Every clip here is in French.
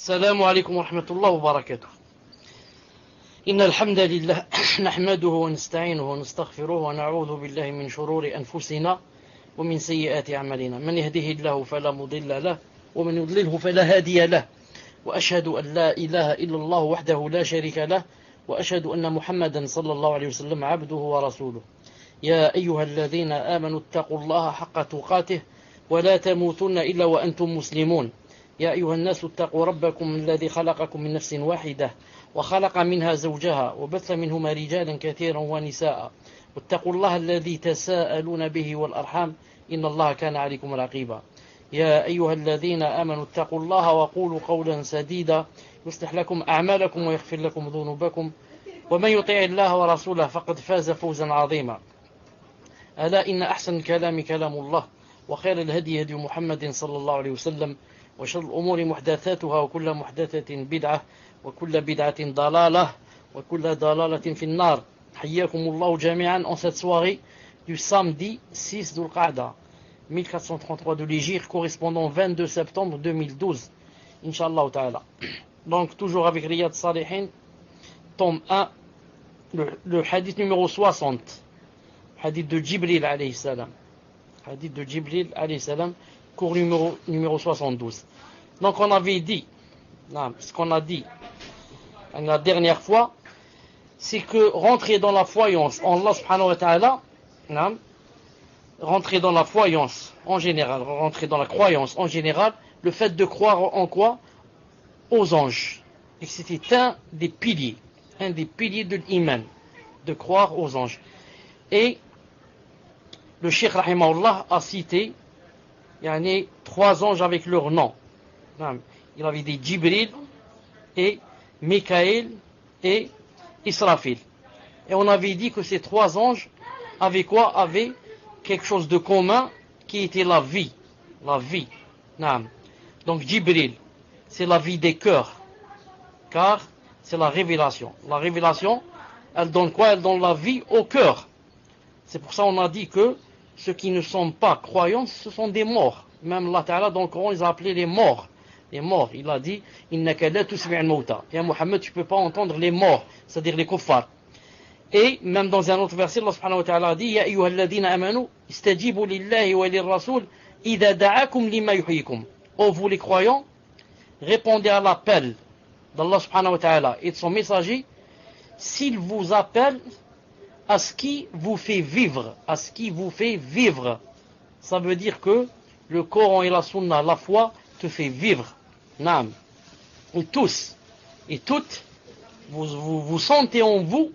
السلام عليكم ورحمة الله وبركاته. إن الحمد لله نحمده ونستعينه ونستغفره ونعوذ بالله من شرور أنفسنا ومن سيئات أعمالنا، من يهده الله فلا مضل له ومن يضلله فلا هادي له، وأشهد أن لا إله إلا الله وحده لا شريك له، وأشهد أن محمدا صلى الله عليه وسلم عبده ورسوله. يا أيها الذين آمنوا اتقوا الله حق تقاته ولا تموتن إلا وأنتم مسلمون. يا أيها الناس اتقوا ربكم الذي خلقكم من نفس واحدة وخلق منها زوجها وبث منهما رجالا كثيرا ونساء، واتقوا الله الذي تساءلون به والأرحام إن الله كان عليكم رقيبا. يا أيها الذين آمنوا اتقوا الله وقولوا قولا سديدا يصلح لكم أعمالكم ويغفر لكم ذنوبكم، ومن يطع الله ورسوله فقد فاز فوزا عظيما. ألا إن أحسن الكلام كلام الله، وخير الهدي هدي محمد صلى الله عليه وسلم، وشر الأمور محدثاتها وكل محدثة بدعة وكل بدعة ضلالة وكل ضلالة في النار. حياكم الله جميعا en cette soirée du samedi 6 Dhul Qa'da 1433 de l'Hégire, correspondant au 22 septembre 2012, Inch'Allah ta'ala. Donc toujours avec Riyad Salihin, tome 1, le hadith numéro 60, hadith de Jibril alayhi salam. Hadith de Jibril alayhi salam, cours numéro 72. Donc on avait dit, ce qu'on a dit la dernière fois, c'est que rentrer dans la croyance en Allah subhanahu wa ta'ala, rentrer dans la croyance en général, rentrer dans la croyance en général, le fait de croire en quoi? Aux anges. Et c'était un des piliers de l'iman, de croire aux anges. Et le Cheikh rahimahullah a cité trois anges avec leur nom. Il avait dit Jibril et Mikaël et Israfil. Et on avait dit que ces trois anges avaient quoi? Avaient quelque chose de commun qui était la vie. La vie. Donc Jibril, c'est la vie des cœurs. Car c'est la révélation. La révélation, elle donne quoi? Elle donne la vie au cœur. C'est pour ça qu'on a dit que ceux qui ne sont pas croyants, ce sont des morts. Même Allah Ta'ala, dans le Coran, ils ont appelé les morts. Les morts, il a dit Innaka la tusmi'ul mauta. Et à Mohammed, tu ne peux pas entendre les morts, c'est-à-dire les kuffars. Et même dans un autre verset, Allah subhanahu wa ta'ala a dit Ya ayyuhalladhina amanu istajibu lillahi wa lirrasul idha da'akum lima yuhyikum. Oh vous les croyants, répondez à l'appel d'Allah subhanahu wa ta'ala et de son messager s'il vous appelle à ce qui vous fait vivre, à ce qui vous fait vivre. Ça veut dire que le Coran et la Sunna, la foi, te fait vivre. Naam. Et tous et toutes, vous sentez en vous,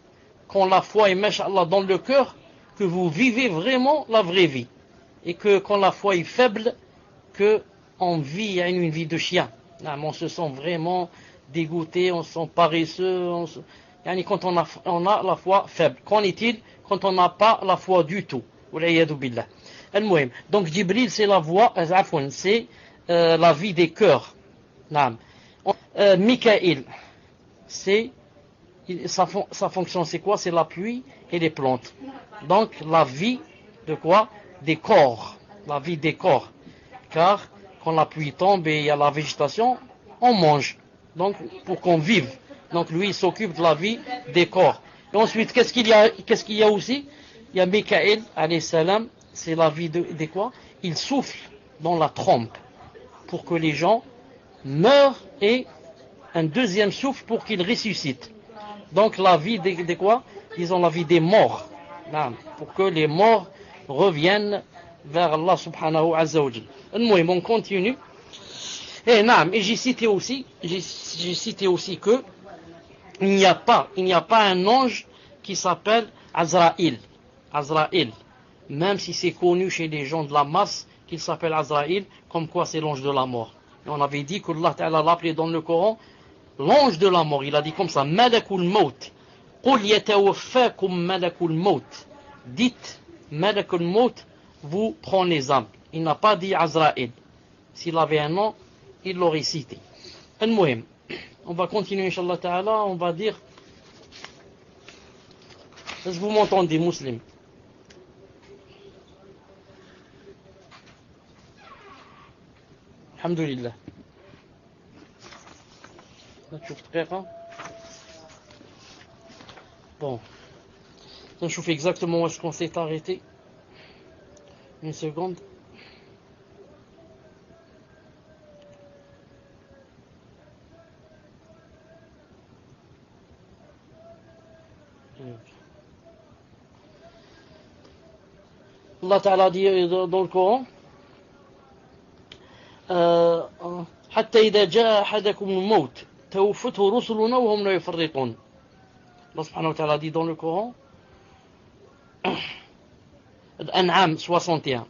quand la foi est masha'Allah dans le cœur, que vous vivez vraiment la vraie vie. Et que quand la foi est faible, qu'on vit une vie de chien. Naam, on se sent vraiment dégoûté, on se sent paresseux, quand on a la foi faible. Qu'en est-il quand on n'a pas la foi du tout? Donc Jibril, c'est la voix, c'est la vie des cœurs. Mikaël, sa fonction c'est quoi? C'est la pluie et les plantes. Donc la vie de quoi? Des corps. La vie des corps. Car quand la pluie tombe et il y a la végétation, on mange. Donc pour qu'on vive. Donc lui il s'occupe de la vie des corps. Et ensuite qu'est-ce qu'il y a aussi? Il y a Mikaël alayhi salam, c'est la vie de quoi? Il souffle dans la trompe pour que les gens meurent et un deuxième souffle pour qu'ils ressuscitent. Donc la vie de quoi? Disons la vie des morts. Pour que les morts reviennent vers Allah subhanahu wa ta'ala. On continue. Et j'ai cité aussi que il n'y a pas un ange qui s'appelle Azraïl. Azraïl. Même si c'est connu chez les gens de la masse qu'il s'appelle Azraïl, comme quoi c'est l'ange de la mort. Et on avait dit que Allah Ta'ala l'a appelé dans le Coran l'ange de la mort. Il a dit comme ça, Malakul Maut. Qul yatawaffakum Malakul Maut. Dites, Malakul Maut vous prend les âmes. Il n'a pas dit Azraïl. S'il avait un nom, il l'aurait cité. On va continuer, Inch'Allah Ta'ala, on va dire. Est-ce que vous m'entendez, musulmans? Alhamdulillah. نشوف دقيقة. Bon, نشوف exactement où est-ce qu'on s'est arrêté. Une seconde. Allah Ta'ala dit dans le Coran حتى إذا جاء أحدكم الموت توفته رسلنا وهم لا يفرطون. Allah subhanahu wa ta'ala dit dans le Coran An'am 61.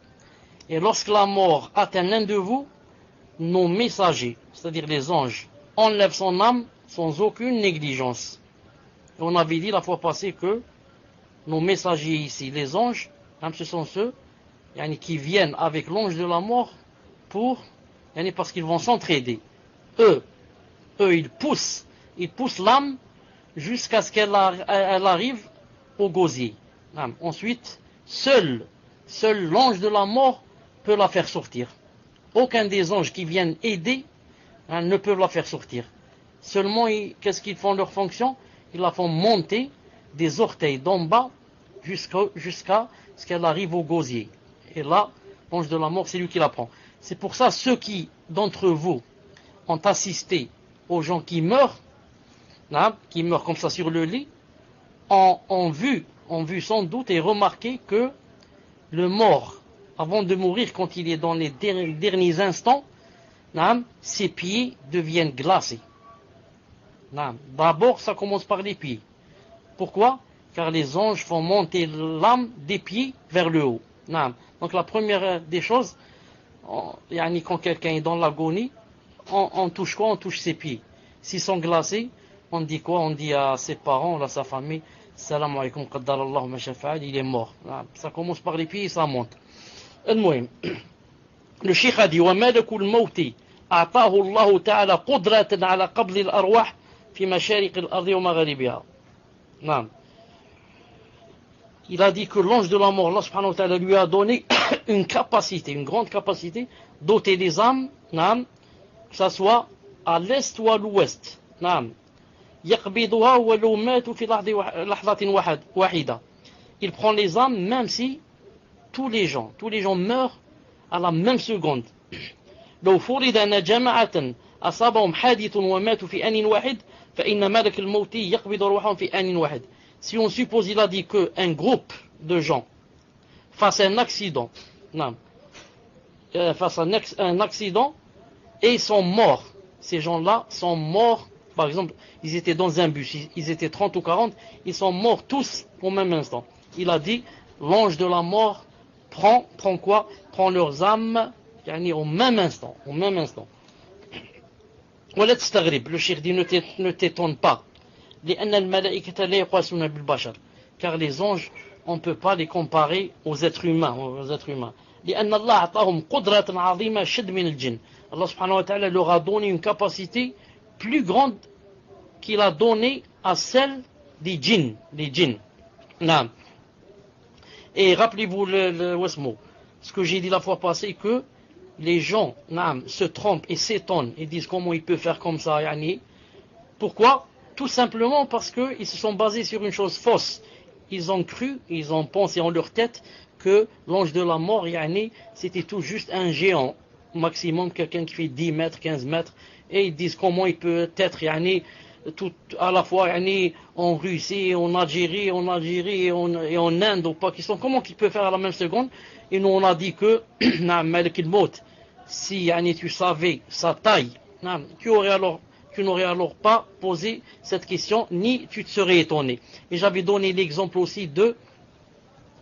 Et lorsque la mort atteint l'un de vous, nos messagers, c'est-à-dire les anges, enlèvent son âme sans aucune négligence. Et on avait dit la fois passée que nos messagers ici, les anges, ce sont ceux qui viennent avec l'ange de la mort parce qu'ils vont s'entraider. Eux, ils poussent l'âme jusqu'à ce qu'elle arrive au gosier. Ensuite, seul l'ange de la mort peut la faire sortir. Aucun des anges qui viennent aider ne peut la faire sortir. Seulement, qu'est-ce qu'ils font leur fonction? Ils la font monter des orteils d'en bas jusqu'à ce qu'elle arrive au gosier. Et là, l'ange de la mort, c'est lui qui la prend. C'est pour ça, ceux qui, d'entre vous, ont assisté aux gens qui meurent comme ça sur le lit, ont vu sans doute et remarqué que le mort, avant de mourir, quand il est dans les derniers instants, ses pieds deviennent glacés. D'abord, ça commence par les pieds. Pourquoi? Car les anges font monter l'âme des pieds vers le haut. Donc la première des choses, quand quelqu'un est dans l'agonie, on touche quoi? On touche ses pieds. S'ils sont glacés, on dit quoi? On dit à ses parents, à sa famille, Salam alaikum, qaddar Allah ma shafa'al, il est mort. Ça commence par les pieds et ça monte. Le cheikh a dit وَمَلَكُ الْمَوْتِ أَعْطَاهُ اللَّهُ تَعَالَى قُدْرَةً عَلَى قَبْضِ الْأَرْوَاحِ في مشارق الأرض ومغاربها. Il a dit que l'ange de la mort, Allah subhanahu wa ta'ala, lui a donné une grande capacité d'ôter les âmes, que ce soit à l'est ou à l'ouest. يقبضها ولو ماتوا في لحظة واحدة. Il prend les âmes même si tous les gens meurent à la même seconde. لو فرض أن جماعة أصابهم حادث وماتوا في آن واحد فإن ملك الموت يقبض روحهم في آن واحد. Si on suppose, il a dit qu'un groupe de gens face à un accident, et ils sont morts, ces gens-là sont morts, par exemple, ils étaient dans un bus, ils étaient 30 ou 40, ils sont morts tous au même instant. Il a dit, l'ange de la mort prend quoi? Prend leurs âmes au même instant. Le cheikh dit, ne t'étonne pas. Car les anges, on ne peut pas les comparer aux êtres humains. Allah subhanahu wa ta'ala leur a donné une capacité plus grande qu'il a donnée à celle des djinns. Et rappelez-vous ce que j'ai dit la fois passée, que les gens se trompent et s'étonnent et disent comment il peut faire comme ça. Pourquoi? Tout simplement parce qu'ils se sont basés sur une chose fausse. Ils ont cru, ils ont pensé en leur tête que l'ange de la mort, c'était tout juste un géant, maximum quelqu'un qui fait 10 mètres, 15 mètres, et ils disent comment il peut être tout à la fois en Russie, en Algérie et en Inde, au Pakistan, comment il peut faire à la même seconde? Et nous on a dit que Malik al-Maut, si tu savais sa taille, tu n'aurais alors pas posé cette question, ni tu te serais étonné. Et j'avais donné l'exemple aussi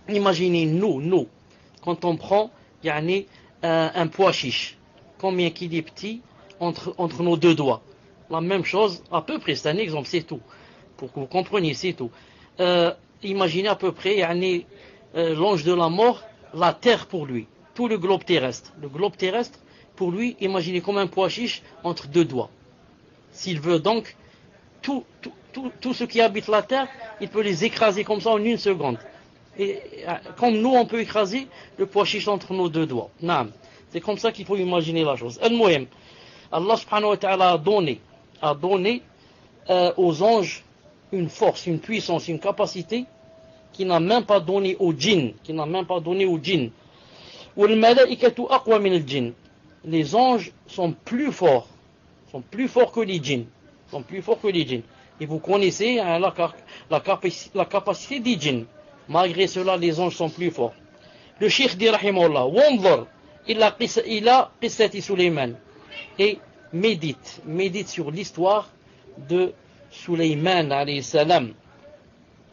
imaginez nous, quand on prend un pois chiche, combien qu'il est petit entre nos deux doigts. La même chose, à peu près, c'est un exemple, c'est tout. Pour que vous compreniez, c'est tout. Imaginez à peu près l'ange de la mort, la terre pour lui, tout le globe terrestre. Le globe terrestre, pour lui, imaginez comme un pois chiche entre deux doigts. S'il veut donc, tout ce qui habite la terre, il peut les écraser comme ça en une seconde. Et comme nous, on peut écraser le pois chiche entre nos deux doigts. C'est comme ça qu'il faut imaginer la chose. Al-Muhim, Allah subhanahu wa ta'ala a donné a donné aux anges une force, une puissance, une capacité qui n'a même pas donné aux djinns, والملائكة أقوى من الجن. Les anges sont plus forts que les djinns, Et vous connaissez hein, la capacité des djinns. Malgré cela, les anges sont plus forts. Le cheikh dit rahimahullah, وانظر إلى قصة سليمان. Et médite sur l'histoire de Sulayman alayhi salam.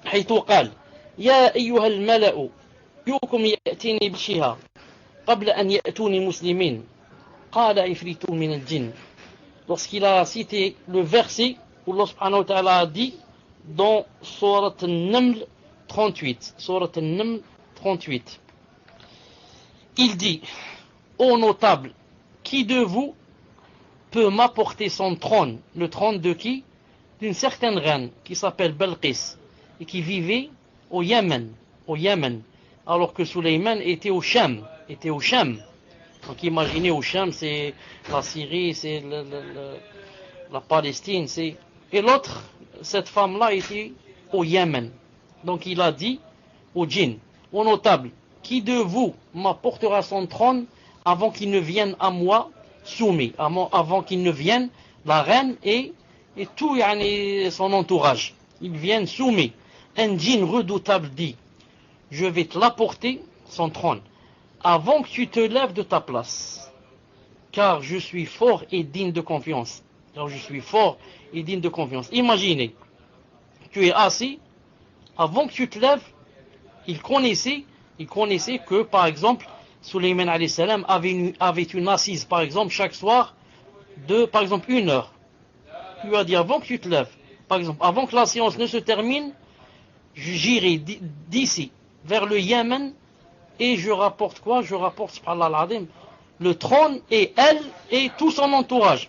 حيث قال يا أيها الملأ يوكم يأتيني بشها قبل أن يأتوني مسلمين قال عفريت من الجن. Lorsqu'il a cité le verset où Allah subhanahu wa ta'ala a dit dans Surat An-Naml 38, il dit: ô notable, qui de vous peut m'apporter son trône? Le trône de qui? D'une certaine reine qui s'appelle Balqis et qui vivait au Yémen, alors que Sulayman était au Sham. Donc imaginez, au Sham, c'est la Syrie, c'est la Palestine, et l'autre, cette femme-là était au Yémen. Donc il a dit au djinn, au notable, qui de vous m'apportera son trône avant qu'il ne vienne à moi soumis, avant qu'il ne vienne la reine et tout son entourage, ils viennent soumis. Un djinn redoutable dit: je vais te l'apporter, son trône, avant que tu te lèves de ta place, car je suis fort et digne de confiance. Imaginez, tu es assis, avant que tu te lèves, il connaissait que, par exemple, Sulayman alayhi salam avait une assise, par exemple, chaque soir, de, par exemple, 1 heure. Il lui a dit, avant que tu te lèves, par exemple, avant que la séance ne se termine, j'irai d'ici vers le Yémen et je rapporte quoi? Je rapporte, subhanallah al-azim, le trône et elle et tout son entourage.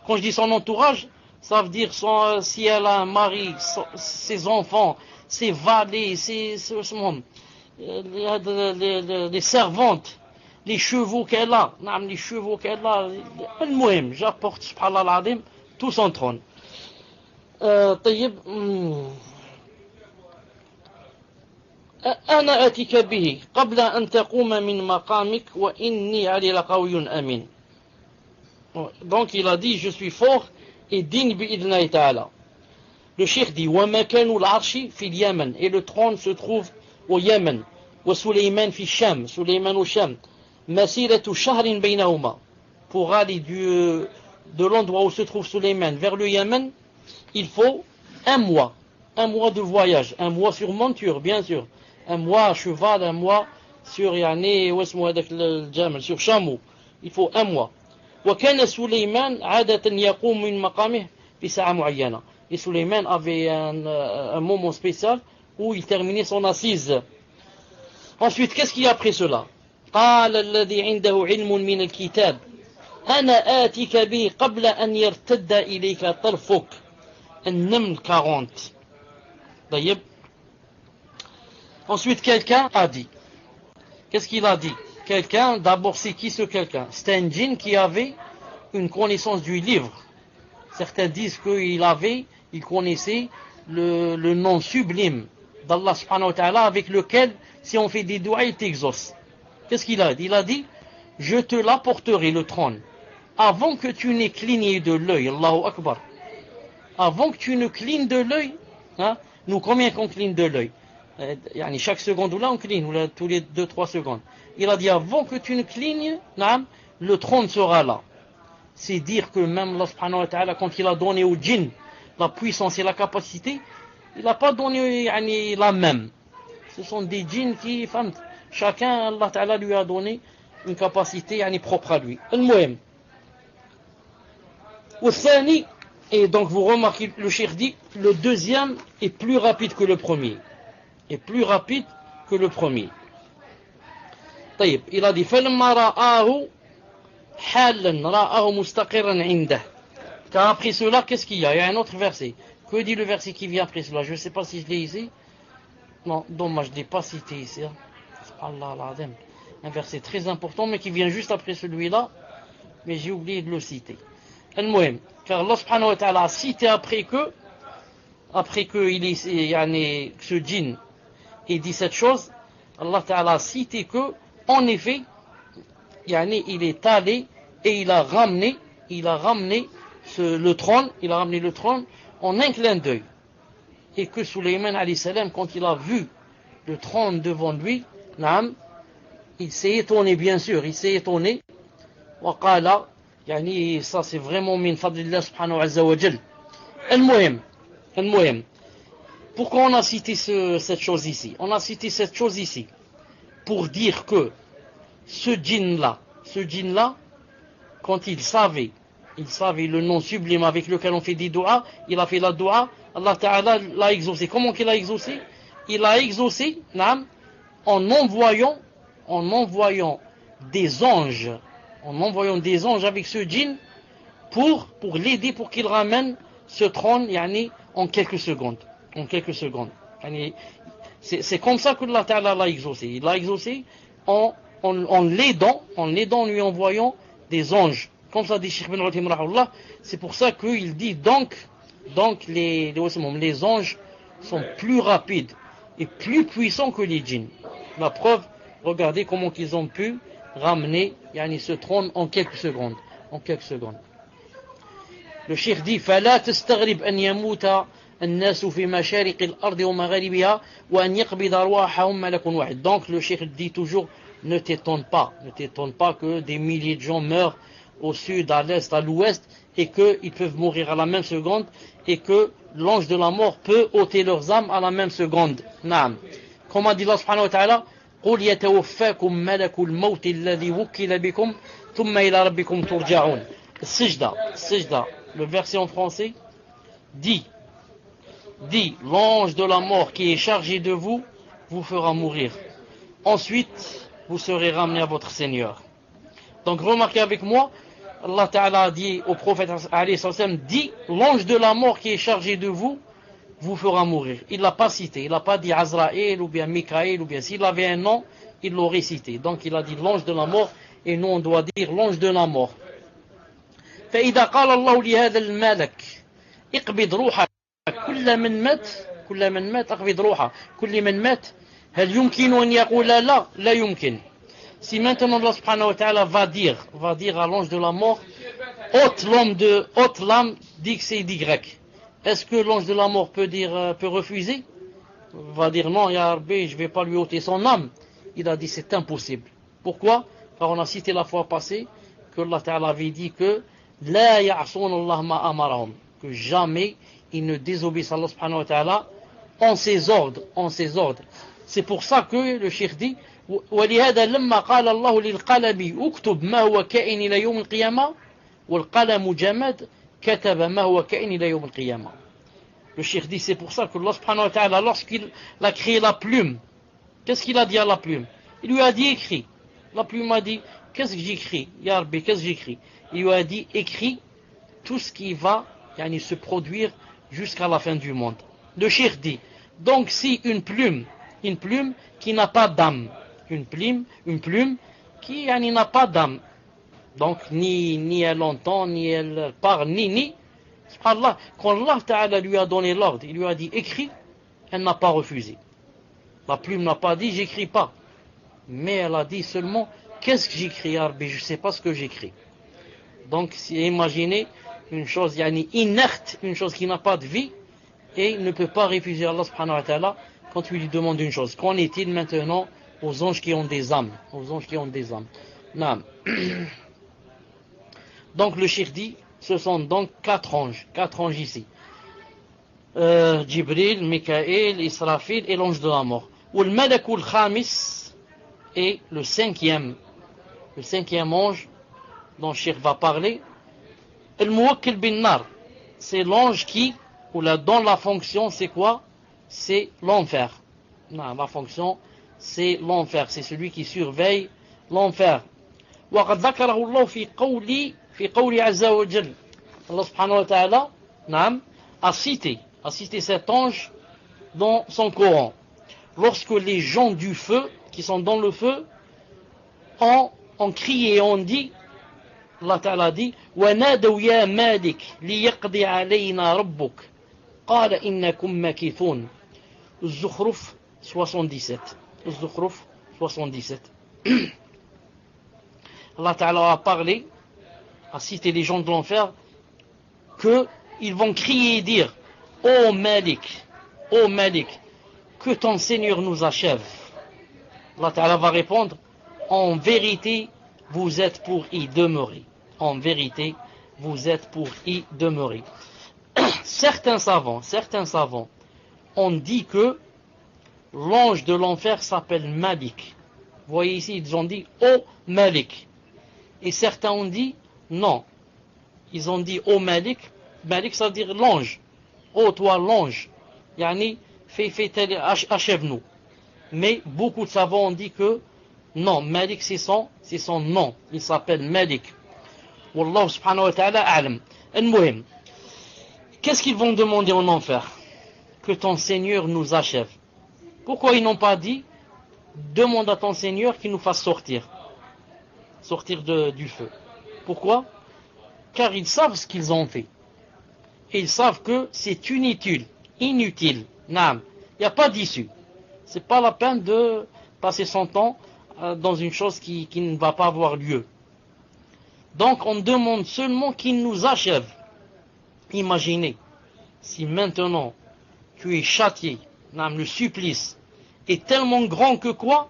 Quand je dis son entourage, ça veut dire si elle a un mari, ses enfants, ses valets, les servantes, les chevaux qu'elle a, j'apporte, subhanallah al-azim, tout son trône. طيب أنا أتيك به قبل أن تقوم من مقامك وإني علي لقوي أمين. Donc il a dit, je suis fort et digne bi'idnahi ta'ala. Le cheikh dit, وَمَكَانُ الْعَرْشِ فِي الْيَمَنِ, et le trône se trouve au Yémen. وَسُلَيْمَانَ فِي الشام, Sulayman au Sham. مَسِيرَةُ شَهْرٍ بَيْنَهُمَا, pour aller de l'endroit où se trouve Sulayman vers le Yémen, il faut un mois de voyage, un mois sur monture, bien sûr, un mois à cheval, un mois sur sur chameau, il faut un mois. وكان سليمان عادة يقوم من مقامه في ساعة معينة. Et Sulayman avait un moment spécial où il terminait son assise. Ensuite, qu'est-ce qu'il y a après cela? قال الذي عنده علم من الكتاب أنا آتيك به قبل أن يرتد إليك طرفك. النمل 40. طيب. Ensuite, quelqu'un a dit. Qu'est-ce qu'il a dit? Quelqu'un, d'abord, c'est qui ce quelqu'un? C'est un djinn qui avait une connaissance du livre. Certains disent qu'il connaissait le nom sublime d'Allah subhanahu wa ta'ala avec lequel, si on fait des doigts, il t'exauce. Qu'est-ce qu'il a dit? Il a dit, je te l'apporterai, le trône, avant que tu n'aies cligné de l'œil. Allahu Akbar. Avant que tu ne clignes de l'œil, hein, nous combien qu'on cligne de l'œil? Chaque seconde ou là on cligne, ou là, tous les 2-3 secondes. Il a dit, avant que tu ne clignes, le trône sera là. C'est dire que même Allah subhanahu wa ta'ala, quand il a donné au djinn la puissance et la capacité, il n'a pas donné la même. Ce sont des djinns qui, chacun, Allah ta'ala lui a donné une capacité propre à lui. Al-Muhim. Al-Thani, et donc vous remarquez, le cheikh dit, le deuxième est plus rapide que le premier. طيب, il a dit, فَلَمَّا رَآهُ حَالًا رَآهُ مُسْتَقِرًا عِنْدَهُ. Car après cela, qu'est-ce qu'il y a? Il y a un autre verset. Que dit le verset qui vient après cela? Je ne sais pas si je l'ai ici. Non, dommage, je ne l'ai pas cité ici. Allah al-Azim. Un verset très important, mais qui vient juste après celui-là. Mais j'ai oublié de le citer. Al-Muhim. Car Allah subhanahu wa ta'ala a cité après que ce djinn ait dit cette chose, Allah ta'ala a cité que, en effet, il est allé et il a ramené le trône en un clin d'œil. Et que Sulayman alayhi salam, quand il a vu le trône devant lui, il s'est étonné, bien sûr, il s'est étonné. Waqala, ça c'est vraiment min fadlillah subhanahu wa jal. Al-Muhim. Pourquoi on a cité cette chose ici? On a cité cette chose ici pour dire que ce djinn-là, quand il savait le nom sublime avec lequel on fait des doigts, il a fait la doua, Allah Ta'ala l'a exaucé. Comment qu'il a exaucé? Il a exaucé en envoyant des anges, avec ce djinn pour l'aider, pour qu'il ramène ce trône en quelques secondes. C'est comme ça que Allah Ta'ala l'a exaucé. Il l'a exaucé en l'aidant, en lui envoyant des anges. Comme ça dit Cheikh bin Uthaymin rahimahullah, c'est pour ça qu'il dit donc les anges sont plus rapides et plus puissants que les djinns. La preuve, regardez comment ils ont pu ramener ce trône en quelques secondes. Le cheikh dit فلا تستغرب أن يموت الناس في مشارق الأرض ومغاربها وأن يقبض أرواحهم ملك واحد. Donc le cheikh dit toujours, ne t'étonne pas que des milliers de gens meurent au sud, à l'est, à l'ouest, et qu'ils peuvent mourir à la même seconde, et que l'ange de la mort peut ôter leurs âmes à la même seconde. Naam. Comme a dit Allah subhanahu wa ta'ala, قُلْ يَتَوَفَّاكُمْ مَلَكُ الْمَوْتِ الَّذِي وُكِّلَ بِكُمْ ثُمَّ إِلَى رَبِّكُمْ تُرْجَعُونَ. Sijda, le verset en français, dit, l'ange de la mort qui est chargé de vous, vous fera mourir. Ensuite, vous serez ramené à votre Seigneur. Donc remarquez avec moi, Allah Ta'ala a dit au prophète alayhi salam, dit, l'ange de la mort qui est chargé de vous, vous fera mourir. Il l'a pas cité, il n'a pas dit Azraël ou bien Mikaël ou bien s'il avait un nom, il l'aurait cité. Donc il a dit l'ange de la mort et nous on doit dire l'ange de la mort. فإذا قال الله لهذا الملك اقبض روحك كل من مات اقبض روحه كل من مات هل يمكن أن يقول لا يمكن. Si maintenant Allah subhanahu wa ta'ala va dire à l'ange de la mort, ôte l'âme d'X et d'Y. Est-ce que l'ange de la mort peut refuser? Va dire non, ya Rabbi, je vais pas lui ôter son âme. Il a dit c'est impossible. Pourquoi? Car on a cité la fois passée que Allah Ta'ala avait dit que la ya'sun Allah ma amarahum, que jamais il ne désobéissent à Allah subhanahu wa ta'ala en ses ordres. C'est pour ça que le cheikh dit ولهذا لما قال الله للقلم اكتب ما هو كائن إلى يوم القيامة والقلم جماد كتب ما هو كائن إلى يوم القيامة. Le cheikh dit c'est pour ça que Allah subhanahu wa ta'ala, lorsqu'il a créé la plume, qu'est-ce qu'il a dit à la plume? Il lui a dit écris. La plume a dit qu'est-ce que j'écris? Ya Rabbi, qu'est-ce que j'écris? Il lui a dit écris tout ce qui va se produire jusqu'à la fin du monde. Le cheikh dit donc si une plume qui n'a pas d'âme, une plume qui n'a pas d'âme, donc ni elle entend, ni elle parle, ni subhanallah, quand Allah Ta'ala lui a donné l'ordre, il lui a dit écris, elle n'a pas refusé. La plume n'a pas dit j'écris pas, mais elle a dit seulement qu'est-ce que j'écris, ya Rabbi, je ne sais pas ce que j'écris. Donc imaginez une chose inerte, une chose qui n'a pas de vie, et il ne peut pas refuser Allah subhanahu wa ta'ala quand tu lui demandes une chose. Qu'en est-il maintenant aux anges qui ont des âmes? Non. Donc le cheikh dit, ce sont donc quatre anges ici. Jibril, Mikaël, Israfil et l'ange de la mort. Ou le Malakul Khamis est le cinquième ange dont le cheikh va parler. El Muwakkil bin Nar, c'est l'ange dont la fonction c'est quoi? C'est l'enfer. Non, la fonction c'est l'enfer, c'est celui qui surveille l'enfer. وقد ذكره الله في قول عز وجل. Allah subhanahu wa ta'ala a cité cet ange dans son Coran. Lorsque les gens du feu, qui sont dans le feu, ont crié et ont dit Allah Ta'ala dit وَنَادَوْا يَا مَالِكْ لِيَقْضِ عَلَيْنَا رَبُّكَ قَالَ إِنَّكُمْ مَكِثُونَ. Zukhruf 77. Zukhruf 77. Allah Ta'ala a parlé, a cité les gens de l'enfer, qu'ils vont crier et dire ô Malik, que ton Seigneur nous achève. Allah Ta'ala va répondre en vérité, vous êtes pour y demeurer. En vérité, vous êtes pour y demeurer. Certains savants ont dit que l'ange de l'enfer s'appelle Malik. Vous voyez ici, ils ont dit ô Malik. Et certains ont dit non. Ils ont dit ô Malik. Malik, ça veut dire l'ange. Ô toi l'ange. Yani, achève-nous. Mais beaucoup de savants ont dit que non, Malik c'est son nom. Il s'appelle Malik. Wallahu subhanahu wa ta'ala a'lam. Al-muhim. Qu'est-ce qu'ils vont demander en enfer? Que ton Seigneur nous achève. Pourquoi ils n'ont pas dit demande à ton Seigneur qu'il nous fasse sortir du feu? Pourquoi? Car ils savent ce qu'ils ont fait. Et ils savent que c'est inutile. Naam. Il n'y a pas d'issue. C'est pas la peine de passer son temps dans une chose qui ne va pas avoir lieu. Donc on demande seulement qu'il nous achève. Imaginez, si maintenant tu es châtié, le supplice est tellement grand que quoi?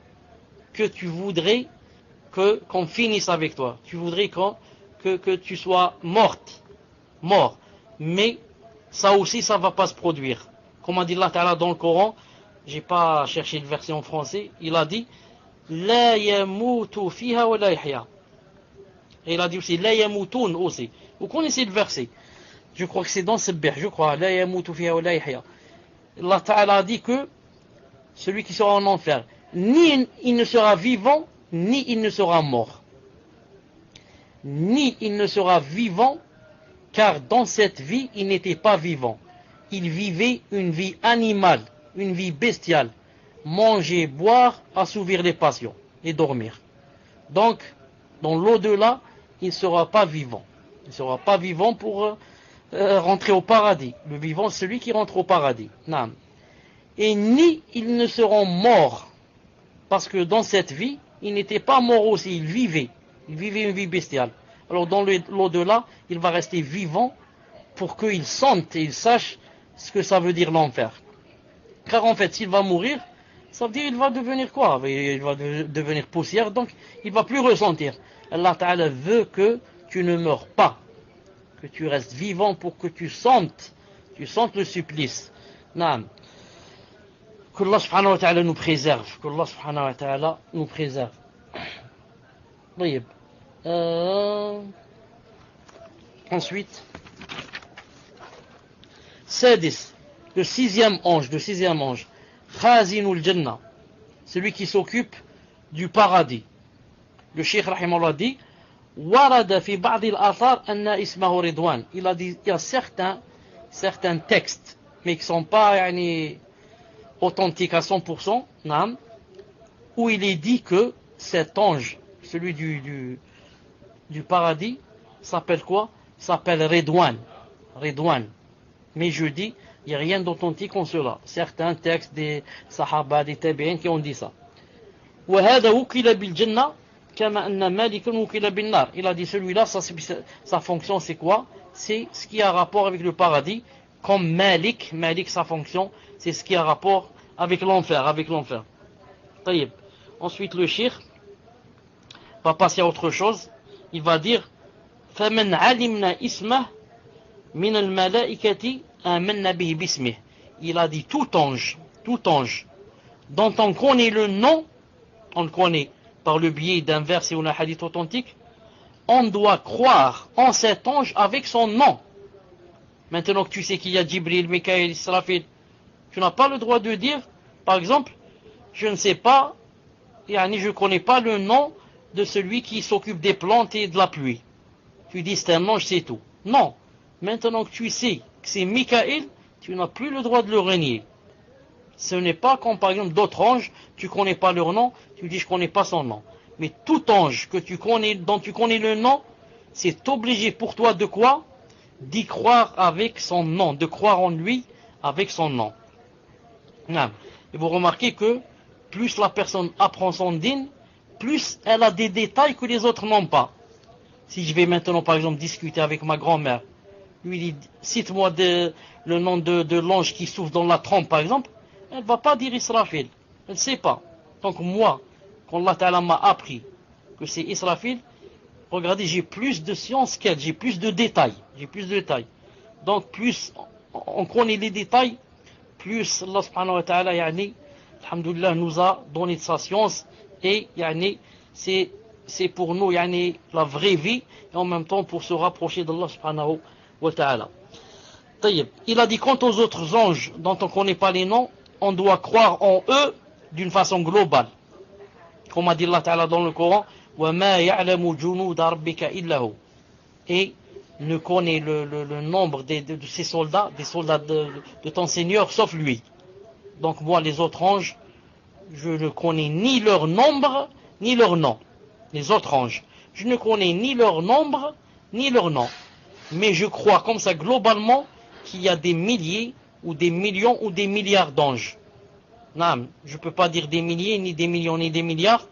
Que tu voudrais qu'on finisse avec toi. Tu voudrais que tu sois mort. Mais ça aussi, ça ne va pas se produire. Comme a dit Allah Ta'ala dans le Coran, j'ai pas cherché le verset en français, il a dit La yamutu fiha wa la yahya. Et il a dit aussi La yamutun aussi. Vous connaissez le verset? Je crois que c'est dans Sabbih, je crois. La yamutu fiha wa la yahya. Allah Ta'ala a dit que celui qui sera en enfer, ni il ne sera vivant, ni il ne sera mort. Ni il ne sera vivant, car dans cette vie, il n'était pas vivant. Il vivait une vie animale, une vie bestiale. Manger, boire, assouvir les passions et dormir. Donc, dans l'au-delà, il ne sera pas vivant. Il ne sera pas vivant pour rentrer au paradis. Le vivant, c'est celui qui rentre au paradis. Non. Et ni ils ne seront morts, parce que dans cette vie, il n'était pas mort aussi, il vivait une vie bestiale. Alors dans l'au-delà, il va rester vivant pour qu'il sente et il sache ce que ça veut dire l'enfer. Car en fait, s'il va mourir, ça veut dire qu'il va devenir quoi? Il va devenir poussière, donc il ne va plus ressentir. Allah Ta'ala veut que tu ne meurs pas, que tu restes vivant pour que tu sentes le supplice. Naam. Que Allah subhanahu wa ta'ala nous préserve. Que Allah subhanahu wa ta'ala nous préserve. Ensuite, Sadis, le sixième ange, Khazinul Jannah, celui qui s'occupe du paradis. Le Cheikh rahimahullah dit Warada fi ba'd al-athar anna ismahu Ridwan. Il a dit il y a certains textes, mais qui ne sont pas authentiques à 100%, où il est dit que cet ange, celui du paradis, s'appelle quoi? S'appelle Ridwan. Mais je dis, il n'y a rien d'authentique en cela. Certains textes des Sahaba, des Tabi'in qui ont dit ça. وَهَذَا وُكِلَ بِالْجَنَّةِ كَمَا أَنَّ مَالِكًا وُكِلَ بِالنَّارِ. Il a dit celui-là, sa fonction c'est quoi? C'est ce qui a rapport avec le paradis. Comme Malik, sa fonction, c'est ce qui a rapport avec l'enfer. طيب. Ensuite le cheikh va passer à autre chose. Il va dire فَمَنْ عَلِمْنَا إِسْمَهِ مِنَ الْمَلَائِكَةِ آمَنَّا بِهِ بِاسْمِهِ. Il a dit tout ange dont on connaît le nom, on le connaît par le biais d'un verset ou d'un hadith authentique, on doit croire en cet ange avec son nom. Maintenant que tu sais qu'il y a Jibril, Mikaël, Israfil, tu n'as pas le droit de dire, par exemple, je ne sais pas, je ne connais pas le nom de celui qui s'occupe des plantes et de la pluie. Tu dis c'est un ange, c'est tout. Non. Maintenant que tu sais que c'est Mikaël, tu n'as plus le droit de le renier. Ce n'est pas comme par exemple d'autres anges, tu ne connais pas leur nom, tu dis je ne connais pas son nom. Mais tout ange dont tu connais le nom, c'est obligé pour toi de quoi? D'y croire avec son nom, de croire en lui avec son nom. Et vous remarquez que plus la personne apprend son din, plus elle a des détails que les autres n'ont pas. Si je vais maintenant par exemple discuter avec ma grand-mère, lui dit cite-moi le nom de l'ange qui souffle dans la trompe par exemple, elle ne va pas dire Israfil, elle ne sait pas. Donc moi, quand Allah Ta'ala m'a appris que c'est Israfil, regardez, j'ai plus de science qu'elle, j'ai plus de détails. Donc plus on connaît les détails, plus Allah subhanahu wa ta'ala alhamdoulilah, nous a donné de sa science, et c'est pour nous la vraie vie, et en même temps pour se rapprocher d'Allah subhanahu wa ta'ala. Il a dit quant aux autres anges dont on ne connaît pas les noms, on doit croire en eux d'une façon globale. Comme a dit Allah ta'ala dans le Coran, وَمَا يَعْلَمُ جُنُودَ رَبِّكَ إِلَّا هُ. Et ne connaît le nombre de ses soldats, des soldats de ton Seigneur, sauf lui. Donc moi, les autres anges, je ne connais ni leur nombre, ni leur nom. Les autres anges, je ne connais ni leur nombre, ni leur nom. Mais je crois comme ça, globalement, qu'il y a des milliers, ou des millions, ou des milliards d'anges. Non, je ne peux pas dire des milliers, ni des millions, ni des milliards,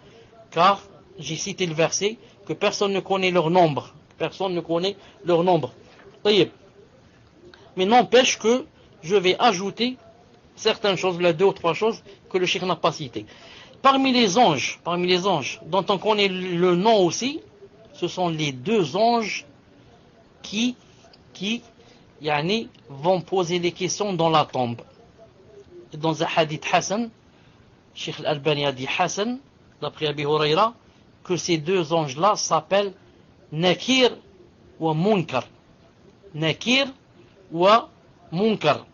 car j'ai cité le verset, que personne ne connaît leur nombre. Personne ne connaît leur nombre. Mais n'empêche que je vais ajouter certaines choses, là 2 ou 3 choses que le cheikh n'a pas citées. Parmi les anges, dont on connaît le nom aussi, ce sont les 2 anges qui vont poser des questions dans la tombe. Dans un hadith Hassan, Cheikh Al-Albani a dit Hassan, d'après Abi Huraira, que ces 2 anges-là s'appellent Nakir wa Munkar. Nakir wa Munkar.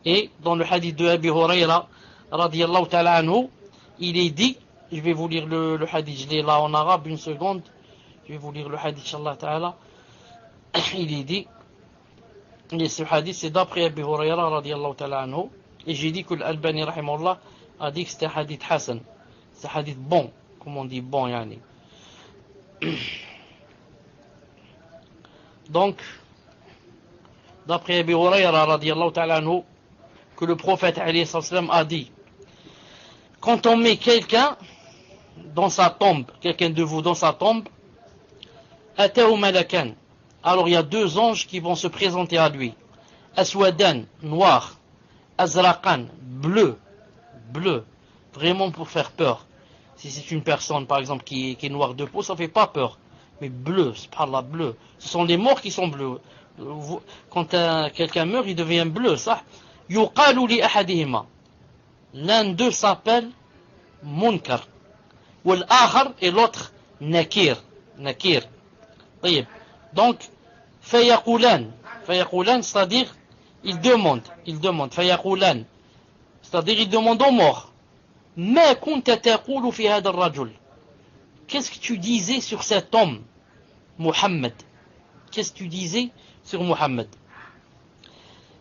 Et dans le hadith de Abi Huraira, radiyallahu ta'ala anhu, il est dit, je vais vous lire le hadith, je l'ai là en arabe, une seconde, je vais vous lire le hadith, inshallah ta'ala. Il est dit, et ce hadith c'est d'après Abi Huraira, radiyallahu ta'ala anhu, et j'ai dit que l'Albani, rahimahullah, a dit que c'était un hadith Hassan. C'est un hadith bon, comme on dit bon, yani. Donc, d'après Abi Huraira, radiyallahu ta'ala anhu, que le prophète alayhi sallam a dit, quand on met quelqu'un dans sa tombe, quelqu'un de vous dans sa tombe, atahu malakan, alors il y a 2 anges qui vont se présenter à lui. Aswadan, noir. Azraqan, bleu, vraiment pour faire peur. Si c'est une personne par exemple qui est noire de peau, ça fait pas peur. Mais bleu, subhanallah, bleu. Ce sont les morts qui sont bleus. Quand quelqu'un meurt, il devient bleu, ça. Yuqalu li ahadihima. L'un d'eux s'appelle Munkar. Wal akhar et l'autre Nakir. Donc, fayaqulan, c'est-à-dire il demande, fayaqulan, c'est-à-dire il demande aux morts. Ma kunta taqulu fi hadha ar-rajul. Qu'est-ce que tu disais sur cet homme, Muhammad? Qu'est-ce que tu disais sur Muhammad?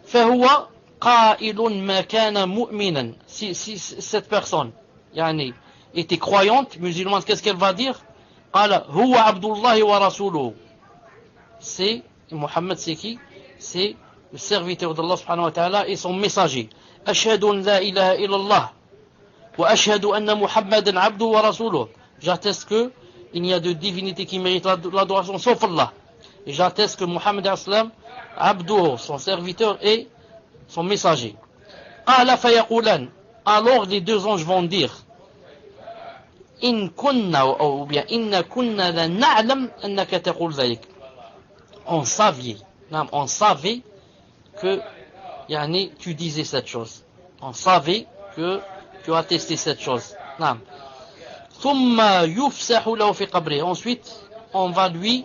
Fahuwa qailun ma kana mu'minan. Si cette personne était croyante, musulmane, qu'est-ce qu'elle va dire? Qala huwa Abdullah wa rasuluhu. C'est Muhammad, c'est qui? C'est le serviteur d'Allah subhanahu wa ta'ala et son messager. Ashhadu an la ilaha illallah wa ashhadu anna Muhammadan abdu wa rasuluhu. J'atteste que il n'y a de divinité qui mérite l'adoration sauf Allah. Et j'atteste que Muhammad aslam abdu, son serviteur et son messager. Qala fayaqulan. Alors les 2 anges vont dire, in kunna ou bien inna kunna la na'lam annaka taqul dhalik. On savait que tu disais cette chose. On savait que tu as testé cette chose. Ensuite, on va lui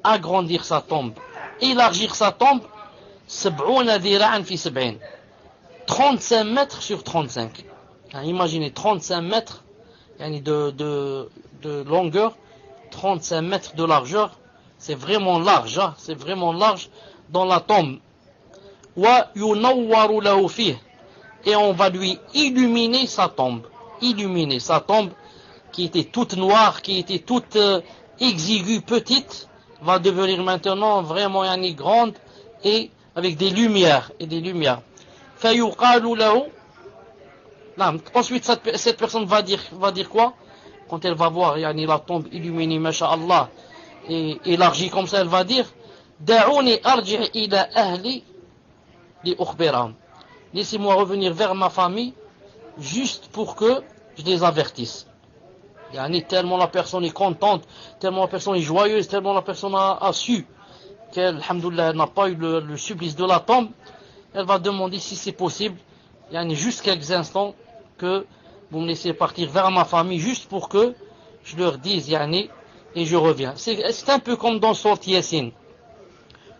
agrandir sa tombe, élargir sa tombe, 35 mètres sur 35. Imaginez 35 mètres de longueur, 35 mètres de largeur. C'est vraiment large, c'est vraiment large dans la tombe. Et on va lui illuminer sa tombe. Illuminer sa tombe qui était toute noire, qui était toute exiguë, petite, va devenir maintenant vraiment yani, grande et avec des lumières et des lumières. فيقال له Non, ensuite, cette personne va dire quoi? Quand elle va voir yani, la tombe illuminée, masha'Allah, et élargie comme ça, elle va dire Da'ouni arji' ila ahli li ukhbirahum. Laissez-moi revenir vers ma famille juste pour que je les avertisse. Yani, tellement la personne est contente, tellement la personne est joyeuse, tellement la personne a su qu'elle, alhamdoulilah, n'a pas eu le supplice de la tombe, elle va demander si c'est possible, yani, juste quelques instants, que vous me laissez partir vers ma famille juste pour que je leur dise yani, et je reviens. C'est un peu comme dans Sourate Yasin,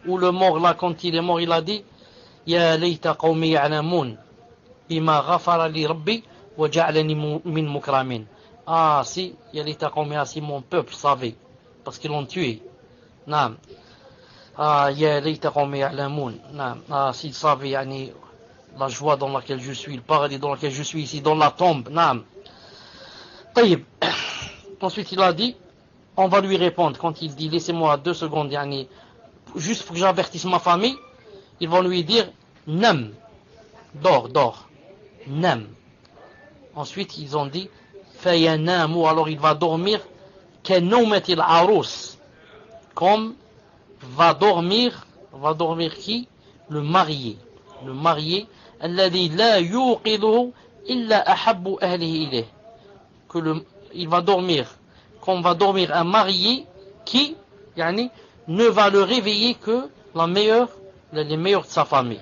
où le mort là, quand il est mort, il a dit Ya layta qawmi ya'lamun bima ghafara li rabbi wa ja'alani min mukramin. Ah si, ya layta qawmi, si mon peuple savait, parce qu'ils l'ont tué. Naam. Ah ya layta qawmi ya'lamun. Naam. Ah s'ils savaient yani, la joie dans laquelle je suis, le paradis dans lequel je suis ici, dans la tombe. Naam. Taïb. Ensuite, il a dit, on va lui répondre, quand il dit, laissez-moi 2 secondes, yani, juste pour que j'avertisse ma famille, ils vont lui dire, nam, dors, nam. Ensuite, ils ont dit, fayanamu, alors il va dormir, kenoumatil arous, comme va dormir qui? Le marié, alladhi la yuqiduhu illa ahabbu ahlihi ilayh. Il va dormir, comme va dormir un marié qui, yani, ne va le réveiller que les meilleurs de sa famille.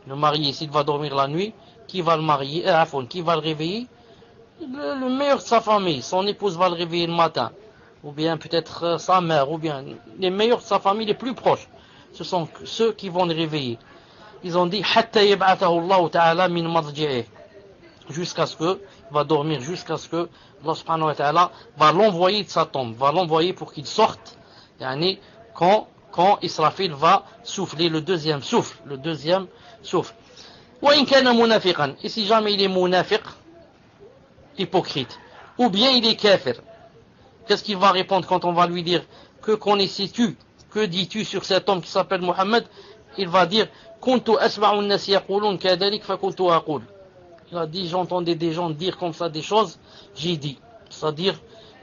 Le marié, s'il va dormir la nuit, qui va le réveiller? Le meilleur de sa famille. Son épouse va le réveiller le matin. Ou bien peut-être sa mère, ou bien les meilleurs de sa famille, les plus proches. Ce sont ceux qui vont le réveiller. Ils ont dit, hatta yab'athahu Allah ta'ala min madji'ih. Jusqu'à ce que, il va dormir jusqu'à ce que Allah subhanahu wa ta'ala va l'envoyer de sa tombe, va l'envoyer pour qu'il sorte, yani, quand Israfil va souffler le deuxième souffle. Wa in kana munafiqan, et si jamais il est munafiq, hypocrite, ou bien il est kafir, qu'est-ce qu'il va répondre quand on va lui dire, que connais-tu, que dis-tu sur cet homme qui s'appelle Mohammed? Il va dire, kuntu asma'u an-nas yaqulun kadhalik fa kuntu aqul. Il a dit, j'entendais des gens dire comme ça des choses, j'ai dit. C'est-à-dire,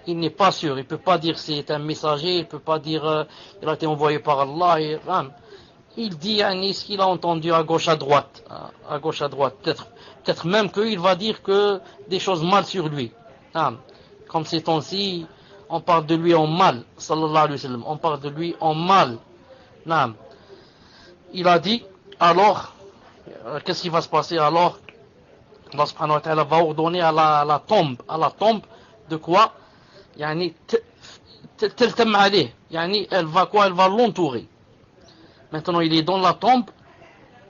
il n'est pas sûr, il ne peut pas dire c'est un messager, il ne peut pas dire il a été envoyé par Allah. Il dit ce qu'il a entendu à gauche, à droite. Peut-être même qu'il va dire que des choses mal sur lui. Comme ces temps-ci, on parle de lui en mal, sallallahu alayhi wa sallam. On parle de lui en mal. Il a dit, alors, qu'est-ce qui va se passer alors? Allah subhanahu wa ta'ala va ordonner à la tombe de quoi? Yani, elle va quoi? Elle va l'entourer. Maintenant, il est dans la tombe.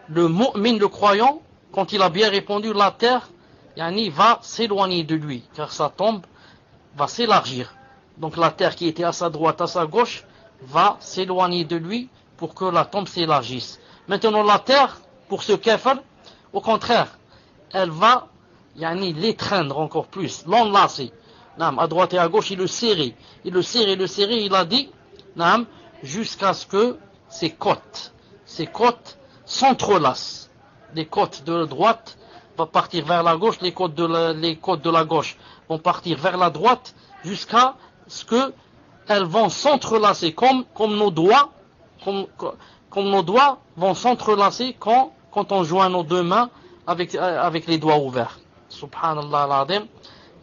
Le mu'min, le croyant, quand il a bien répondu, la terre, yani, va s'éloigner de lui, car sa tombe va s'élargir. Donc la terre qui était à sa droite, à sa gauche, va s'éloigner de lui pour que la tombe s'élargisse. Maintenant, la terre, pour ce kafir, au contraire, elle va l'étreindre encore plus, l'enlacer. À droite et à gauche, il le serrait. Il a dit, jusqu'à ce que ses côtes s'entrelacent. Les côtes de droite vont partir vers la gauche, les côtes de la gauche vont partir vers la droite, jusqu'à ce que elles vont s'entrelacer, comme nos doigts, comme nos doigts vont s'entrelacer quand on joint nos 2 mains avec les doigts ouverts. Subhanallah al-Azim,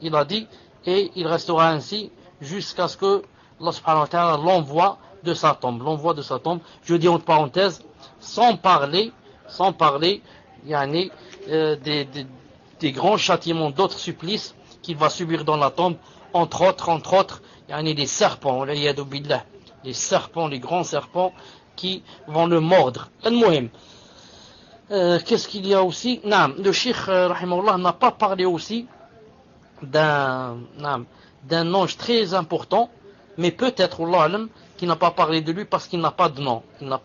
il a dit, et il restera ainsi jusqu'à ce que Allah subhanahu wa ta'ala l'envoie de sa tombe. Je dis entre parenthèses, sans parler des grands châtiments, d'autres supplices qu'il va subir dans la tombe, entre autres, les serpents, les grands serpents qui vont le mordre. Al-Muhim. Qu'est-ce qu'il y a aussi? Le Cheikh rahimahullah n'a pas parlé aussi d'un ange très important, mais peut-être Allah alam qui n'a pas parlé de lui parce qu'il n'a pas de nom. Allah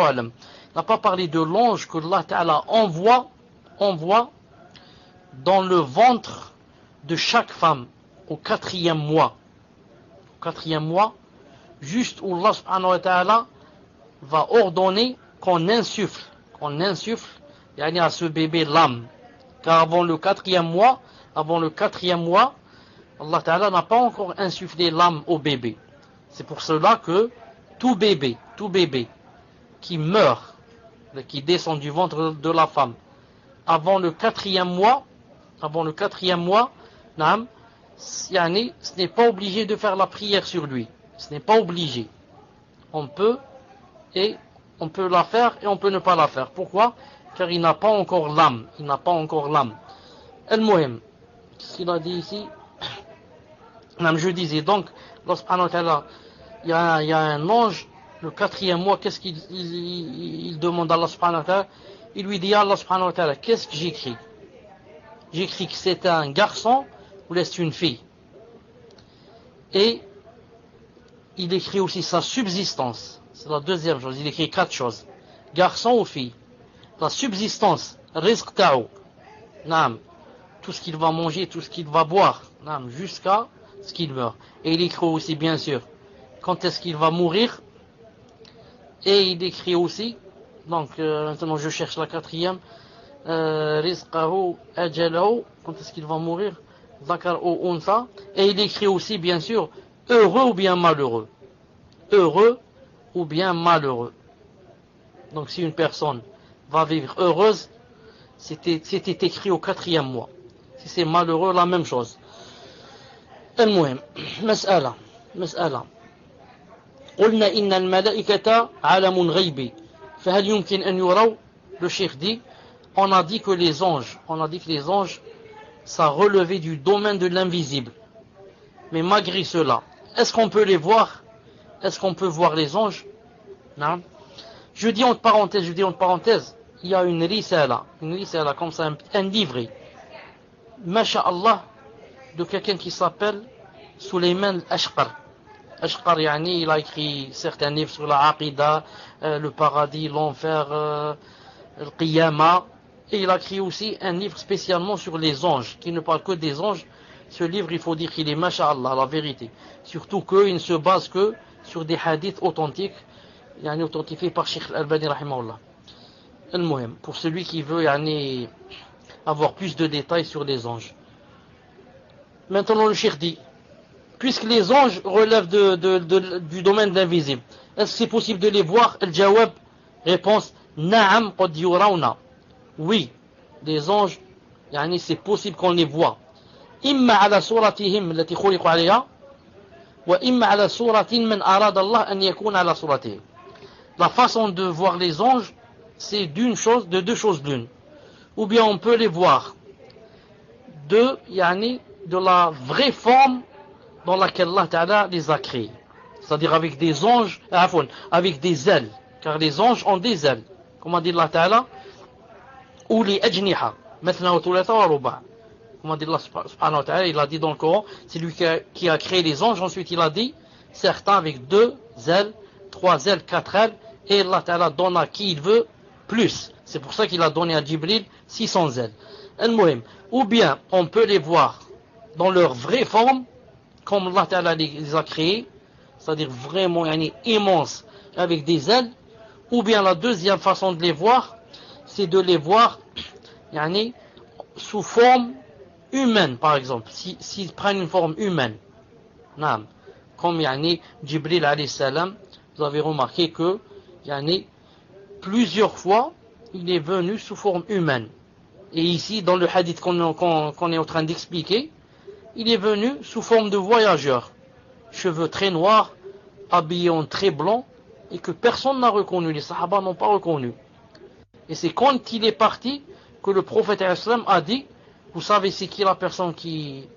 alam. Il n'a pas parlé de l'ange que Allah Ta'ala envoie dans le ventre de chaque femme au 4e mois. juste où Allah subhanahu wa ta'ala va ordonner qu'on insuffle yani à ce bébé l'âme. Car avant le quatrième mois, Allah ta'ala n'a pas encore insufflé l'âme au bébé. C'est pour cela que tout bébé qui meurt, qui descend du ventre de la femme, avant le quatrième mois, yani, ce n'est pas obligé de faire la prière sur lui. Ce n'est pas obligé. On peut la faire et on peut ne pas la faire. Pourquoi? Car il n'a pas encore l'âme. Al-Muhim, ce qu'il a dit ici, je disais donc, il y a un ange, le quatrième mois, qu'est-ce qu'il demande à Allah subhanahu wa ta'ala? Il lui dit à Allah subhanahu wa ta'ala, qu'est-ce que j'écris? J'écris que c'est un garçon ou est-ce une fille? Et il écrit aussi sa subsistance. C'est la deuxième chose. Il écrit 4 choses. Garçon ou fille. La subsistance, rizq ta'ou. Tout ce qu'il va manger, tout ce qu'il va boire. Jusqu'à ce qu'il meurt. Et il écrit aussi, bien sûr, quand est-ce qu'il va mourir. Et il écrit aussi, donc maintenant je cherche la quatrième, rizqahu ajalahu, quand est-ce qu'il va mourir, zakar ou unsa. Et il écrit aussi, bien sûr, heureux ou bien malheureux. Donc si une personne va vivre heureuse, c'était écrit au quatrième mois. Si c'est malheureux, la même chose. المهم مسألة قلنا إن الملائكة عالم غيبي فهل يمكن أن يروا. Le cheikh dit, on a dit que les anges, ça relevait du domaine de l'invisible. Mais malgré cela, est-ce qu'on peut les voir? Est-ce qu'on peut voir les anges? Non. Je dis entre parenthèses, il y a une risala comme ça, un livret, masha'Allah, de quelqu'un qui s'appelle Sulayman al-Ashqar. Ashqar, yani, il a écrit certains livres sur la Aqida, le paradis, l'enfer, le Qiyama. Et il a écrit aussi un livre spécialement sur les anges, qui ne parle que des anges. Ce livre, il faut dire qu'il est masha'Allah, la vérité. Surtout qu'il ne se base que sur des hadiths authentiques, yani authentifiés par Sheikh Al-Albani rahimahullah. Al-Muhim, pour celui qui veut yani, avoir plus de détails sur les anges. Maintenant le cheikh dit, puisque les anges relèvent du domaine de l'invisible, est-ce que c'est possible de les voir? Al-Jawab, réponse, Na'am qad yurawna. Oui, les anges, yani c'est possible qu'on les voit. Imma ala suratihim allati khuliqu alayha, wa imma ala suratin man arada Allah an yakuna ala suratihim. La façon de voir les anges, c'est de deux choses l'une. Ou bien on peut les voir de la vraie forme dans laquelle Allah Ta'ala les a créés. C'est-à-dire avec des anges, avec des ailes. Car les anges ont des ailes. Comme a dit Allah Ta'ala, ou les ajniha, mathna wa thulatha wa ruba'. Comme a dit Allah Subhanahu wa Ta'ala, il a dit dans le Coran, c'est lui qui a créé les anges. Ensuite il a dit, certains avec 2 ailes, 3 ailes, 4 ailes, et Allah Ta'ala donne à qui il veut plus. C'est pour ça qu'il a donné à Jibril 600 ailes. Al-Muhim. Ou bien on peut les voir dans leur vraie forme, comme Allah Ta'ala les a créés, c'est-à-dire vraiment immenses, avec des ailes. Ou bien la deuxième façon de les voir, c'est de les voir sous forme humaine, par exemple, s'ils prennent une forme humaine. Comme Jibril alayhi salam, vous avez remarqué que plusieurs fois il est venu sous forme humaine. Et ici, dans le hadith qu'on est en train d'expliquer, il est venu sous forme de voyageur, cheveux très noirs, habillé en très blanc, et que personne n'a reconnu, les sahaba n'ont pas reconnu. Et c'est quand il est parti que le prophète a dit, vous savez c'est qui la personne qui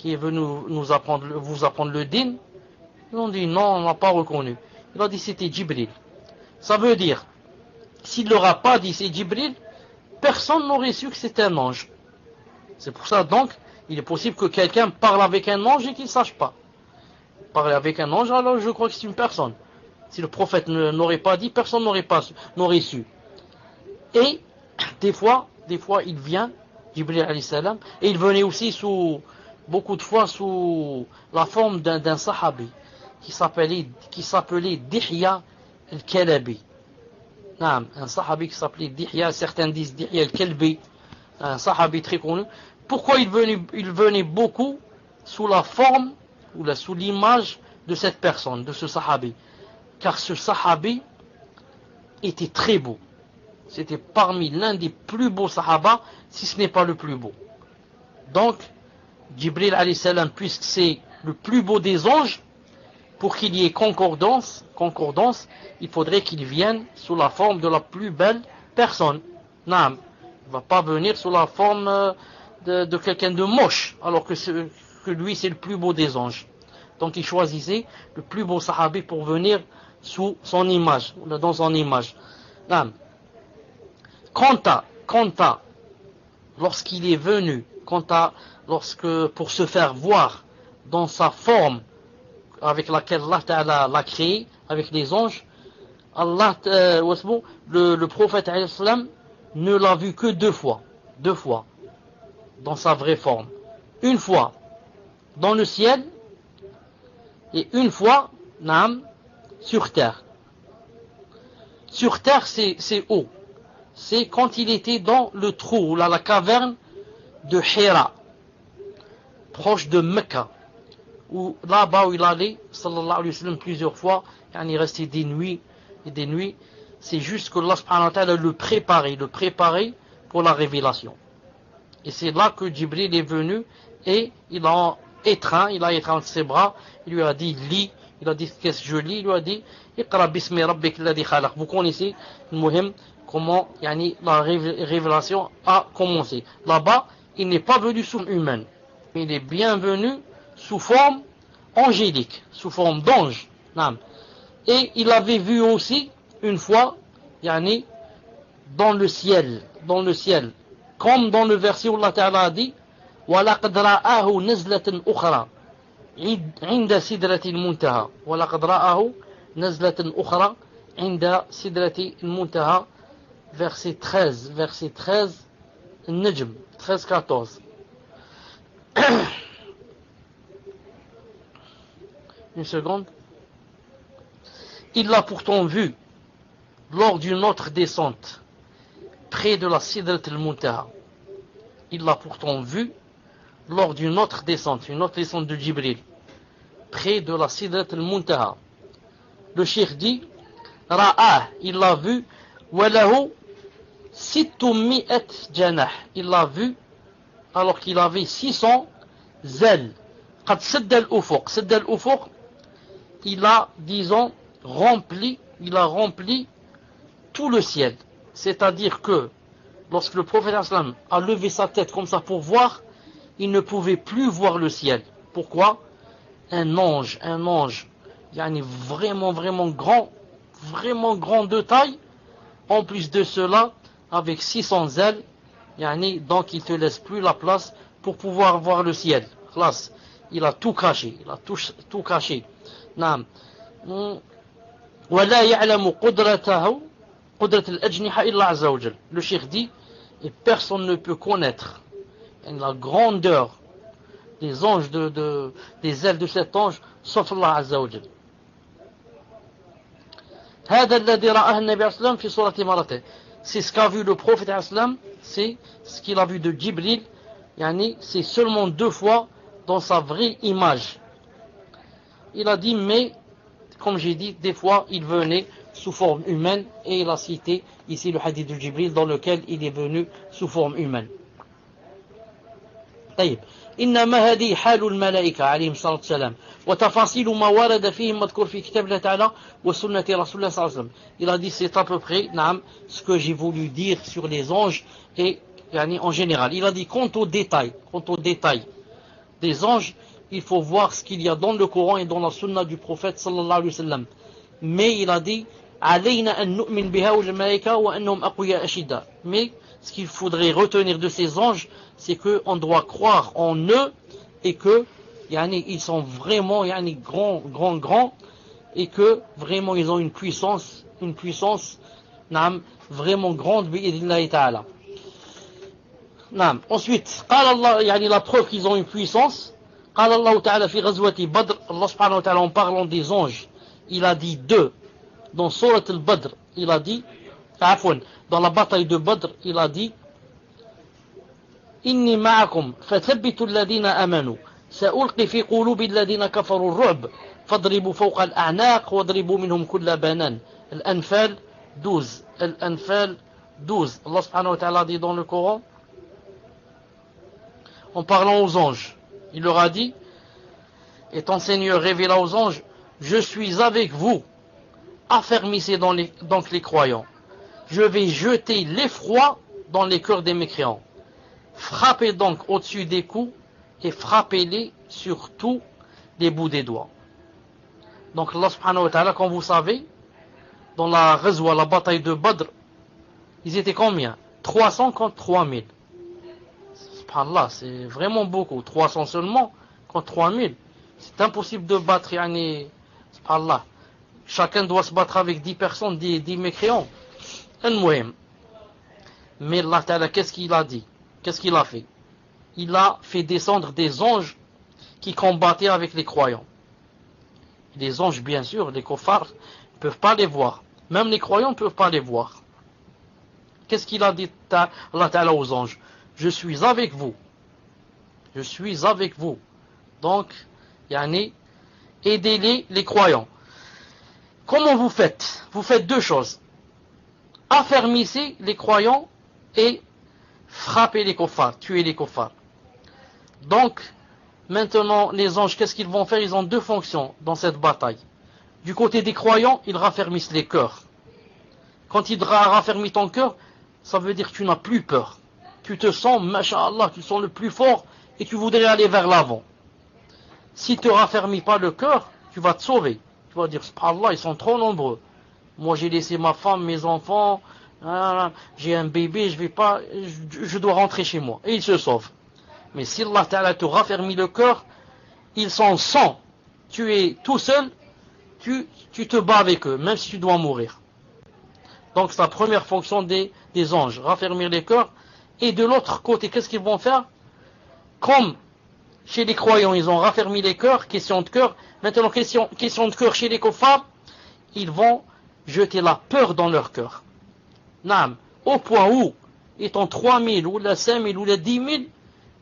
est venue vous apprendre le din? Ils ont dit non, on n'a pas reconnu. Il a dit c'était Jibril. Ça veut dire, s'il ne leur a pas dit c'est Jibril, personne n'aurait su que c'était un ange. C'est pour ça donc, il est possible que quelqu'un parle avec un ange et qu'il ne sache pas. Parler avec un ange, alors je crois que c'est une personne. Si le prophète n'aurait pas dit, personne n'aurait su. Et des fois il vient, Jibril alayhi salam, et il venait aussi beaucoup de fois sous la forme d'un sahabi, qui s'appelait Dihya al-Kalabi. Un sahabi qui s'appelait Dihya, certains disent Dihya al-Kalbi, un sahabi très connu. Pourquoi il venait beaucoup sous la forme ou sous l'image de cette personne, de ce sahabi? Car ce sahabi était très beau. C'était parmi l'un des plus beaux sahaba, si ce n'est pas le plus beau. Donc, Jibril alayhi salam, puisque c'est le plus beau des anges, pour qu'il y ait concordance, il faudrait qu'il vienne sous la forme de la plus belle personne. Naam. Il ne va pas venir sous la forme de quelqu'un de moche, alors que lui c'est le plus beau des anges. Donc il choisissait le plus beau sahabi pour venir sous son image, dans son image. Naam. Quant à lorsqu'il est venu, pour se faire voir dans sa forme avec laquelle Allah Ta'ala l'a créé, avec les anges, le prophète ne l'a vu que deux fois, dans sa vraie forme. Une fois dans le ciel et une fois, sur terre. Sur terre, c'est haut. C'est quand il était dans le trou, la caverne de Hira, proche de Mecca, où là-bas où il allait, sallallahu alayhi wa sallam, plusieurs fois, il restait des nuits et des nuits. C'est juste que Allah subhanahu wa ta'ala le préparait pour la révélation. Et c'est là que Jibril est venu et il a étreint de ses bras, il lui a dit lis, il a dit qu'est-ce que je lis, il lui a dit Iqra bismi rabbik alladhi khalaq. Vous connaissez comment la révélation a commencé. Là-bas, il n'est pas venu sous humaine, mais il est bien venu sous forme angélique, sous forme d'ange. Et il avait vu aussi une fois dans le ciel, comme dans le verset où Allah Ta'ala a dit وَلَقَدْ رَآهُ نَزْلَةً أُخْرَى عِنْدَ سِدْرَةِ الْمُنْتَهَى وَلَقَدْ رَآهُ نَزْلَةً أُخْرَى عِنْدَ سِدْرَةِ الْمُنْتَهَى verset 13 Najm 13-14. Une seconde. Il l'a pourtant vu lors d'une autre descente près de la Sidrat al-Muntaha. Il l'a pourtant vu lors d'une autre descente de Jibril, près de la Sidrat al-Muntaha. Le cheikh dit Ra'ah, il l'a vu, walahu 600 janah. Il l'a vu alors qu'il avait 600 ailes. Qad sadda al-ufuq. Sadda al-ufuq, il a, disons, rempli tout le ciel. C'est-à-dire que lorsque le prophète a levé sa tête comme ça pour voir, il ne pouvait plus voir le ciel. Pourquoi? Un ange, vraiment grand de taille, en plus de cela, avec 600 ailes, donc il ne te laisse plus la place pour pouvoir voir le ciel. Classe, il a tout caché, ولا يعلم قدرته قدرة الأجنحة إلا عز وجل. Le cheikh dit, et personne ne peut connaître la grandeur des anges, des ailes de cet ange, sauf Allah Azza wa Jal. هذا الذي رآه النبي عليه الصلاة والسلام في صورة مرته. C'est ce qu'a vu le prophète c'est ce qu'il a vu de Jibril, c'est seulement 2 fois dans sa vraie image. Il a dit, mais comme j'ai dit, des fois il venait sous forme humaine, et il a cité ici le hadith de Jibril dans lequel il est venu sous forme humaine. طيب إنما هذه حال الملائكة عليهم الصلاة والسلام وتفاصيل ما ورد فيهم مذكور في كتاب الله تعالى وسنة رسول الله صلى الله عليه وسلم. Il a dit c'est à peu près ce que j'ai voulu dire sur les anges et en général. Il a dit quant aux détails des anges, il faut voir ce qu'il y a dans le Coran et dans la sunna du prophète sallallahu alayhi wa sallam. Mais il a dit علينا أن نؤمن بهؤلاء الملائكة وأنهم أقوياء أشداء. Mais ce qu'il faudrait retenir de ces anges, c'est qu'on doit croire en eux et que ils sont vraiment grands et que vraiment ils ont une puissance vraiment grande bi'idhnillahi ta'ala. Ensuite, قال الله la preuve qu'ils ont une puissance. قال الله تعالى في غزوة بدر Allah subhanahu wa ta'ala, en parlant des anges, il a dit deux. Dans Surat al-Badr, il a dit, dans la bataille de Badr, il a dit, Inni ma'akum, fathabbitu alladhina amanu, sa'ulqi fi qulubi alladhina kafaru ar-ru'b, fadribu fawqa al-a'naq, wadribu minhum kulla banan. Al-Anfal 12. Al-Anfal 12. Allah subhanahu wa ta'ala dit dans le Coran, en parlant aux anges, il leur a dit, et ton Seigneur révéla aux anges, je suis avec vous, affermissez donc les croyants. Je vais jeter l'effroi dans les cœurs des mécréants. Frappez donc au-dessus des coups et frappez-les sur tous les bouts des doigts. Donc Allah subhanahu wa ta'ala, comme vous savez, dans la Ghazwa, la bataille de Badr, ils étaient combien? 300 contre 3000. Subhanallah, c'est vraiment beaucoup. 300 seulement contre 3000. C'est impossible de battre, subhanallah. Chacun doit se battre avec 10 personnes, 10 mécréants. Mais Allah Ta'ala, qu'est-ce qu'il a dit? Qu'est-ce qu'il a fait? Il a fait descendre des anges qui combattaient avec les croyants. Les anges, bien sûr, les kuffars ne peuvent pas les voir. Même les croyants ne peuvent pas les voir. Qu'est-ce qu'il a dit Allah Ta'ala aux anges? Je suis avec vous. Je suis avec vous. Donc, aidez les croyants. Comment vous faites? Vous faites deux choses. Affermissez les croyants et frappez les kuffars, tuez les kuffars. Donc, maintenant, les anges, qu'est-ce qu'ils vont faire? Ils ont deux fonctions dans cette bataille. Du côté des croyants, ils raffermissent les cœurs. Quand ils raffermissent ton cœur, ça veut dire que tu n'as plus peur. Tu te sens, masha'Allah, tu sens le plus fort et tu voudrais aller vers l'avant. Si tu ne raffermis pas le cœur, tu vas te sauver. Tu vas dire, subhanallah, ils sont trop nombreux. Moi, j'ai laissé ma femme, mes enfants, j'ai un bébé, je dois rentrer chez moi. Et ils se sauvent. Mais si Allah Ta'ala te raffermit le cœur, ils sont 100. Tu es tout seul, tu te bats avec eux, même si tu dois mourir. Donc, c'est la première fonction des anges, raffermir les cœurs. Et de l'autre côté, qu'est-ce qu'ils vont faire? Comme chez les croyants, ils ont raffermi les cœurs, question de cœur. Maintenant, question de cœur chez les kuffars, ils vont jeter la peur dans leur cœur. Au point où, étant 3000 ou la 5000 ou la 10 000,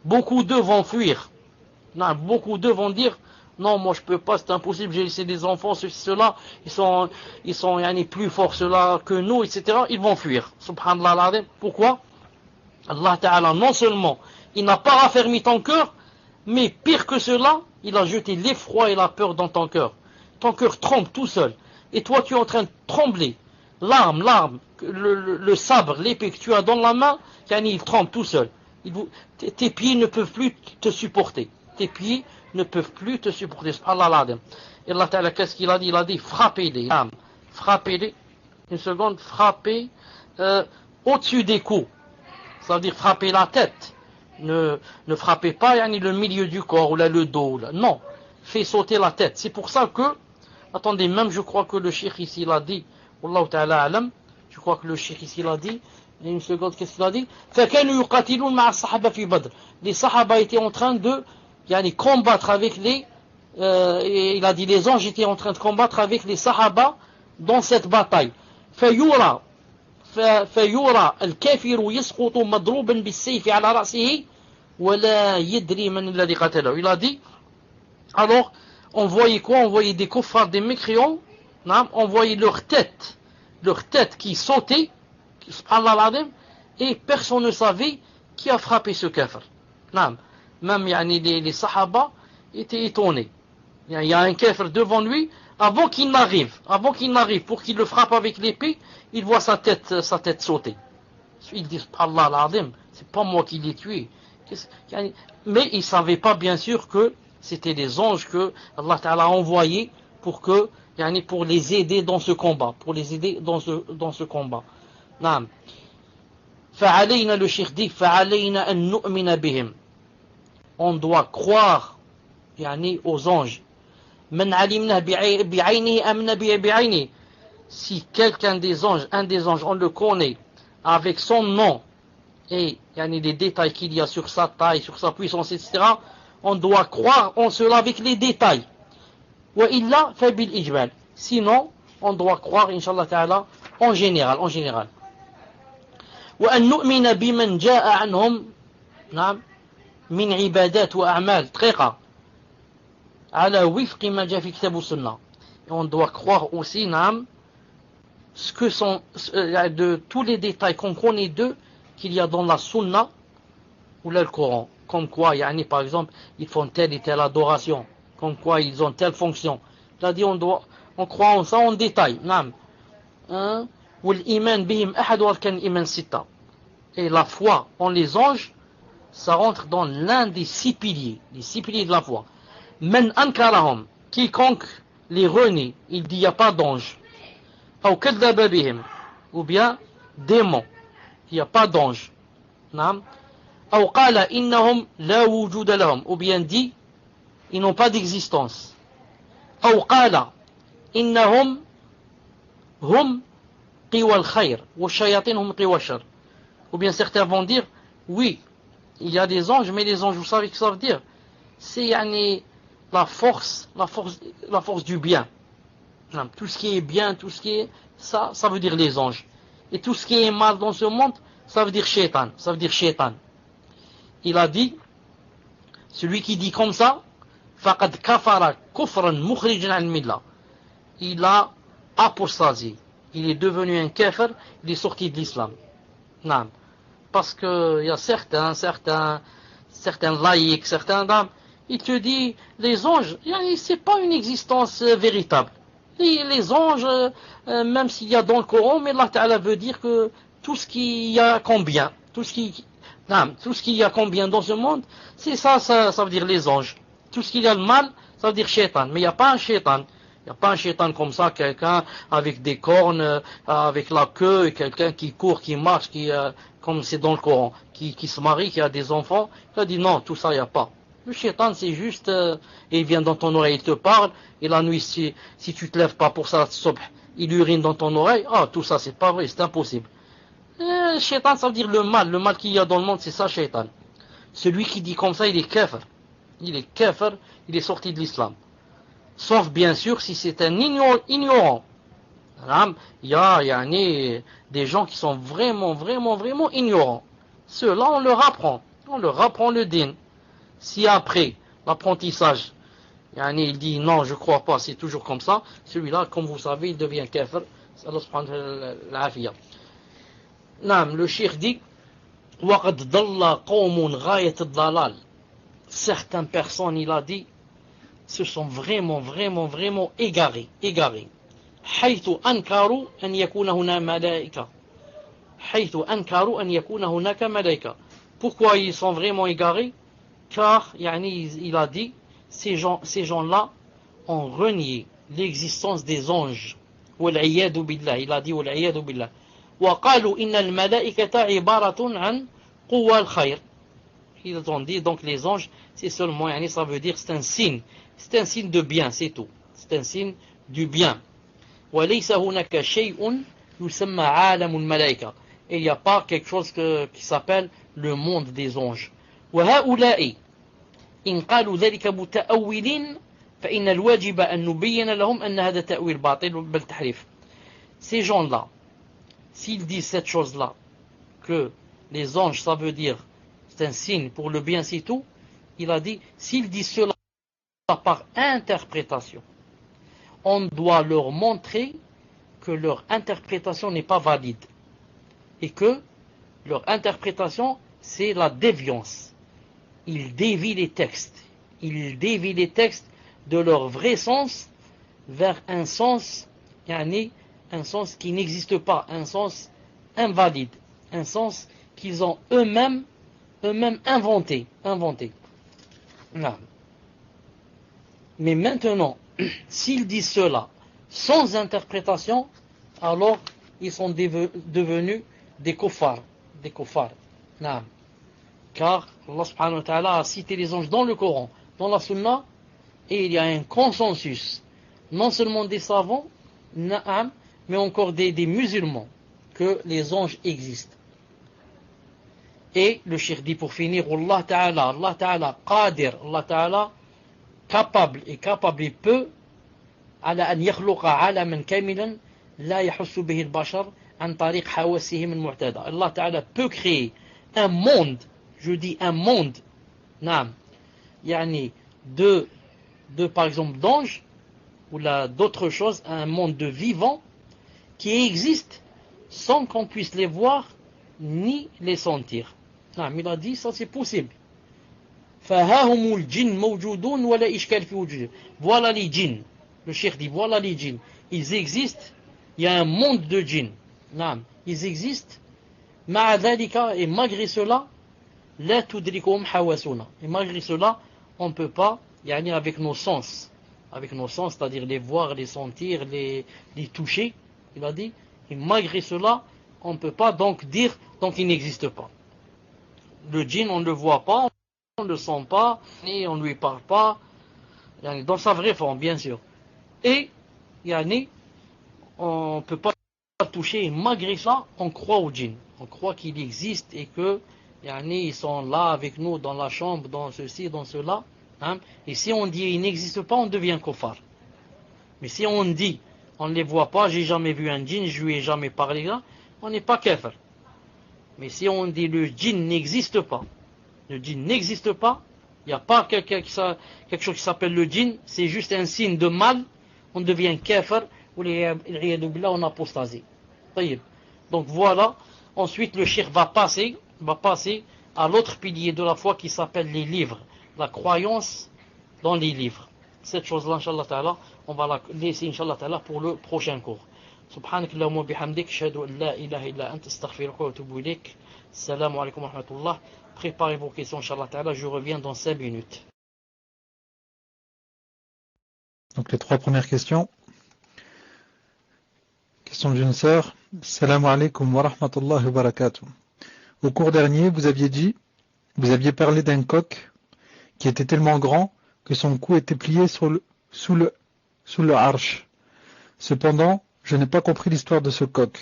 beaucoup d'eux vont fuir. Beaucoup d'eux vont dire, non, moi je peux pas, c'est impossible, j'ai laissé des enfants, ceux-là, ils sont plus forts ceux-là que nous, etc. Ils vont fuir. Subhanallah. Pourquoi? Allah Ta'ala, non seulement, il n'a pas raffermi ton cœur, mais pire que cela, il a jeté l'effroi et la peur dans ton cœur. Ton cœur tremble tout seul. Et toi, tu es en train de trembler. L'arme, le sabre, l'épée que tu as dans la main, il tremble tout seul. Tes pieds ne peuvent plus te supporter. Tes pieds ne peuvent plus te supporter. Subhanallah. Et Allah Ta'ala, qu'est-ce qu'il a dit? Il a dit, frappez-les. Frappez-les. Une seconde, frappez au-dessus des coups. Ça veut dire frapper la tête. Ne frappez pas le milieu du corps ou là, le dos. Là. Non, fais sauter la tête. C'est pour ça que, attendez, même je crois que le cheikh ici l'a dit, Wallahu ta'ala alam, je crois que le cheikh ici l'a dit, une seconde, qu'est-ce qu'il a dit? Les sahaba étaient en train de combattre avec et il a dit les anges étaient en train de combattre avec les sahaba dans cette bataille. فيرى الكافر يسقط مضروبا بالسيف على رأسه ولا يدري من الذي قتله. Il a dit, alors on voyait quoi? On voyait des kuffars, des mécréants, on voyait leur tête qui sautait, subhanallah, et personne ne savait qui a frappé ce kafir. Même les sahaba étaient étonnés. Il y a un kafir devant lui, avant qu'il n'arrive, pour qu'il le frappe avec l'épée, il voit sa tête sauter. Il dit, Allah l'azim, c'est pas moi qui l'ai tué. Mais il ne savait pas bien sûr que c'était des anges que Allah Ta'ala a envoyés pour les aider dans ce combat. فعلينا, le cheikh dit, فعلينا أن نؤمن بهم. On doit croire aux anges. من علمنا بعينه أمن بعينه. Si quelqu'un des anges, un des anges, on le connaît avec son nom et les détails qu'il y a sur sa taille, sur sa puissance, etc., on doit croire en cela avec les détails. وإلا فبالإجمال. Sinon, on doit croire, Inch'Allah Ta'ala, en général, en général. وأن نؤمن بمن جاء عنهم نعم من عبادات وأعمال طريقة على وفق ما جاء في كتاب السنة. Et on doit croire aussi, نعم, ce que sont de tous les détails qu'on connaît d'eux qu'il y a dans la sunna ou le Coran, comme quoi, yani, par exemple, ils font telle et telle adoration, comme quoi ils ont telle fonction. C'est-à-dire on croit en ça en détail. نعم. والإيمان بهم أحد أركان الإيمان ستة. Et la foi en les anges, ça rentre dans l'un des 6 piliers, les 6 piliers de la foi. Men ankarahum, quiconque les renie, il dit il n'y a pas d'ange. Ou kadhaba bihim, ou bien démon, il n'y a pas d'ange. Naam. Ou qala innahum la wujuda lahum, ou bien dit ils n'ont pas d'existence. Ou qala innahum hum qiwa al-khayr, wa shayatin hum qiwa al-shar. Ou bien certains vont dire, oui, il y a des anges, mais les anges, vous savez ce que ça veut dire? C'est yani, la force du bien. Tout ce qui est bien, tout ce qui est... Ça veut dire les anges. Et tout ce qui est mal dans ce monde, ça veut dire shaitan. Ça veut dire shaitan. Il a dit, celui qui dit comme ça, faqad kafara kufran mukhrijan al millah. Il a apostasié. Il est devenu un kafir, il est sorti de l'islam. Non. Parce que il y a certains laïcs, certains dames, ils te disent, les anges, c'est pas une existence véritable. Les anges, même s'il y a dans le Coran, mais Allah Ta'ala veut dire que tout ce qu'il y a comme bien, tout ce qu'il y a comme bien dans ce monde, c'est ça veut dire les anges. Tout ce qu'il y a de mal, ça veut dire shaitan. Mais il n'y a pas un shaitan. Il n'y a pas un shaitan comme ça, quelqu'un avec des cornes, avec la queue, et quelqu'un qui court, qui marche, comme c'est dans le Coran, qui se marie, qui a des enfants. Il a dit non, tout ça, il n'y a pas. Le shaitan, c'est juste, il vient dans ton oreille, il te parle, et la nuit, si tu te lèves pas pour ça, il urine dans ton oreille. Ah, tout ça, c'est pas vrai, c'est impossible. Le shaitan, ça veut dire le mal qu'il y a dans le monde, c'est ça, shaitan. Celui qui dit comme ça, il est kafir. Il est kafir, il est sorti de l'islam. Sauf bien sûr si c'est un ignorant. Il y a des gens qui sont vraiment ignorants. Ceux-là, on leur apprend le din. Si après l'apprentissage, il dit non, je crois pas, c'est toujours comme ça, celui-là, comme vous savez, il devient kafir. Allah subhanahu wa ta'ala. Le cheikh dit وَقَدْ ضَلَّ قَوْمٌ غَايَةَ الضَّلَالِ. Certaines personnes, il a dit, se sont vraiment égarés. حيث أنكروا أن يكون هنا ملائكة. حيث أنكروا أن يكون هناك ملائكة. Pourquoi ils sont vraiment égarés? Car il a dit, ces gens-là ont renié l'existence des anges. والعياذ بالله. Il a dit والعياذ بالله. وقالوا إن الملائكة عبارة عن قوى الخير. Ils ont dit donc les anges, c'est seulement, ça veut dire c'est un signe de bien, c'est tout. C'est un signe du bien. وليس هناك شيء يسمى عالم الملائكة. Et il n'y a pas quelque chose qui s'appelle le monde des anges. وهؤلاء إن قالوا ذلك متأولين فإن الواجب أن نبين لهم أن هذا تأويل باطل بل تحريف. Ces gens-là, s'ils disent cette chose-là, que les anges, ça veut dire c'est un signe pour le bien, c'est tout, il a dit, s'ils disent cela par interprétation, on doit leur montrer que leur interprétation n'est pas valide et que leur interprétation, c'est la déviance. Ils dévient les textes. Ils dévient les textes de leur vrai sens vers un sens, un sens qui n'existe pas, un sens invalide, un sens qu'ils ont eux-mêmes inventé. Non. Mais maintenant, s'ils disent cela sans interprétation, alors ils sont devenus des kuffars. Non. Car Allah subhanahu wa ta'ala a cité les anges dans le Coran, dans la Sunna, et il y a un consensus, non seulement des savants, mais encore des musulmans, que les anges existent. Et le cheikh dit pour finir, Allah Ta'ala qadir, Allah Ta'ala capable et peut على أن يخلق عالما كاملا لا يحس به البشر عن طريق حواسهم المعتادة. Allah Ta'ala peut créer un monde, je dis un monde, نعم, يعني de par exemple d'anges ou d'autres choses, un monde de vivants qui existe sans qu'on puisse les voir ni les sentir. نعم, il a dit ça c'est possible. فَهَاهُمُ الْجِنْ مَوْجُودُونَ وَلَا إِشْكَالَ فِي وُجُودِهِمْ. Voilà les djinns. Le cheikh dit voilà les djinns. Ils existent. Il y a un monde de djinns. نعم, ils existent. مع ذلك, et malgré cela, لا تدركهم حواسنا. Et malgré cela, on ne peut pas, يعني avec nos sens, c'est-à-dire les voir, les sentir, les toucher, il a dit, et malgré cela, on ne peut pas donc dire, donc il n'existe pas. Le djinn, on ne le voit pas, on ne le sent pas, et on ne lui parle pas, dans sa vraie forme, bien sûr. Et, on ne peut pas toucher, et malgré ça, on croit au djinn. On croit qu'il existe et que, ils sont là avec nous dans la chambre, dans ceci, dans cela. Hein? Et si on dit il n'existe pas, on devient kofar. Mais si on dit on ne les voit pas, j'ai jamais vu un djinn, je lui ai jamais parlé là, on n'est pas kafir. Mais si on dit le djinn n'existe pas, il n'y a pas quelque chose qui s'appelle le djinn, c'est juste un signe de mal, on devient kafir, ou on apostasie. Donc voilà, ensuite le cheikh va passer à l'autre pilier de la foi qui s'appelle les livres, la croyance dans les livres. Cette chose-là, Inch'Allah Ta'ala, on va la laisser, Inch'Allah Ta'ala, pour le prochain cours. Subhanak Allahumma bihamdik, shahadu an la ilaha illa anta astaghfiruka wa atubu ilayk. Assalamu alaikum wa rahmatullah. Préparez vos questions, Inch'Allah Ta'ala, je reviens dans 5 minutes. Donc les 3 premières questions. Question d'une sœur. Assalamu alaikum wa rahmatullahi wa barakatuh. Au cours dernier, vous aviez parlé d'un coq qui était tellement grand que son cou était plié sous le arche. Cependant, je n'ai pas compris l'histoire de ce coq.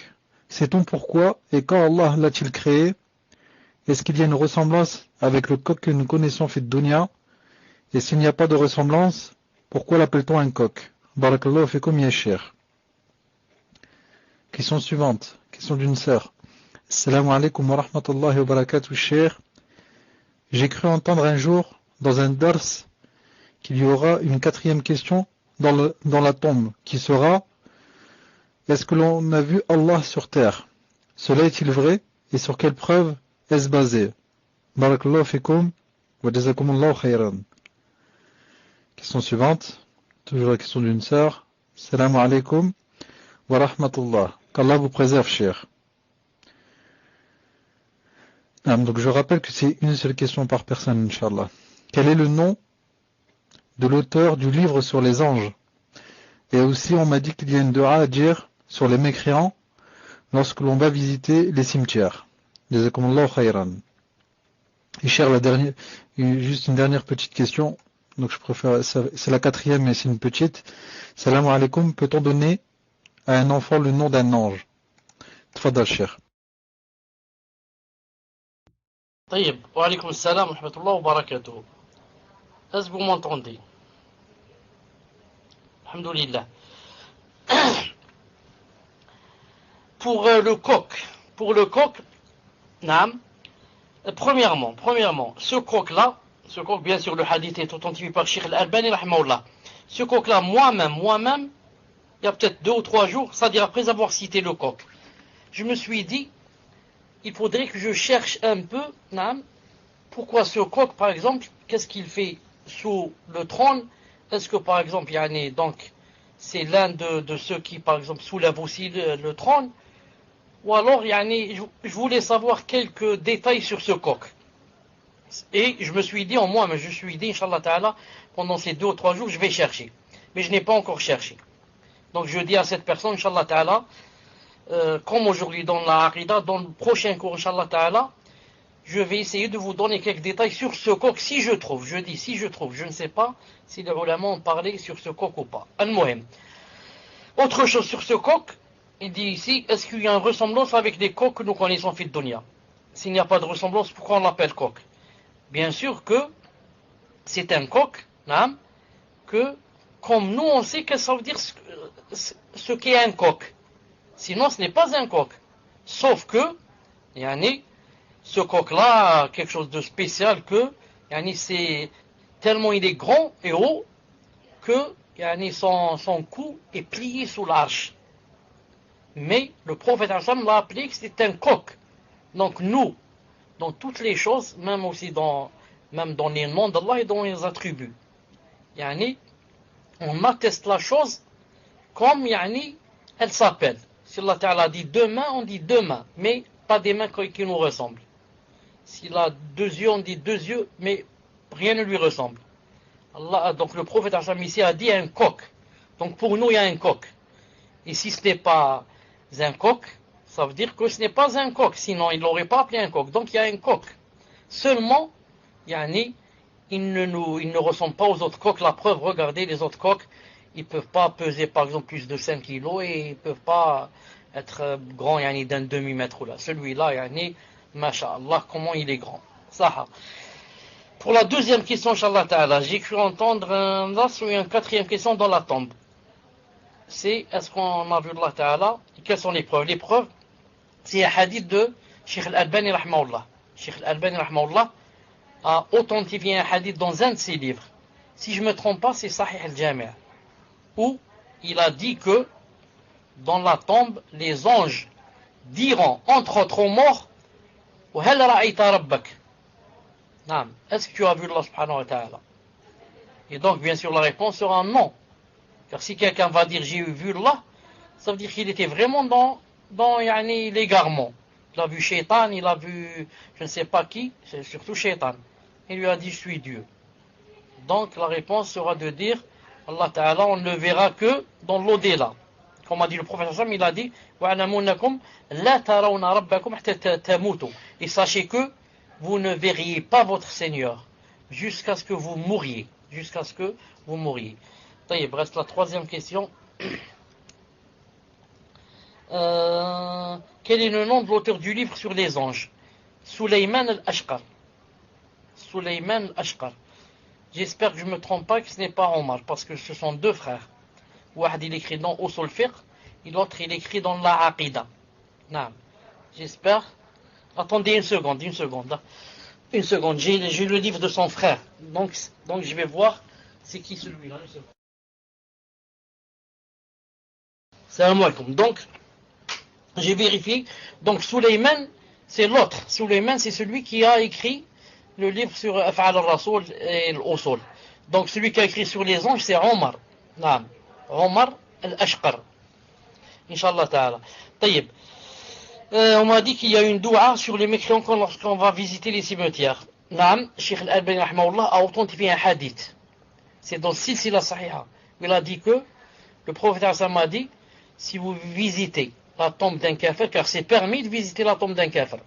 Sait-on pourquoi et quand Allah l'a-t-il créé? Est-ce qu'il y a une ressemblance avec le coq que nous connaissons fait dunya? Et s'il n'y a pas de ressemblance, pourquoi l'appelle-t-on un coq? Barakallahu fikum ya cheikh. Question suivante. Question d'une sœur. Assalamu alaikum wa rahmatullahi wa barakatuh, cheikh. J'ai cru entendre un jour, dans un dars, qu'il y aura une 4e question dans la tombe, qui sera: est-ce que l'on a vu Allah sur terre? Cela est-il vrai? Et sur quelle preuve est-ce basé? Barakallahu fikum wa jazakumullahu khayran. Question suivante. Toujours la question d'une sœur. Assalamu alaikum wa rahmatullah. Qu'Allah vous préserve, cher. Donc je rappelle que c'est une seule question par personne, Inch'Allah. Quel est le nom de l'auteur du livre sur les anges? Et aussi, on m'a dit qu'il y a une dua à dire sur les mécréants lorsque l'on va visiter les cimetières. Jazakumullahu khayran. Et cher, juste une dernière petite question. Donc je préfère, c'est la 4e, mais c'est une petite. Salam alaikum, peut-on donner à un enfant le nom d'un ange? Tfadal, cher. طيب, wa alaykum assalam wa rahmatullah wa barakatuh. Est-ce que vous m'entendez? Alhamdulillah. Pour le coq, naam, premièrement, ce coq-là, bien sûr, le hadith est authentifié par Cheikh Al-Albani, rahimahullah. Ce coq-là, moi-même, il y a peut-être 2 ou 3 jours, c'est-à-dire après avoir cité le coq, je me suis dit, il faudrait que je cherche un peu, naam, pourquoi ce coq, par exemple, qu'est-ce qu'il fait sous le trône? Est-ce que, par exemple, donc, c'est l'un de ceux qui, par exemple, soulèvent aussi le trône? Ou alors, je voulais savoir quelques détails sur ce coq. Et je me suis dit, Inch'Allah Ta'ala, pendant ces 2 ou 3 jours, je vais chercher. Mais je n'ai pas encore cherché. Donc je dis à cette personne, Inch'Allah Ta'ala, comme aujourd'hui dans la Aqida, dans le prochain cours, Inch'Allah Ta'ala, je vais essayer de vous donner quelques détails sur ce coq, si je trouve. Je dis si je trouve, je ne sais pas si les ulama ont parlé sur ce coq ou pas. Al-Muhim. Autre chose sur ce coq, il dit ici, est-ce qu'il y a une ressemblance avec les coqs que nous connaissons fit dunya? S'il n'y a pas de ressemblance, pourquoi on l'appelle coq? Bien sûr que c'est un coq, que comme nous on sait que ça veut dire ce qu'est un coq. Sinon ce n'est pas un coq. Sauf que, yani, ce coq-là a quelque chose de spécial que, yani, c'est tellement il est grand et haut que yani, son cou est plié sous l'arche. Mais le prophète l'a appelé que c'est un coq. Donc nous, dans toutes les choses, même aussi même dans les noms d'Allah et dans les attributs, yani, on atteste la chose comme yani, elle s'appelle. Si Allah Ta'ala dit deux mains, on dit deux mains, mais pas des mains qui nous ressemblent. S'il a deux yeux, on dit deux yeux, mais rien ne lui ressemble. Allah, donc le prophète ici a dit un coq. Donc pour nous, il y a un coq. Et si ce n'est pas un coq, ça veut dire que ce n'est pas un coq, sinon il ne l'aurait pas appelé un coq. Donc il y a un coq. Seulement, yani, il ne ressemble pas aux autres coqs. La preuve, regardez, les autres coqs, ils ne peuvent pas peser par exemple plus de 5 kilos et ils ne peuvent pas être grands yani, d'un demi-mètre là. Celui-là, yani, masha'Allah, comment il est grand. Saha. Pour la deuxième question, Inch'Allah Ta'ala, j'ai cru entendre une quatrième question dans la tombe. C'est, est-ce qu'on a vu Allah Ta'ala? Quelles sont les preuves? Les preuves, c'est un hadith de Sheikh Al-Albani Rahmahullah. Sheikh Al-Albani Rahmahullah a authentifié un hadith dans un de ses livres. Si je ne me trompe pas, c'est Sahih Al-Jami', où il a dit que dans la tombe, les anges diront, entre autres aux morts, وَهَلْ رَأَيْتَ رَبَّكَ. Est-ce que tu as vu Allah subhanahu wa ta'ala? Et donc, bien sûr, la réponse sera non. Car si quelqu'un va dire j'ai vu Allah, ça veut dire qu'il était vraiment dans yani, l'égarement. Il a vu Shaitan, il a vu je ne sais pas qui, c'est surtout Shaitan. Il lui a dit je suis Dieu. Donc, la réponse sera de dire Allah Ta'ala, on ne le verra que dans l'au-delà. Comme a dit le prophète, il a dit وَعْلَمُونَكُمْ لَا تَرَوْنَ رَبَّكُمْ حَتَّى تَمُوتُوا. Et sachez que vous ne verriez pas votre Seigneur jusqu'à ce que vous mouriez. Jusqu'à ce que vous mouriez. Il reste la troisième question. Quel est le nom de l'auteur du livre sur les anges? Sulayman al-Ashqar. Sulayman al-Ashqar. J'espère que je ne me trompe pas, que ce n'est pas Omar, parce que ce sont deux frères. Wahd il écrit dans Usul Fiqh, et l'autre il écrit dans la Aqida. J'espère. Attendez une seconde. Une seconde, j'ai le livre de son frère. Donc je vais voir, c'est qui celui-là. Salam alaikum. Donc, j'ai vérifié. Donc, Sulayman, c'est l'autre. Sulayman, c'est celui qui a écrit le livre sur Af'al al-Rasoul et l'Usul. Donc, celui qui a écrit sur les anges, c'est Omar. Omar al-Ashqar. Inch'Allah ta'ala. Taïb. On m'a dit qu'il y a une doua sur les mécréants lorsqu'on va visiter les cimetières. Sheikh Al-Albani a authentifié un hadith. C'est dans Silsila Sahiha. Il a dit que le prophète a dit, si vous visitez la tombe d'un kafir, car c'est permis de visiter la tombe d'un kafir.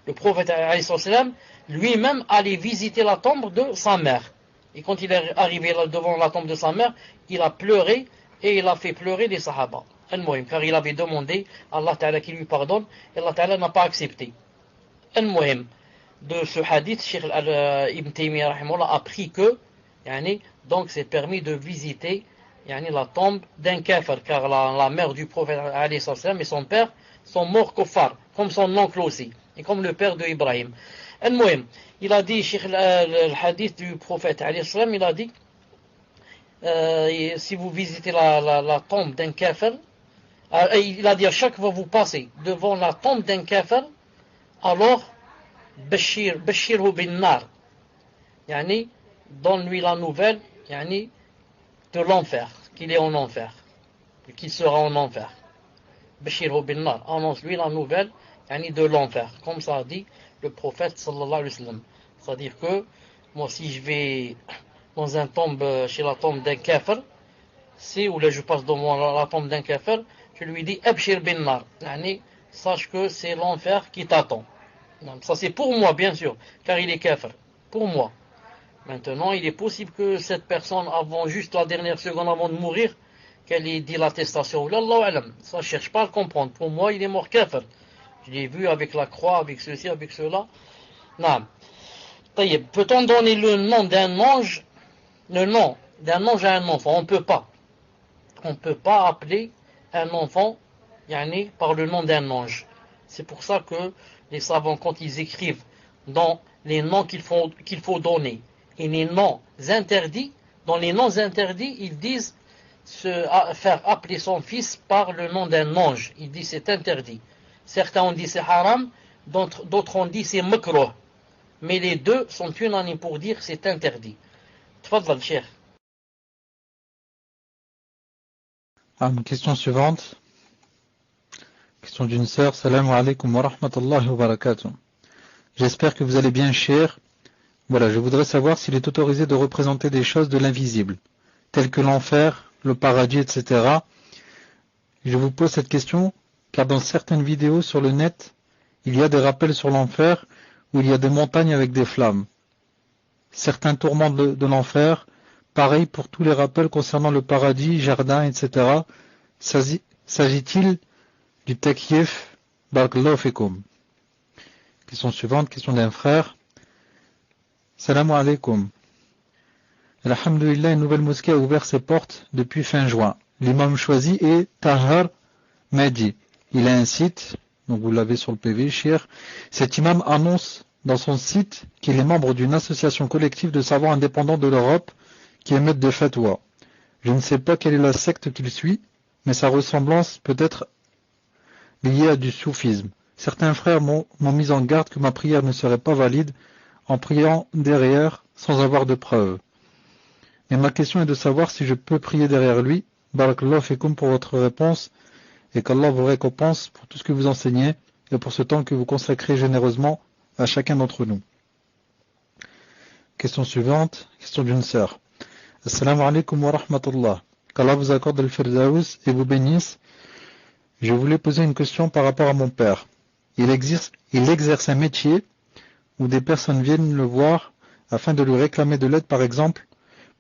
Le prophète lui-même allait visiter la tombe de sa mère. Et quand il est arrivé devant la tombe de sa mère, il a pleuré et il a fait pleurer les sahaba. Car il avait demandé à Allah Ta'ala qui lui pardonne et Allah Ta'ala n'a pas accepté. De ce hadith, Cheikh Ibn Taymiyyah a appris que donc c'est permis de visiter la tombe d'un kafir, car la mère du prophète et son père sont morts kuffar, comme son oncle aussi, et comme le père de Ibrahim. Il a dit, le hadith du prophète, il a dit, si vous visitez la tombe d'un kafir, il a dit à chaque fois que vous passez devant la tombe d'un kafir, alors, Bashirhu bin nar, donne-lui la nouvelle, de l'enfer, qu'il est en enfer, qu'il sera en enfer. Bashirhu bin nar, annonce-lui la nouvelle, de l'enfer, comme ça a dit le prophète sallallahu alayhi wa sallam. C'est-à-dire que, moi si je vais dans un tombe, chez la tombe d'un kafir, ou là je passe devant la tombe d'un kafir, je lui dis Abshir bin nar, sache que c'est l'enfer qui t'attend. Ça c'est pour moi bien sûr, car il est kafir, pour moi. Maintenant il est possible que cette personne, avant juste la dernière seconde avant de mourir, qu'elle ait dit l'attestation. Ça je cherche pas à le comprendre. Pour moi il est mort kafir. Je l'ai vu avec la croix, avec ceci, avec cela. Peut-on donner le nom d'un ange, le nom d'un ange à un enfant. On peut pas. On peut pas appeler un enfant par le nom d'un ange. C'est pour ça que les savants, quand ils écrivent dans les noms qu'il faut donner et les noms interdits, dans les noms interdits, ils disent faire appeler son fils par le nom d'un ange. Ils disent c'est interdit. Certains ont dit c'est haram, d'autres ont dit c'est makruh. Mais les deux sont unanimes pour dire c'est interdit. Tfadal, cher. Une question suivante. Question d'une sœur. Salam alaikum wa rahmatullahi wa barakatuh. J'espère que vous allez bien, cher. Voilà, je voudrais savoir s'il est autorisé de représenter des choses de l'invisible, telles que l'enfer, le paradis, etc. Je vous pose cette question car dans certaines vidéos sur le net, il y a des rappels sur l'enfer où il y a des montagnes avec des flammes. Certains tourments de l'enfer, pareil pour tous les rappels concernant le paradis, jardin, etc. S'agit-il du takyif? Barakallahu fikum. Question suivante, question d'un frère. Salam alaikum. Alhamdulillah, une nouvelle mosquée a ouvert ses portes depuis fin juin. L'imam choisi est Tahar Mahdi. Il a un site, donc vous l'avez sur le PV, cher. Cet imam annonce dans son site qu'il est membre d'une association collective de savants indépendants de l'Europe qui émettent des fatwas. Je ne sais pas quelle est la secte qu'il suit, mais sa ressemblance peut être liée à du soufisme. Certains frères m'ont mis en garde que ma prière ne serait pas valide en priant derrière sans avoir de preuves. Mais ma question est de savoir si je peux prier derrière lui. Barakallahu fikum pour votre réponse et qu'Allah vous récompense pour tout ce que vous enseignez et pour ce temps que vous consacrez généreusement à chacun d'entre nous. Question suivante, question d'une sœur. Assalamu alaikum wa rahmatullah. Qu'Allah vous accorde le firdaus et vous bénisse. Je voulais poser une question par rapport à mon père. Il exerce un métier où des personnes viennent le voir afin de lui réclamer de l'aide, par exemple,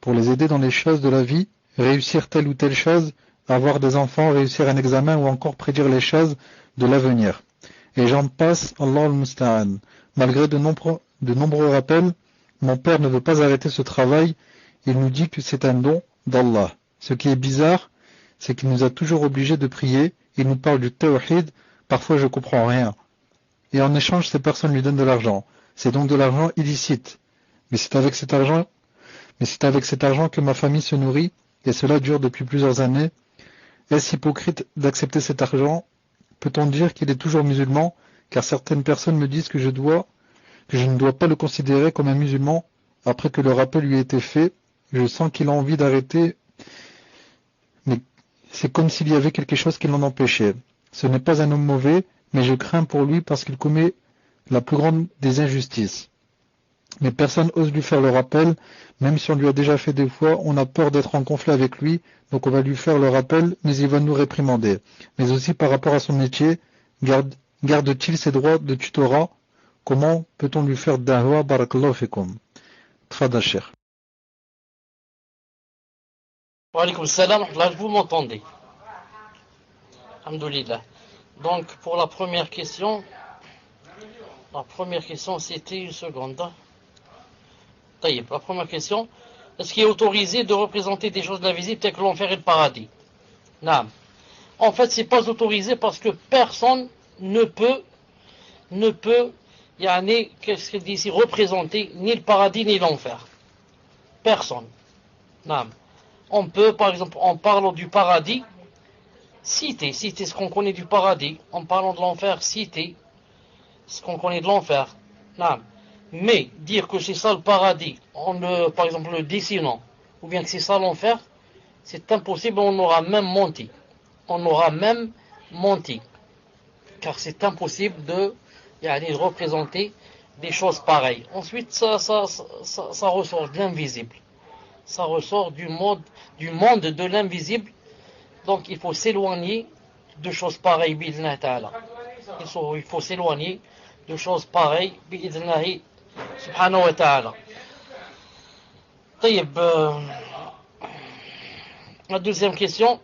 pour les aider dans les choses de la vie, réussir telle ou telle chose, avoir des enfants, réussir un examen ou encore prédire les choses de l'avenir. Et j'en passe, Allah al-Musta'an. Malgré de nombreux rappels, mon père ne veut pas arrêter ce travail. Il nous dit que c'est un don d'Allah. Ce qui est bizarre, c'est qu'il nous a toujours obligés de prier. Il nous parle du tawhid. Parfois je comprends rien. Et en échange, ces personnes lui donnent de l'argent. C'est donc de l'argent illicite. Mais c'est avec cet argent que ma famille se nourrit, et cela dure depuis plusieurs années. Est-ce hypocrite d'accepter cet argent? Peut-on dire qu'il est toujours musulman? Car certaines personnes me disent que je ne dois pas le considérer comme un musulman. Après que le rappel lui ait été fait, je sens qu'il a envie d'arrêter, mais c'est comme s'il y avait quelque chose qui l'en empêchait. Ce n'est pas un homme mauvais, mais je crains pour lui parce qu'il commet la plus grande des injustices. Mais personne n'ose lui faire le rappel, même si on lui a déjà fait des fois, on a peur d'être en conflit avec lui, donc on va lui faire le rappel, mais il va nous réprimander. Mais aussi par rapport à son métier, garde-t-il ses droits de tutorat? Comment peut-on lui faire da'wa? Barakallahu fikum. Tfadal Cheikh. Wa alaykoum salam, là vous m'entendez. Alhamdulillah. Donc pour la première question c'était une seconde. La première question, est-ce qu'il est autorisé de représenter des choses de l'invisible telles que l'enfer et le paradis? Non. En fait, c'est pas autorisé parce que personne ne peut, qu'est-ce qu'il dit ici, représenter ni le paradis ni l'enfer. Personne. Non. On peut, par exemple, en parlant du paradis, citer ce qu'on connaît du paradis. En parlant de l'enfer, citer ce qu'on connaît de l'enfer. Non. Mais dire que c'est ça le paradis, par exemple le dessinant, ou bien que c'est ça l'enfer, c'est impossible, on aura même menti. Car c'est impossible de représenter des choses pareilles. Ensuite, ça ressort de l'invisible. Ça ressort du monde de l'invisible. Donc il faut s'éloigner de choses pareilles, bi'idhnillahi ta'ala. Il faut s'éloigner de choses pareilles, bi'idhnillahi subhanahu wa ta'ala. La deuxième question,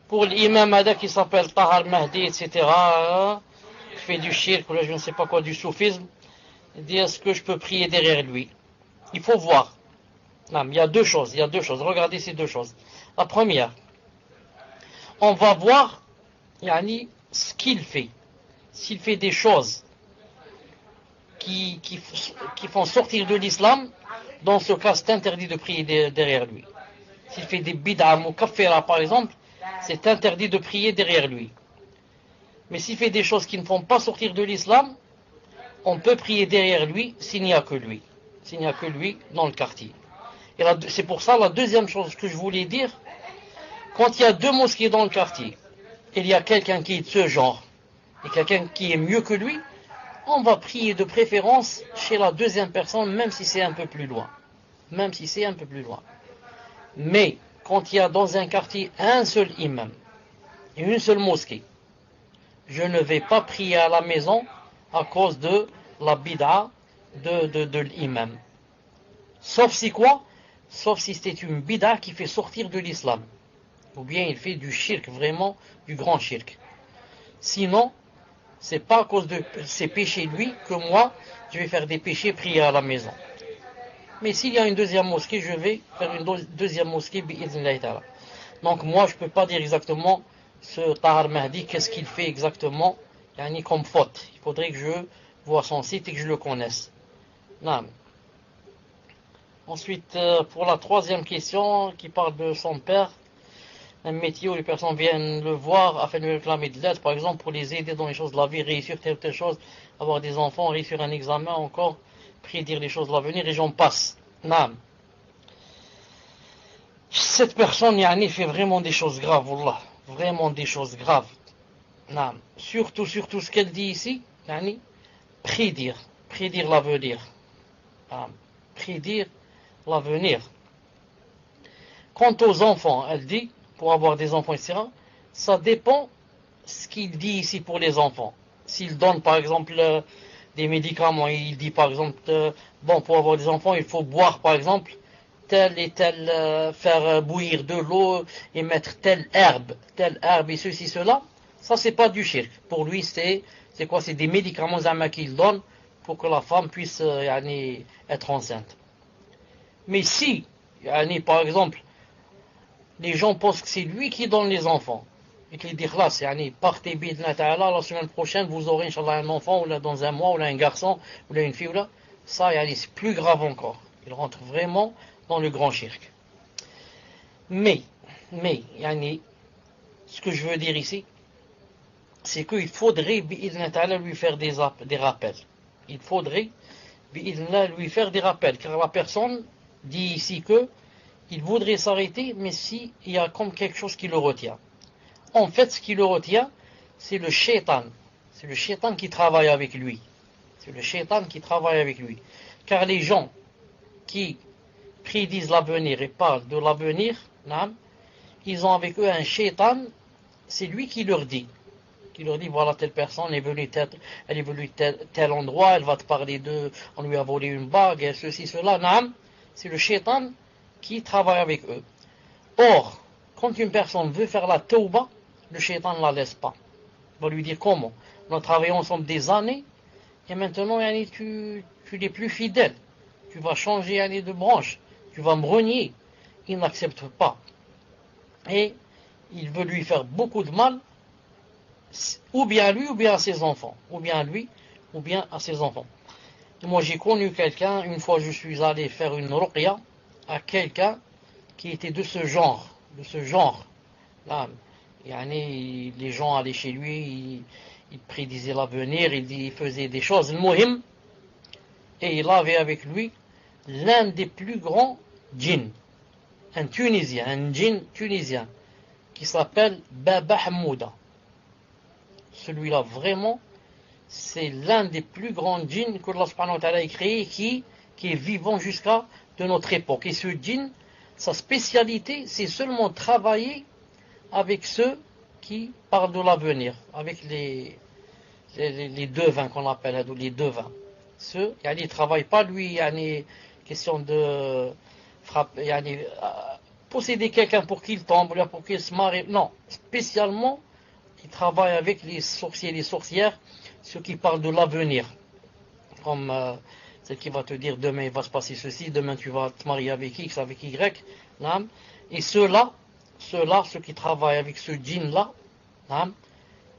pour l'imam Ada qui s'appelle Tahar Mahdi, etc., qui fait du shirk, ou là, je ne sais pas quoi, du soufisme, il dit est-ce que je peux prier derrière lui? Il faut voir. Non, il y a deux choses, regardez ces deux choses. La première, on va voir yani, ce qu'il fait. S'il fait des choses qui font sortir de l'islam, dans ce cas, c'est interdit de prier derrière lui. S'il fait des bid'a mukaffira, par exemple, c'est interdit de prier derrière lui. Mais s'il fait des choses qui ne font pas sortir de l'islam, on peut prier derrière lui s'il n'y a que lui. S'il n'y a que lui dans le quartier. Et c'est pour ça la deuxième chose que je voulais dire, quand il y a deux mosquées dans le quartier, et il y a quelqu'un qui est de ce genre, et quelqu'un qui est mieux que lui, on va prier de préférence chez la deuxième personne, même si c'est un peu plus loin. Même si c'est un peu plus loin. Mais, quand il y a dans un quartier un seul imam, et une seule mosquée, je ne vais pas prier à la maison à cause de la bid'a de l'imam. Sauf si quoi? Sauf si c'est une bid'a qui fait sortir de l'islam. Ou bien il fait du shirk, vraiment du grand shirk. Sinon, c'est pas à cause de ses péchés lui que moi, je vais faire des péchés prier à la maison. Mais s'il y a une deuxième mosquée, je vais faire une deuxième mosquée bi'idhnillahi ta'ala. Donc moi, je peux pas dire exactement ce Tahar Mahdi, qu'est-ce qu'il fait exactement, yani comme faute. Il faudrait que je vois son site et que je le connaisse. Non. Ensuite, pour la troisième question, qui parle de son père, un métier où les personnes viennent le voir afin de lui réclamer de l'aide, par exemple pour les aider dans les choses de la vie, réussir telle ou telle chose, avoir des enfants, réussir un examen, encore prédire les choses de l'avenir, et j'en passe. Non. Cette personne, yani, fait vraiment des choses graves, wallah. Vraiment des choses graves. Non. Surtout ce qu'elle dit ici, yani, prédire l'avenir. Prédire l'avenir. Quant aux enfants, elle dit, pour avoir des enfants, etc., ça dépend ce qu'il dit ici pour les enfants. S'il donne, par exemple, des médicaments, il dit, par exemple, bon, pour avoir des enfants, il faut boire, par exemple, telle et telle, faire bouillir de l'eau et mettre telle herbe et ceci, cela, ça, c'est pas du shirk. Pour lui, c'est quoi? C'est des médicaments qu'il donne pour que la femme puisse yani, être enceinte. Mais si, yani, par exemple, les gens pensent que c'est lui qui donne les enfants, et qu'il dit là, yani, partez bidna ta'ala, la semaine prochaine, vous aurez, Inch'Allah, un enfant, ou là, dans un mois, ou là, un garçon, ou là, une fille, ou là, ça, yani, c'est plus grave encore. Il rentre vraiment dans le grand shirk. Mais, yani, ce que je veux dire ici, c'est qu'il faudrait, bi'idna ta'ala, lui faire des rappels. Il faudrait, bi'idna, lui faire des rappels, car la personne dit ici que il voudrait s'arrêter, mais s'il y a comme quelque chose qui le retient. En fait, ce qui le retient, c'est le shaitan. C'est le shaitan qui travaille avec lui. C'est le shaitan qui travaille avec lui. Car les gens qui prédisent l'avenir et parlent de l'avenir, ils ont avec eux un shaitan, c'est lui qui leur dit. Qui leur dit, voilà, telle personne est venue tel endroit, elle va te parler de, on lui a volé une bague, et ceci, cela, c'est le shaitan qui travaille avec eux. Or, quand une personne veut faire la tauba, le shaitan ne la laisse pas. Il va lui dire comment? On a travaillé ensemble des années, et maintenant, yani, tu n'es plus fidèle. Tu vas changer yani, de branche. Tu vas me renier. Il n'accepte pas. Et il veut lui faire beaucoup de mal, ou bien à lui, ou bien à ses enfants. Ou bien à lui, ou bien à ses enfants. Et moi, j'ai connu quelqu'un, une fois je suis allé faire une ruqya à quelqu'un qui était de ce genre. Là, yani, les gens allaient chez lui, il prédisait l'avenir, il faisait des choses, muhim, et il avait avec lui l'un des plus grands djinns, un djinn tunisien, qui s'appelle Baba Hamouda. Celui-là, vraiment, c'est l'un des plus grands djinns que Allah subhanahu wa ta'ala a créé, qui est vivant jusqu'à de notre époque. Et ce djinn, sa spécialité, c'est seulement travailler avec ceux qui parlent de l'avenir, avec les devins qu'on appelle, les devins. Ceux, il ne travaille pas, lui, question de posséder quelqu'un pour qu'il tombe, pour qu'il se marie. Non, spécialement, il travaille avec les sorciers et les sorcières, ceux qui parlent de l'avenir. Comme celle qui va te dire demain il va se passer ceci, demain tu vas te marier avec X, avec Y. Et ceux-là, ceux qui travaillent avec ce djinn-là,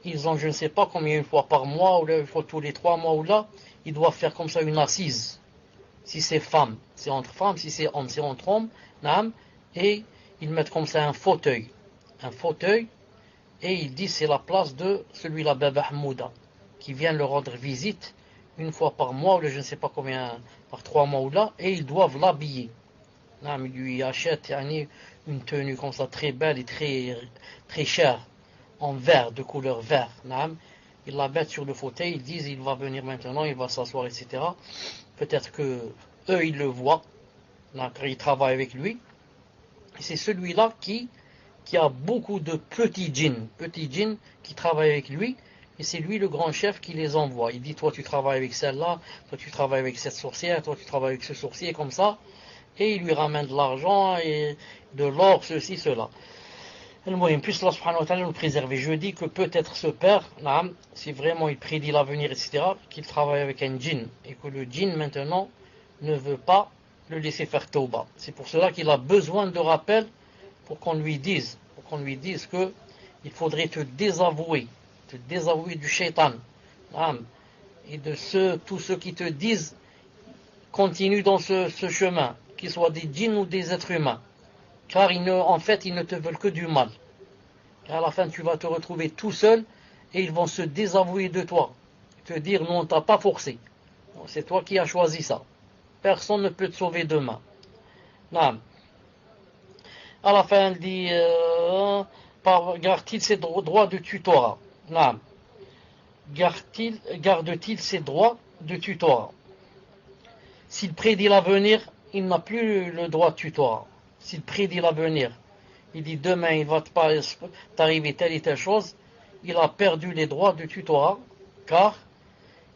ils ont je ne sais pas combien, une fois par mois, ou une fois tous les 3 mois, ou là, ils doivent faire comme ça une assise. Si c'est femme, c'est entre femmes, si c'est homme, c'est entre hommes. Et ils mettent comme ça un fauteuil, et ils disent c'est la place de celui-là, Baba Hamouda, qui vient leur rendre visite une fois par mois, ou je ne sais pas combien, par 3 mois ou là, et ils doivent l'habiller. Ils lui achètent une tenue comme ça très belle et très, très chère, en vert, de couleur vert. Ils la mettent sur le fauteuil, ils disent il va venir maintenant, il va s'asseoir, etc. Peut-être que eux ils le voient, car ils travaillent avec lui. Et c'est celui-là qui a beaucoup de petits djinns qui travaillent avec lui, et c'est lui le grand chef qui les envoie. Il dit toi tu travailles avec celle-là, toi tu travailles avec cette sorcière, toi tu travailles avec ce sorcier, comme ça, et il lui ramène de l'argent et de l'or, ceci, cela. Puisse Allah subhanahu wa ta'ala nous préserver. Je dis que peut-être ce père, si vraiment il prédit l'avenir, etc., qu'il travaille avec un djinn, et que le djinn maintenant ne veut pas le laisser faire tauba. C'est pour cela qu'il a besoin de rappel pour qu'on lui dise que il faudrait te désavouer du shaitan, et de tous ceux qui te disent continue dans ce chemin, qu'ils soient des djinns ou des êtres humains, car en fait ils ne te veulent que du mal. Et à la fin tu vas te retrouver tout seul et ils vont se désavouer de toi, te dire non, on t'a pas forcé, c'est toi qui as choisi ça, personne ne peut te sauver demain. À la fin elle dit garde-t-il ses droits de tutorat? Garde-t-il ses droits de tutorat? S'il prédit l'avenir, il n'a plus le droit de tutorat. S'il prédit l'avenir, il dit demain il va t'arriver telle et telle chose, il a perdu les droits de tutorat, car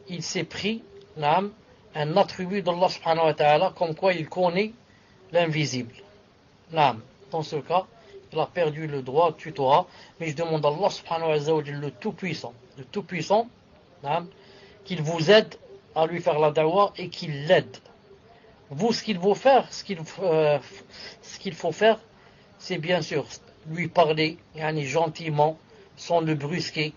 il s'est pris un attribut d'Allah subhanahu wa ta'ala, comme quoi il connaît l'invisible. Dans ce cas, il a perdu le droit de tutorat, mais je demande à Allah subhanahu wa ta'ala, le tout-puissant, qu'il vous aide à lui faire la da'wah et qu'il l'aide. Vous, ce qu'il faut faire, c'est bien sûr lui parler gentiment, sans le brusquer,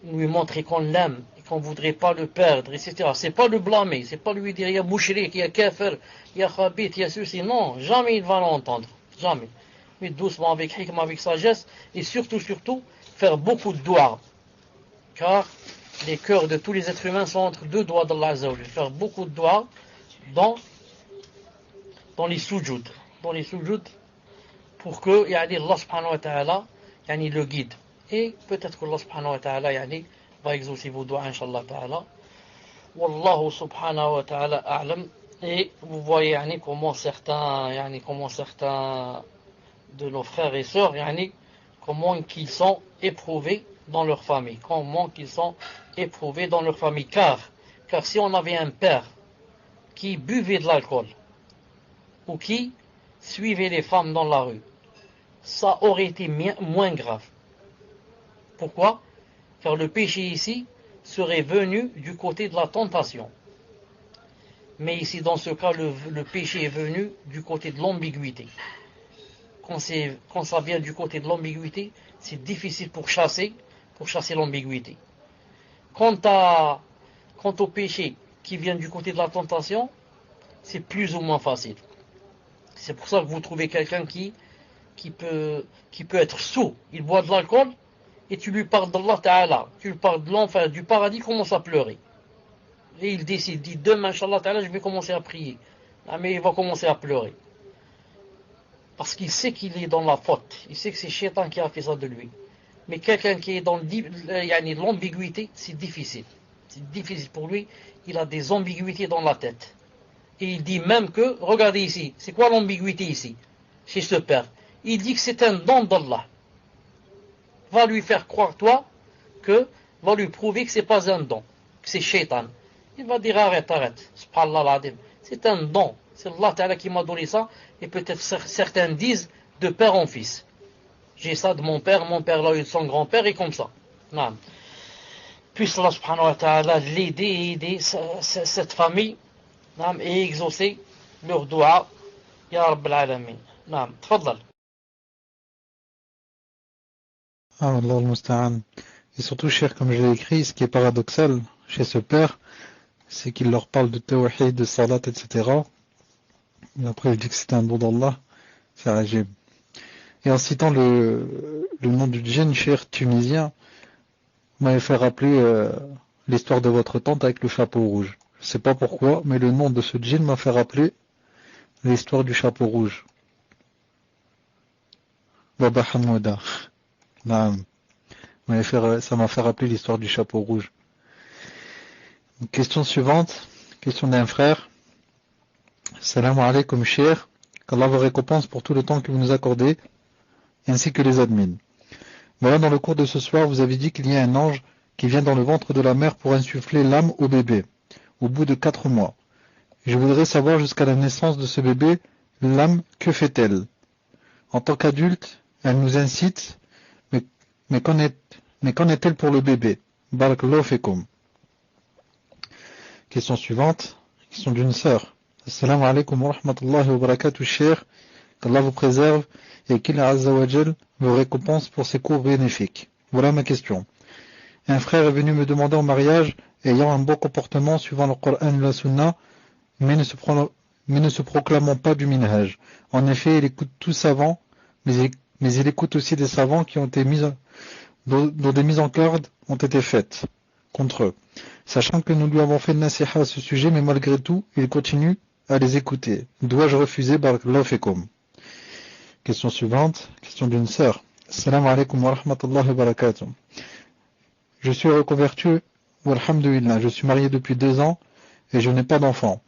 lui montrer qu'on l'aime et qu'on ne voudrait pas le perdre, etc. C'est pas le blâmer, c'est pas lui dire il y a mouchrik, il y a kafir, il y a khabith, il y a ceci. Non, jamais il va l'entendre, jamais. Mais doucement, avec hikmah, avec sagesse, et surtout, faire beaucoup de doigts, car les cœurs de tous les êtres humains sont entre deux doigts d'Allah Azza wa Jalla. Faire beaucoup de doigts dans les soujouds, pour que Allah subhanahu wa ta'ala le guide. Et peut-être que Allah subhanahu wa ta'ala va exaucer vos doigts, inshallah ta'ala. Wallahu subhanahu wa ta'ala a'lam. Et vous voyez comment certains de nos frères et sœurs, comment ils sont éprouvés dans leur famille. Car si on avait un père qui buvait de l'alcool, ou qui suivait les femmes dans la rue, ça aurait été moins grave. Pourquoi? Car le péché ici serait venu du côté de la tentation. Mais ici, dans ce cas, le péché est venu du côté de l'ambiguïté. Quand ça vient du côté de l'ambiguïté, c'est difficile pour chasser l'ambiguïté. Quant au péché qui vient du côté de la tentation, c'est plus ou moins facile. C'est pour ça que vous trouvez quelqu'un qui peut être sourd. Il boit de l'alcool et tu lui parles d'Allah Ta'ala, tu lui parles de l'enfer, du paradis, il commence à pleurer. Et il décide, dit demain, Inch'Allah Ta'ala, je vais commencer à prier. Mais il va commencer à pleurer. Parce qu'il sait qu'il est dans la faute. Il sait que c'est Shaitan qui a fait ça de lui. Mais quelqu'un qui est dans l'ambiguïté, c'est difficile. C'est difficile pour lui. Il a des ambiguïtés dans la tête. Et il dit même que, regardez ici, c'est quoi l'ambiguïté ici, chez ce père? Il dit que c'est un don d'Allah. Va lui faire croire, va lui prouver que c'est pas un don, que c'est Shaitan. Il va dire arrête, subhanallah l'adim. C'est un don. C'est Allah Ta'ala qui m'a donné ça. Et peut-être certains disent de père en fils. J'ai ça de mon père l'a eu de son grand-père et comme ça. Non. puisse Allah subhanahu wa ta'ala l'aider et aider cette famille et exaucer leur dua. Ya Rabb al-Alamin. Tfaddal. Ah, Allah al-Musta'an. Et surtout, cher, comme je l'ai écrit, ce qui est paradoxal chez ce père, c'est qu'il leur parle de tawhid, de salat, etc. Et après, il dit que c'était un don d'Allah. C'est ajib. Et en citant le nom du djinn, cher tunisien, vous m'avez fait rappeler l'histoire de votre tante avec le chapeau rouge. Je sais pas pourquoi, mais le nom de ce djinn m'a fait rappeler l'histoire du chapeau rouge. Baba Hamouda. Naam. Ça m'a fait rappeler l'histoire du chapeau rouge. Question suivante. Question d'un frère. Salam alaikum, cher. Qu'Allah vous récompense pour tout le temps que vous nous accordez, ainsi que les admins. Voilà, dans le cours de ce soir, vous avez dit qu'il y a un ange qui vient dans le ventre de la mère pour insuffler l'âme au bébé, au bout de 4 mois. Je voudrais savoir jusqu'à la naissance de ce bébé, l'âme, que fait-elle? En tant qu'adulte, elle nous incite, mais qu'en est-elle pour le bébé? Barakallahu fikum. Question suivante, question d'une sœur. Assalamu alaikum wa rahmatullahi wa barakatuh, cher. Qu'Allah vous préserve et qu'il Azza wa Jal vous récompense pour ces cours bénéfiques. Voilà ma question. Un frère est venu me demander en mariage, ayant un bon comportement suivant le Coran et la Sunna, mais ne se proclamant pas du minhaj. En effet, il écoute tout savant, mais il écoute aussi des savants qui ont été dont des mises en garde ont été faites contre eux. Sachant que nous lui avons fait de nasiha à ce sujet, mais malgré tout, il continue à les écouter. Dois-je refuser? Barakallahu fikum. Question suivante, question d'une sœur. Assalamu alaikum wa rahmatullahi wa barakatuh. Je suis reconverti, walhamdulillah. Je suis marié depuis 2 ans et je n'ai pas d'enfant.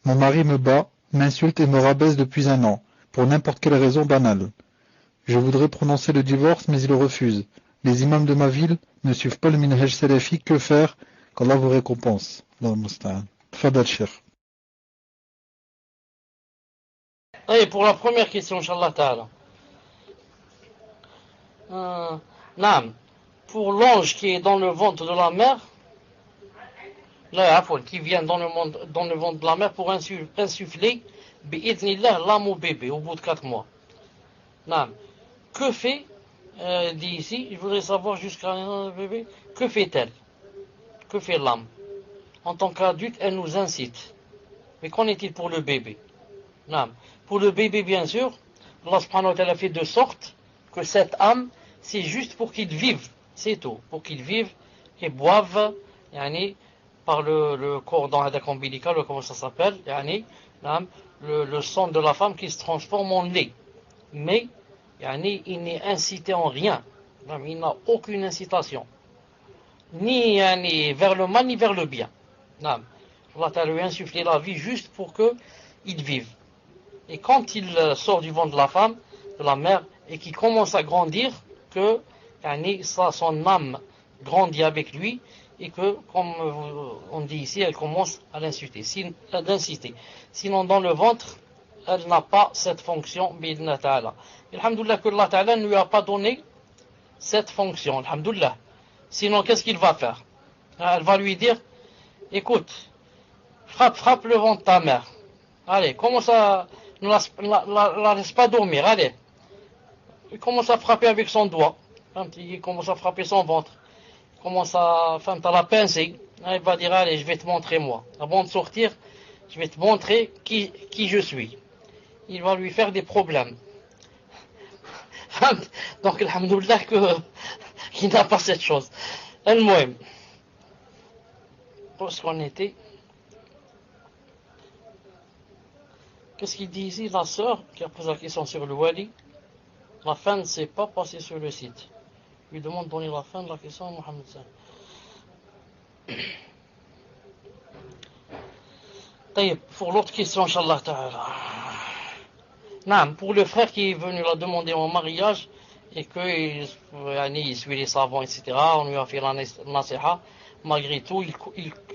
Mon mari me bat, m'insulte et me rabaisse depuis 1 an, pour n'importe quelle raison banale. Je voudrais prononcer le divorce, mais il refuse. Les imams de ma ville ne suivent pas le minhaj salafi. Que faire? Qu'Allah vous récompense. Allah musta'an. Fadal Cheikh. Et pour la première question, Inch'Allah Ta'ala. Pour l'ange qui est dans le ventre de la mère, qui vient dans le ventre de la mère pour insuffler l'âme au bébé au bout de 4 mois. Que fait, dit ici, je voudrais savoir jusqu'à un bébé, que fait-elle? Que fait l'âme? En tant qu'adulte, elle nous incite. Mais qu'en est-il pour le bébé? Pour le bébé, bien sûr, Allah subhanahu wa ta'ala fait de sorte que cette âme, c'est juste pour qu'il vive, c'est tout, pour qu'il vive et boive, par le cordon ombilical, comment ça s'appelle, le sang de la femme qui se transforme en lait. Mais, il n'est incité en rien, il n'a aucune incitation, ni vers le mal, ni vers le bien. Allah t'a lui insufflé la vie juste pour qu'il vive. Et quand il sort du ventre de la femme, de la mère, et qu'il commence à grandir, que son âme grandit avec lui, et que, comme on dit ici, elle commence à l'inciter. Sinon, dans le ventre, elle n'a pas cette fonction, bi'idna ta'ala. Alhamdulillah que Allah ta'ala ne lui a pas donné cette fonction, alhamdulillah. Sinon, qu'est-ce qu'il va faire? Elle va lui dire, écoute, frappe le ventre de ta mère. Allez, commence à... Ne la laisse pas dormir, allez. Il commence à frapper avec son doigt. Il commence à frapper son ventre. Il commence à la pincer. Il va dire, allez, je vais te montrer moi. Avant de sortir, je vais te montrer qui je suis. Il va lui faire des problèmes. Donc, alhamdoulilah, qu'il n'a pas cette chose. El-Mohem. Pour ce qu'on était... Qu'est-ce qu'il dit ici, la sœur qui a posé la question sur le wali? La fin ne s'est pas passée sur le site. Il lui demande de donner la fin de la question à Mohamed Saleh. Pour l'autre question, Inch'Allah Ta'ala. Pour le frère qui est venu la demander en mariage et qu'il suit les savants, etc., on lui a fait la nasiha, malgré tout,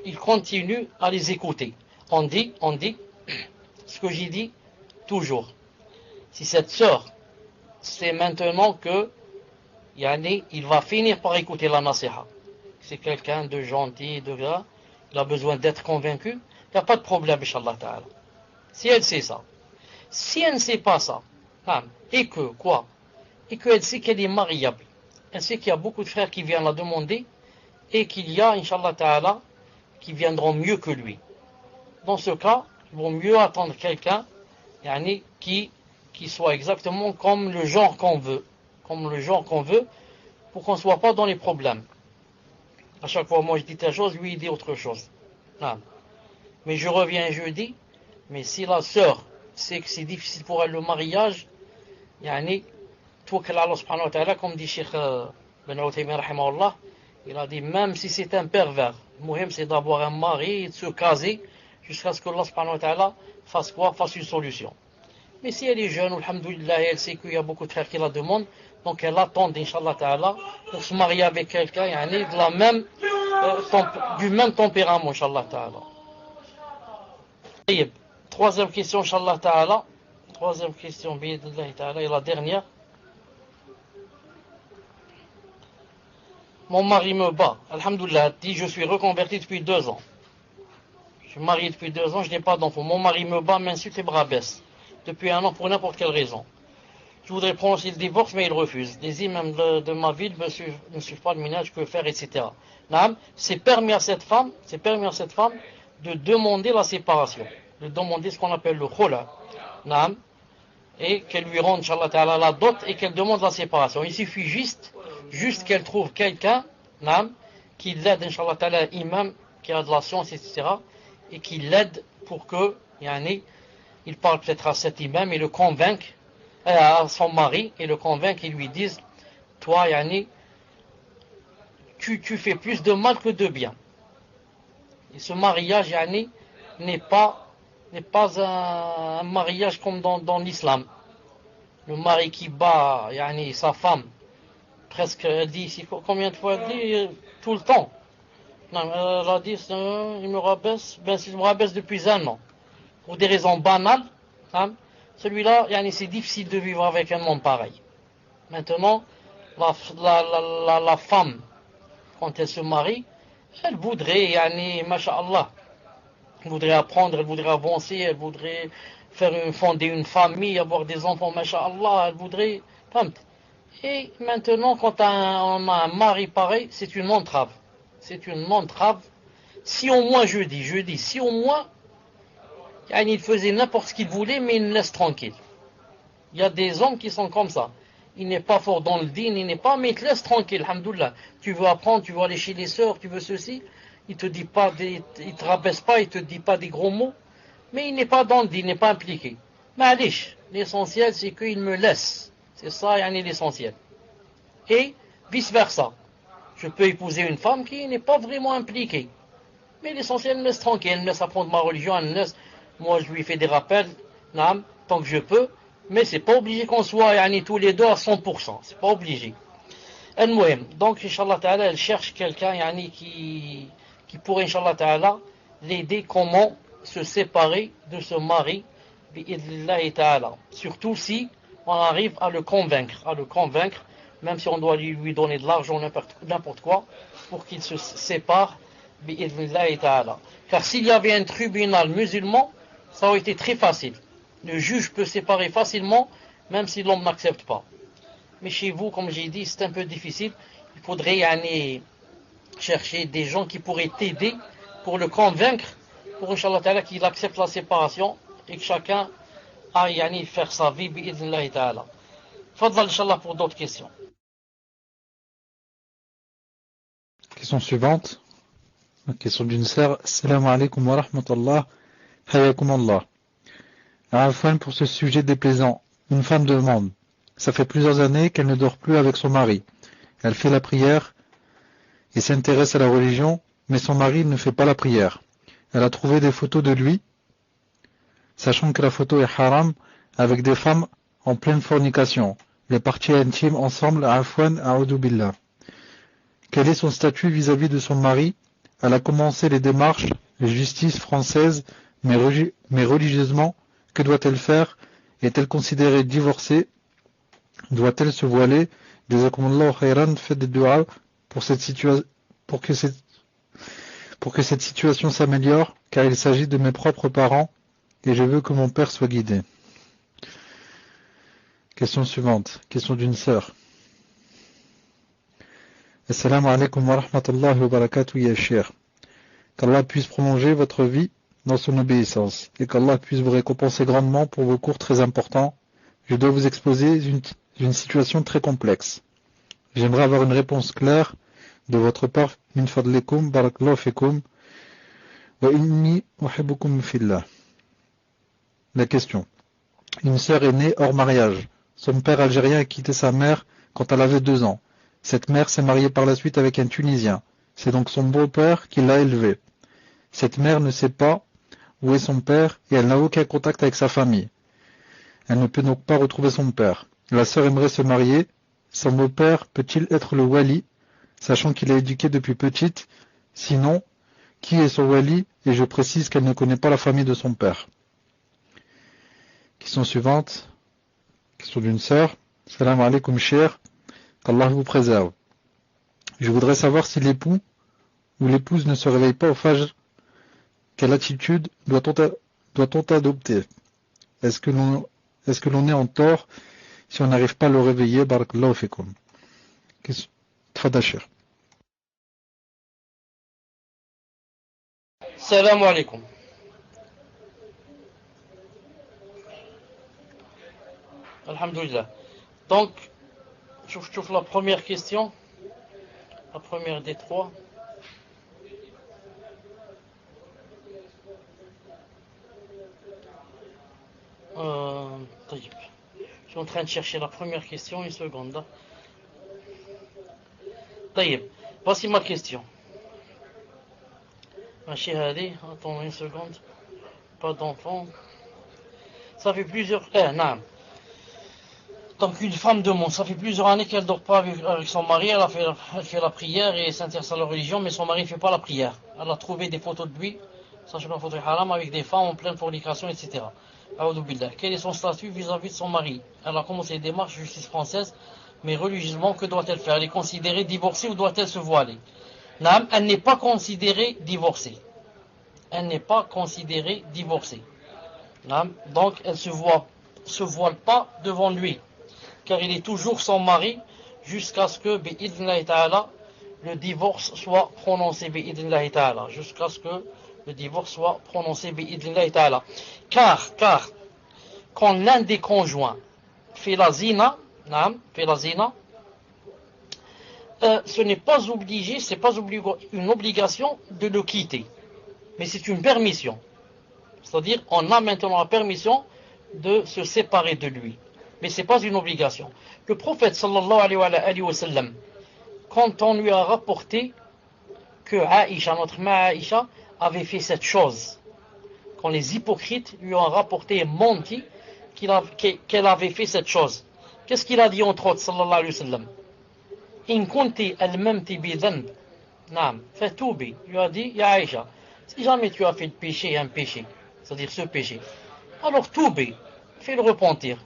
il continue à les écouter. On dit, ce que j'ai dit toujours. Si cette sœur sait maintenant que il va finir par écouter la nasiha, c'est quelqu'un de gentil, de gars, il a besoin d'être convaincu, il n'y a pas de problème, Inch'Allah Ta'ala. Si elle sait ça. Si elle ne sait pas ça, et que, quoi? Et qu'elle sait qu'elle est mariable, elle sait qu'il y a beaucoup de frères qui viennent la demander, et qu'il y a, Inch'Allah Ta'ala, qui viendront mieux que lui. Dans ce cas, il vaut mieux attendre quelqu'un, qui soit exactement comme le genre qu'on veut. Comme le genre qu'on veut, pour qu'on ne soit pas dans les problèmes. À chaque fois, moi je dis telle chose, lui il dit autre chose. Non. Mais je reviens jeudi, mais si la sœur sait que c'est difficile pour elle le mariage, توكل على الله سبحانه وتعالى, comme dit Cheikh Ben Uthaymin rahimahullah, il a dit même si c'est un pervers, le muhim c'est d'avoir un mari et de se caser jusqu'à ce que Allah subhanahu wa ta'ala fasse quoi? Fasse une solution. Mais si elle est jeune, alhamdoulilah, elle sait qu'il y a beaucoup de frères qui la demandent, donc elle attend, Inch'Allah Ta'ala, pour se marier avec quelqu'un de la même, du même tempérament, Inch'Allah Ta'ala. Troisième question, Inch'Allah Ta'ala. Troisième question, bi'idhnillah Ta'ala, et la dernière. Mon mari me bat, alhamdoulilah, dit je suis reconverti depuis 2 ans. Je suis marié depuis 2 ans, je n'ai pas d'enfant. Mon mari me bat, m'insulte et me rabaisse depuis 1 an pour n'importe quelle raison. Je voudrais prononcer le divorce, mais il refuse. Les imams de ma ville ne suivent pas le minage, que faire, etc. C'est permis à cette femme, de demander la séparation, de demander ce qu'on appelle le khula, et qu'elle lui rende, Inch'Allah Ta'ala, la dot et qu'elle demande la séparation. Il suffit juste qu'elle trouve quelqu'un, qui l'aide, Inch'Allah Ta'ala, imam, qui a de la science, etc., et qui l'aide pour que, il parle peut-être à cet imam et le convainc, à son mari, et le convainc et lui disent, toi, tu fais plus de mal que de bien. Et ce mariage, n'est pas un mariage comme dans l'islam. Le mari qui bat, sa femme, presque, elle dit ici, combien de fois elle dit, tout le temps. Non, elle a dit, il me rabaisse, il me rabaisse depuis 1 an. Pour des raisons banales, celui-là, c'est difficile de vivre avec un homme pareil. Maintenant, la femme, quand elle se marie, elle voudrait, masha'Allah, elle voudrait apprendre, elle voudrait avancer, elle voudrait fonder une famille, avoir des enfants, masha'Allah, elle voudrait... Et maintenant, quand on a un mari pareil, c'est une entrave. C'est une entrave. Si au moins, je dis, si au moins, il faisait n'importe ce qu'il voulait, mais il me laisse tranquille. Il y a des hommes qui sont comme ça. Il n'est pas fort dans le din, mais il te laisse tranquille, alhamdoulilah. Tu veux apprendre, tu veux aller chez les sœurs, tu veux ceci. Il te dit pas, il te rabaisse pas, il te dit pas des gros mots. Mais il n'est pas dans le din, il n'est pas impliqué. Mais l'essentiel, c'est qu'il me laisse. C'est ça, l'essentiel. Et vice versa. Je peux épouser une femme qui n'est pas vraiment impliquée. Mais l'essentiel, elle me laisse tranquille, elle me laisse apprendre ma religion, elle me laisse... Moi, je lui fais des rappels, tant que je peux, mais c'est pas obligé qu'on soit tous les deux à 100%. C'est pas obligé. Donc, Inch'Allah Ta'ala, elle cherche quelqu'un qui pourrait, Inch'Allah Ta'ala, l'aider comment se séparer de ce mari, bi'idhnillahi Ta'ala. Surtout si on arrive à le convaincre, même si on doit lui donner de l'argent, n'importe quoi, pour qu'il se sépare, bi'idhnillahi Ta'ala. Car s'il y avait un tribunal musulman, ça aurait été très facile. Le juge peut séparer facilement, même si l'homme n'accepte pas. Mais chez vous, comme j'ai dit, c'est un peu difficile. Il faudrait chercher des gens qui pourraient t'aider pour le convaincre, pour Inch'Allah Ta'ala qu'il accepte la séparation et que chacun aille faire sa vie, bi'idhnillahi Ta'ala. Fadhal, Inch'Allah, pour d'autres questions. Question suivante. La question d'une sœur. Assalamu alaikum wa rahmatullah. Hayakum Allah. Afwan, pour ce sujet déplaisant, une femme demande. Ça fait plusieurs années qu'elle ne dort plus avec son mari. Elle fait la prière et s'intéresse à la religion, mais son mari ne fait pas la prière. Elle a trouvé des photos de lui, sachant que la photo est haram, avec des femmes en pleine fornication, les parties intimes ensemble, afwan, a'udhu billah. Quel est son statut vis-à-vis de son mari? Elle a commencé les démarches, les justices françaises, mais religieusement, que doit-elle faire? Est-elle considérée divorcée? Doit-elle se voiler? Jazakumullahu khairan, faites des du'a pour cette situation pour que cette situation s'améliore, car il s'agit de mes propres parents et je veux que mon père soit guidé. Question suivante, question d'une sœur. Assalamu alaikum wa rahmatullahi wa barakatuh ya Cheikh. Qu'Allah puisse prolonger votre vie dans son obéissance et qu'Allah puisse vous récompenser grandement pour vos cours très importants. Je dois vous exposer une situation très complexe. J'aimerais avoir une réponse claire de votre part. Min fadlikum, barakallahu fikum, wa inni uhibbukum fillah. La question. Une sœur est née hors mariage. Son père algérien a quitté sa mère quand elle avait 2 ans. Cette mère s'est mariée par la suite avec un Tunisien. C'est donc son beau-père qui l'a élevée. Cette mère ne sait pas où est son père et elle n'a aucun contact avec sa famille. Elle ne peut donc pas retrouver son père. La sœur aimerait se marier. Son beau-père peut-il être le wali, sachant qu'il est éduqué depuis petite? Sinon, qui est son wali? Et je précise qu'elle ne connaît pas la famille de son père. Question suivante. Question d'une sœur. Salam alaikum cher. Qu'Allah vous préserve. Je voudrais savoir si l'époux ou l'épouse ne se réveille pas au fajr. Quelle attitude doit-on adopter? Est-ce que l'on est en tort si on n'arrive pas à le réveiller? Barakallahu fikum. Tfadal cher. Salam alaikum. Alhamdulillah. Donc, je trouve la première question, la première des 3. Je suis en train de chercher la première question, une seconde. Voici ma question. Attends une seconde. Pas d'enfant. Ça fait plusieurs... Donc une femme demande, ça fait plusieurs années qu'elle ne dort pas avec son mari, elle fait la prière et s'intéresse à la religion, mais son mari ne fait pas la prière. Elle a trouvé des photos de lui, sachant la photo haram, avec des femmes en pleine fornication, etc. Quel est son statut vis-à-vis de son mari? Elle a commencé les démarches de justice française, mais religieusement, que doit-elle faire? Elle est considérée divorcée ou doit-elle se voiler? Elle n'est pas considérée divorcée. Elle n'est pas considérée divorcée. Donc elle se voile pas devant lui, car il est toujours son mari jusqu'à ce que bi'idhnillahi ta'ala le divorce soit prononcé bi'idhnillahi ta'ala, jusqu'à ce que le divorce soit prononcé bi'idhnillahi ta'ala. Car quand l'un des conjoints fait la zina, ce n'est pas obligé, c'est pas une obligation de le quitter, mais c'est une permission. C'est-à-dire, on a maintenant la permission de se séparer de lui. Mais ce n'est pas une obligation. Le prophète, sallallahu alayhi wa sallam, quand on lui a rapporté que Aïcha, notre mère Aïcha, avait fait cette chose, quand les hypocrites lui ont rapporté et menti qu'elle avait fait cette chose, qu'est-ce qu'il a dit entre autres, sallallahu alayhi wa sallam? In kunti al-mamti bi dhanb, fatoubi. Il lui a dit, ya Aïcha, si jamais tu as fait le péché, un péché, c'est-à-dire ce péché, alors toubi, fais le repentir.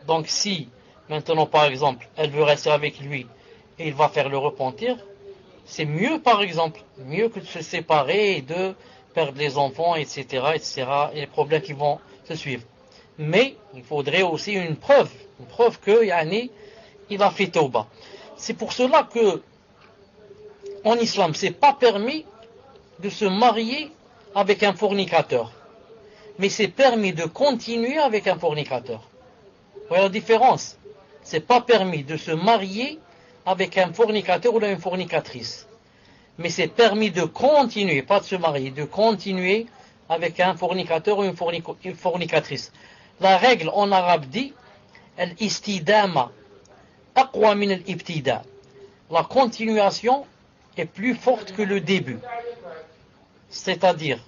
Donc si, maintenant par exemple, elle veut rester avec lui et il va faire le repentir, c'est mieux par exemple, mieux que de se séparer et de perdre les enfants, etc., et les problèmes qui vont se suivre. Mais il faudrait aussi une preuve que il a fait tauba. C'est pour cela que en islam, c'est pas permis de se marier avec un fornicateur, mais c'est permis de continuer avec un fornicateur. Vous voyez la différence? C'est pas permis de se marier avec un fornicateur ou une fornicatrice, mais c'est permis de continuer, pas de se marier, de continuer avec un fornicateur ou une fornicatrice. La règle en arabe dit al-istidama aqwa min al-ibtida. La continuation est plus forte que le début. C'est-à-dire,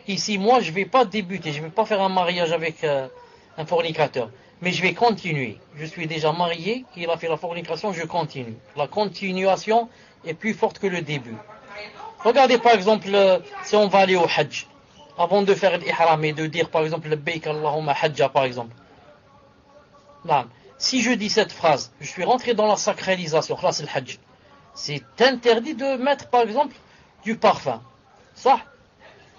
ici, moi, je ne vais pas débuter, je ne vais pas faire un mariage avec un fornicateur, mais je vais continuer. Je suis déjà marié, il a fait la fornication, je continue. La continuation est plus forte que le début. Regardez par exemple, si on va aller au Hajj, avant de faire l'ihram et de dire par exemple le Labbaik Allahumma Hajja par exemple. Si je dis cette phrase, je suis rentré dans la sacralisation, là c'est le Hajj. C'est interdit de mettre, par exemple, du parfum. Ça.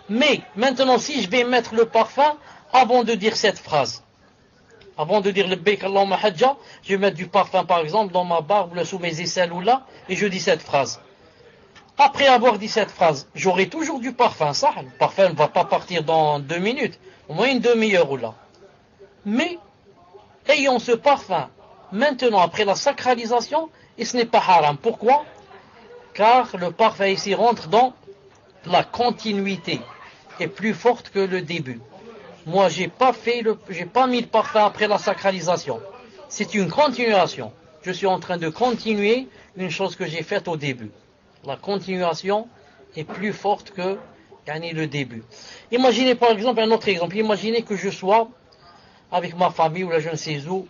Mais, maintenant, si je vais mettre le parfum avant de dire cette phrase, avant de dire le Labbaik Allahumma hajja, je vais mettre du parfum, par exemple, dans ma barbe, là, sous mes aisselles ou là, et je dis cette phrase. Après avoir dit cette phrase, j'aurai toujours du parfum, ça. Le parfum ne va pas partir dans 2 minutes, au moins une demi-heure ou là. Mais, ayant ce parfum, maintenant, après la sacralisation, et ce n'est pas haram. Pourquoi? Car le parfum ici rentre dans la continuité, est plus forte que le début. Moi, j'ai pas mis le parfum après la sacralisation. C'est une continuation. Je suis en train de continuer une chose que j'ai faite au début. La continuation est plus forte que le début. Imaginez par exemple un autre exemple. Imaginez que je sois avec ma famille ou là je ne sais où,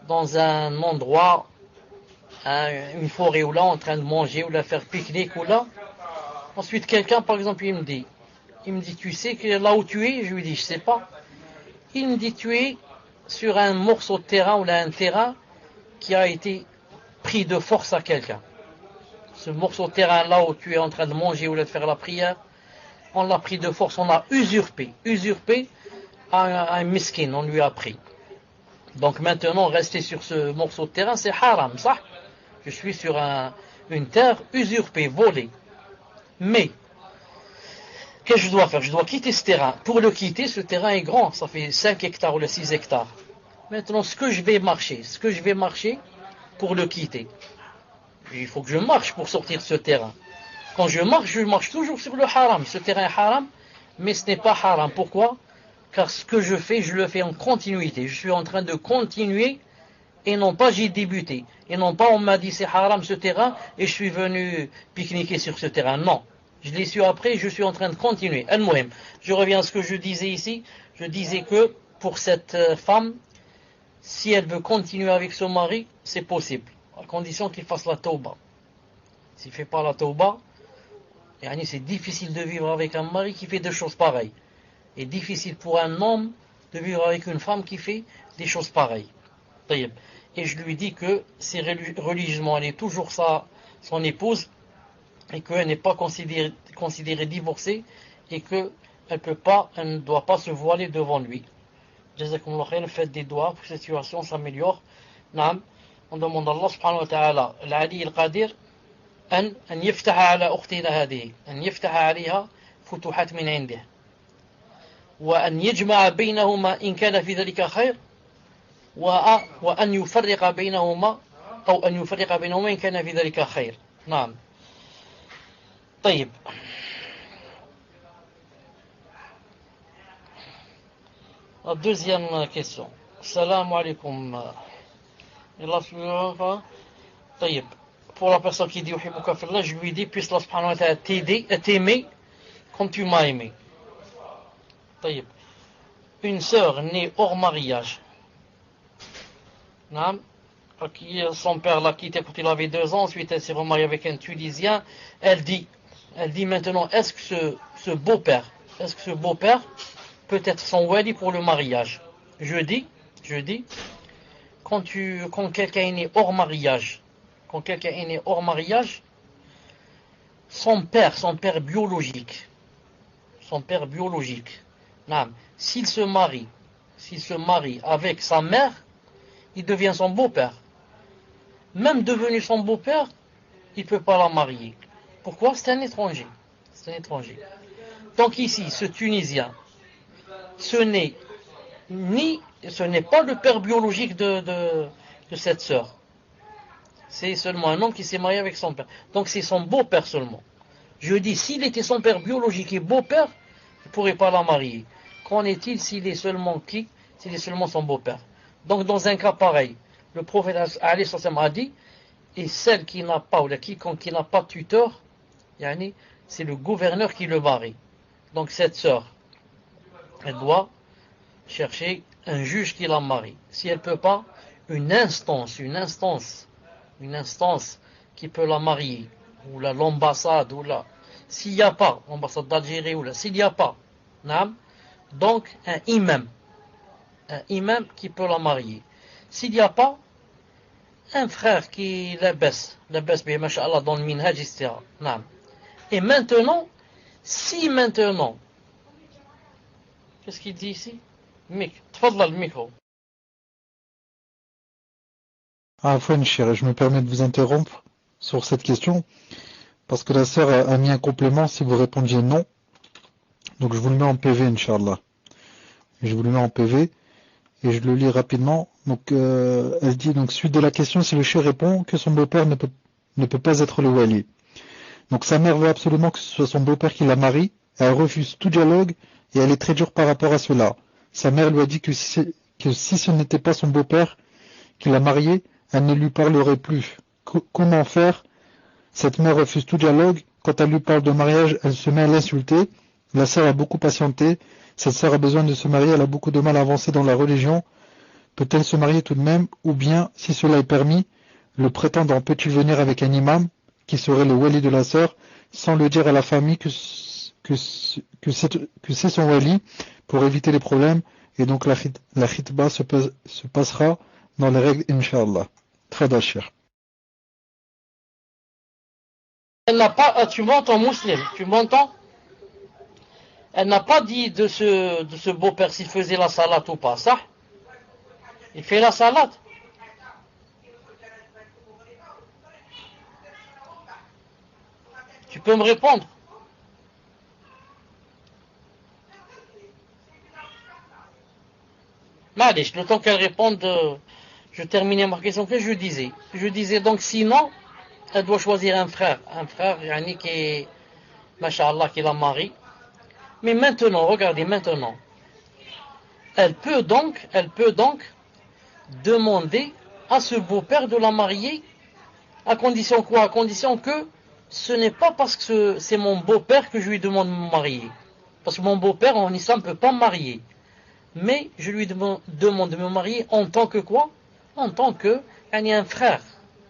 dans un endroit, une forêt ou là, en train de manger ou là faire pique-nique ou là. Ensuite quelqu'un par exemple il me dit, tu sais que là où tu es? Je lui dis, je sais pas. Il me dit, tu es sur un morceau de terrain ou là un terrain qui a été pris de force à quelqu'un. Ce morceau de terrain là où tu es en train de manger ou de faire la prière, on l'a pris de force, on l'a usurpé à un miskin, on lui a pris. Donc maintenant, rester sur ce morceau de terrain, c'est haram, ça. Je suis sur une terre usurpée, volée. Mais, qu'est-ce que je dois faire? Je dois quitter ce terrain. Pour le quitter, ce terrain est grand, ça fait 5 hectares ou 6 hectares. Maintenant, ce que je vais marcher pour le quitter. Il faut que je marche pour sortir de ce terrain. Quand je marche toujours sur le haram. Ce terrain est haram, mais ce n'est pas haram. Pourquoi? Car ce que je fais, je le fais en continuité. Je suis en train de continuer, et non pas j'ai débuté. Et non pas on m'a dit c'est haram ce terrain, et je suis venu pique-niquer sur ce terrain. Non. Je l'ai su après, je suis en train de continuer. Al-Muhim. Je reviens à ce que je disais ici. Je disais que pour cette femme, si elle veut continuer avec son mari, c'est possible. À condition qu'il fasse la tauba. S'il ne fait pas la tauba, c'est difficile de vivre avec un mari qui fait des choses pareilles. Et difficile pour un homme de vivre avec une femme qui fait des choses pareilles. Et je lui dis que si religieusement elle est toujours son épouse, et qu'elle n'est pas considérée divorcée, et qu'elle ne doit pas se voiler devant lui. Jazakumullah khayr, faites des doigts pour que cette situation s'améliore. Naam. On demande à Allah subhanahu wa ta'ala, l'Ali al-Qadir, أن يفتح على أختنا هذه أن يفتح عليها فتوحات من عنده وأن يجمع بينهما إن كان في ذلك خير وأن يفرق بينهما أو أن يفرق بينهما إن كان في ذلك خير. نعم. طيب. La deuxième question. Salam alaikum. طيب. Pour la personne qui dit je lui dis, puisse Allah subhanahu wa ta'ala t'aimer comme tu m'as aimé. طيب. Une sœur née hors mariage, son père l'a quitté quand il avait 2 ans, ensuite elle s'est remariée avec un Tunisien. Elle dit maintenant, est-ce que ce beau-père peut être son wali pour le mariage? Je dis, quand quelqu'un est né hors mariage, son père biologique, s'il se marie avec sa mère, il devient son beau-père. Même devenu son beau-père, il ne peut pas la marier. Pourquoi? C'est un étranger. Donc ici, ce Tunisien, ce n'est pas le père biologique de cette sœur. C'est seulement un homme qui s'est marié avec son père. Donc c'est son beau-père seulement. Je dis, s'il était son père biologique et beau-père, il ne pourrait pas la marier. Qu'en est-il s'il est seulement son beau-père? Donc dans un cas pareil, le prophète a dit, et celle qui n'a pas, ou quiconque qui n'a pas de tuteur, c'est le gouverneur qui le marie. Donc cette sœur, elle doit chercher un juge qui la marie. Si elle ne peut pas, une instance qui peut la marier, ou l'ambassade, s'il n'y a pas, l'ambassade d'Algérie, s'il n'y a pas, donc un imam qui peut la marier. S'il n'y a pas, un frère qui la baisse, masha'Allah, dans le minhaj, etc. Non. Et maintenant, si maintenant, qu'est-ce qu'il dit ici? Tfadla le micro. Ah, Fouane, cher, je me permets de vous interrompre sur cette question, parce que la sœur a mis un complément si vous répondiez non. Donc je vous le mets en PV, Inch'Allah. Je vous le mets en PV et je le lis rapidement. Donc elle dit, donc suite de la question, si le cher répond que son beau-père ne peut pas être le wali. Donc sa mère veut absolument que ce soit son beau-père qui la marie, elle refuse tout dialogue et elle est très dure par rapport à cela. Sa mère lui a dit que si ce n'était pas son beau-père qui l'a mariée, elle ne lui parlerait plus. Comment faire? Cette mère refuse tout dialogue. Quand elle lui parle de mariage, elle se met à l'insulter. La sœur a beaucoup patienté. Cette sœur a besoin de se marier. Elle a beaucoup de mal à avancer dans la religion. Peut-elle se marier tout de même? Ou bien, si cela est permis, le prétendant peut-il venir avec un imam, qui serait le wali de la sœur, sans le dire à la famille que c'est son wali, pour éviter les problèmes, et donc la khitba se passera dans les règles, Inch'Allah. Très cher. Elle n'a pas, tu m'entends, musulman, tu m'entends? Elle n'a pas dit de ce beau-père s'il faisait la salade ou pas, ça? Il fait la salade. Tu peux me répondre? Malish, le temps qu'elle réponde, je terminais ma question que je disais. Je disais donc sinon, elle doit choisir un frère, yani, qui est, masha'Allah, qui la marie. Mais maintenant, regardez, maintenant, elle peut donc demander à ce beau-père de la marier, à condition quoi? À condition que ce n'est pas parce que c'est mon beau-père que je lui demande de me marier. Parce que mon beau-père en islam ne peut pas me marier. Mais je lui demande de me marier en tant que quoi? En tant que un frère.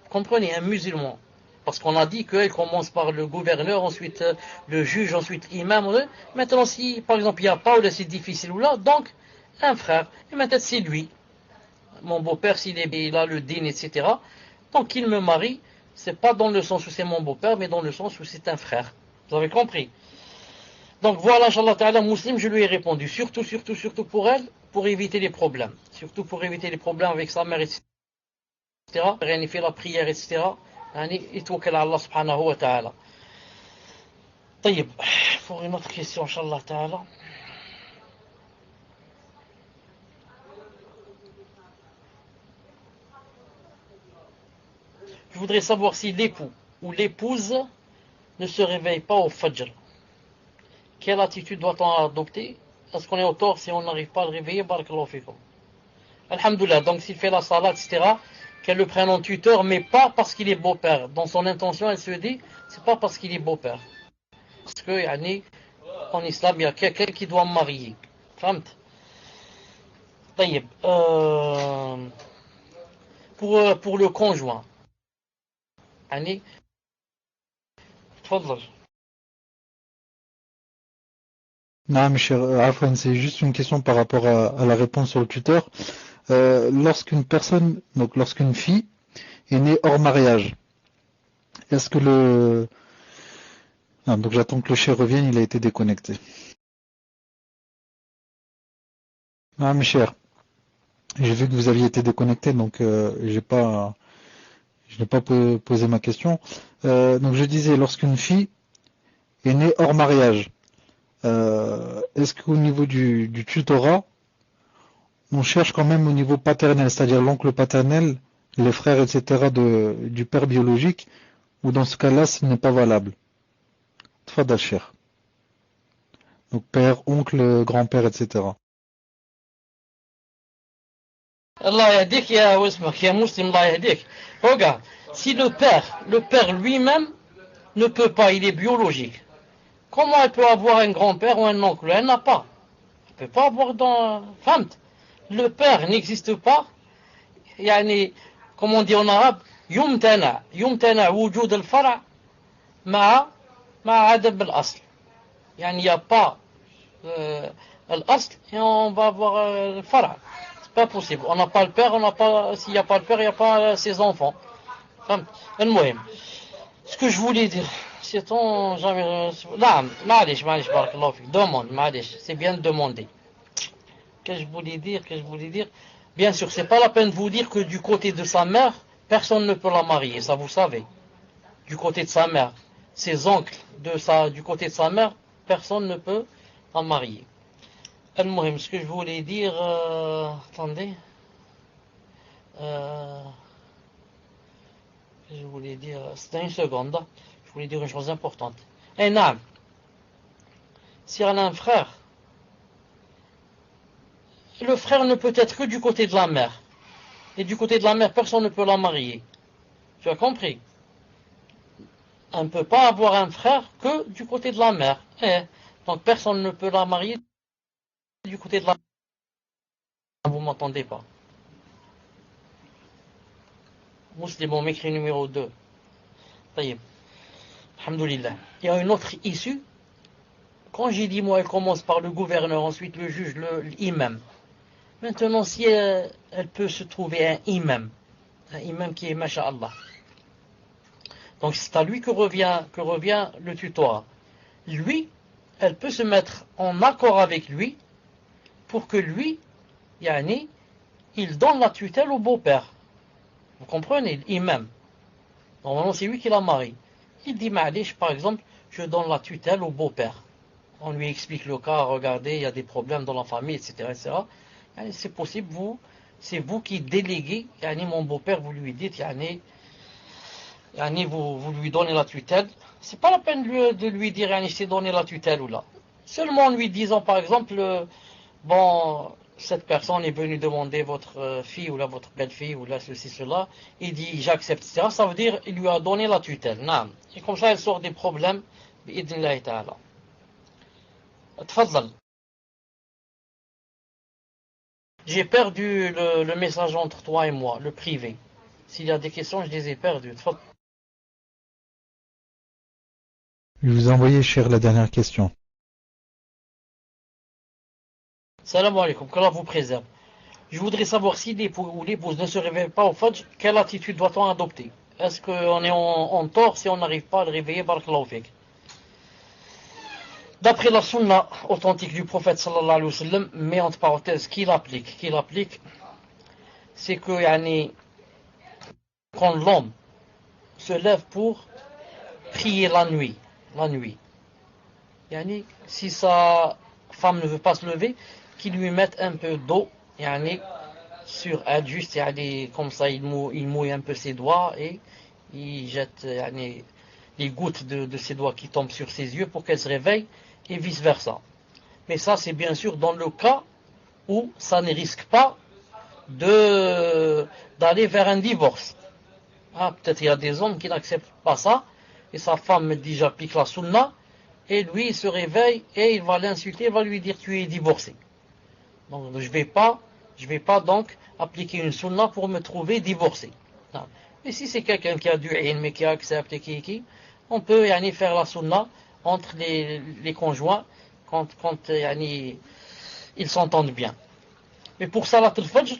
Vous comprenez, un musulman. Parce qu'on a dit qu'elle commence par le gouverneur, ensuite le juge, ensuite l'imam. Maintenant, si par exemple il n'y a pas, ou là c'est difficile, ou là, donc un frère. Et maintenant c'est lui. Mon beau-père, il a le din, etc. Donc il me marie, c'est pas dans le sens où c'est mon beau-père, mais dans le sens où c'est un frère. Vous avez compris? Donc voilà, Inch'Allah Ta'ala, musulman, je lui ai répondu. Surtout pour elle, pour éviter les problèmes. Surtout pour éviter les problèmes avec sa mère, etc. Elle fait la prière, etc. Et tout qu'elle a Allah subhanahu wa ta'ala. طيب, pour une autre question, Inch'Allah Ta'ala. Je voudrais savoir si l'époux ou l'épouse ne se réveille pas au Fajr. Quelle attitude doit-on adopter? Est-ce qu'on est au tort si on n'arrive pas à le réveiller? Barakallahu fikum. Alhamdoulilah, donc s'il fait la salat, etc., qu'elle le prenne en tuteur, mais pas parce qu'il est beau-père. Dans son intention, elle se dit, c'est pas parce qu'il est beau-père. Parce que, yani, en islam, il y a quelqu'un qui doit me marier. Fahamt? Pour le conjoint. Yani, tfadl. Non, mais cher Afwan, c'est juste une question par rapport à la réponse sur le tuteur. Lorsqu'une fille est née hors mariage, est-ce que donc j'attends que le cher revienne, il a été déconnecté. Ah, mes chers, j'ai vu que vous aviez été déconnecté, donc je n'ai pas posé ma question. Donc je disais, lorsqu'une fille est née hors mariage, est-ce qu'au niveau du tutorat, on cherche quand même au niveau paternel, c'est-à-dire l'oncle paternel, les frères, etc. du père biologique, ou dans ce cas-là, ce n'est pas valable? Tfadal cher. Donc père, oncle, grand-père, etc. Allah yahdik, ya muslim, Allah yahdik. Regarde, si le père lui-même ne peut pas, il est biologique. Comment elle peut avoir un grand-père ou un oncle? Elle n'a pas. Elle ne peut pas avoir dans... Femme, le père n'existe pas. يعني, comme on dit en arabe, يمتنع وجود الفرع مع عدم الأصل. يعني, il n'y a pas الأصل et on va avoir le فرع. pas possible. On n'a pas le père, s'il n'y a pas le père, il n'y a pas ses enfants. Ce que je voulais dire, c'est ton jamais. Là, معلش, barakallahu fik. Demande, معلش. C'est bien de demander. Qu'est-ce que je voulais dire? Bien sûr, c'est pas la peine de vous dire que du côté de sa mère, personne ne peut la marier, ça vous savez. Du côté de sa mère, ses oncles du côté de sa mère, personne ne peut la marier. Ce que je voulais dire, attendez, je voulais dire, c'était une seconde, je voulais dire une chose importante. Non, si elle a un frère, le frère ne peut être que du côté de la mère. Et du côté de la mère, personne ne peut la marier. Tu as compris? On ne peut pas avoir un frère que du côté de la mère. Donc personne ne peut la marier du côté de la mère. Vous m'entendez pas? Musulman, m'écrit numéro 2. Taïb. Alhamdoulilah. Il y a une autre issue. Quand j'ai dit, moi, elle commence par le gouverneur, ensuite le juge, l'imam. Maintenant, si elle peut se trouver un imam qui est masha'Allah. Donc c'est à lui que revient le tutorat. Lui, elle peut se mettre en accord avec lui pour que lui, il donne la tutelle au beau-père. Vous comprenez, l'imam. Normalement, c'est lui qui la marie. Il dit, Ma'alish, par exemple, je donne la tutelle au beau-père. On lui explique le cas, regardez, il y a des problèmes dans la famille, etc. etc. C'est possible, c'est vous qui déléguez, mon beau-père, vous lui dites, vous lui donnez la tutelle. C'est pas la peine de lui dire, je t'ai donné la tutelle ou là. Seulement en lui disant, par exemple, bon, cette personne est venue demander votre fille ou là, votre belle-fille ou là, ceci, cela. Il dit, j'accepte, etc. Ça veut dire, il lui a donné la tutelle. Non. Et comme ça, elle sort des problèmes. Bi'idnillahi ta'ala. Tfadlal. J'ai perdu le message entre toi et moi, le privé. S'il y a des questions, je les ai perdues. Je vous ai envoyé, cher, la dernière question. Salam alaikum, qu'Allah vous préserve. Je voudrais savoir si l'époux ou l'épouse ne se réveille pas au Fajr, quelle attitude doit-on adopter? Est-ce qu'on est en tort si on n'arrive pas à le réveiller? Barakallahu fik. D'après la sunna authentique du prophète sallallahu alayhi wa sallam, mais entre parenthèses, qu'il applique, c'est que quand l'homme se lève pour prier la nuit, si sa femme ne veut pas se lever, qu'il lui mette un peu d'eau, sur elle, juste, comme ça, il mouille un peu ses doigts et il jette, les gouttes de ses doigts qui tombent sur ses yeux pour qu'elle se réveille et vice versa. Mais ça, c'est bien sûr dans le cas où ça ne risque pas d'aller vers un divorce. Peut-être il y a des hommes qui n'acceptent pas ça et sa femme me dit j'applique la sunna et lui il se réveille et il va l'insulter, il va lui dire tu es divorcé. Donc je vais pas donc appliquer une sunna pour me trouver divorcé. Non. Mais si c'est quelqu'un qui a du ilm mais qui accepte on peut faire la sunna entre les conjoints quand ils s'entendent bien. Mais pour salat al-fajr,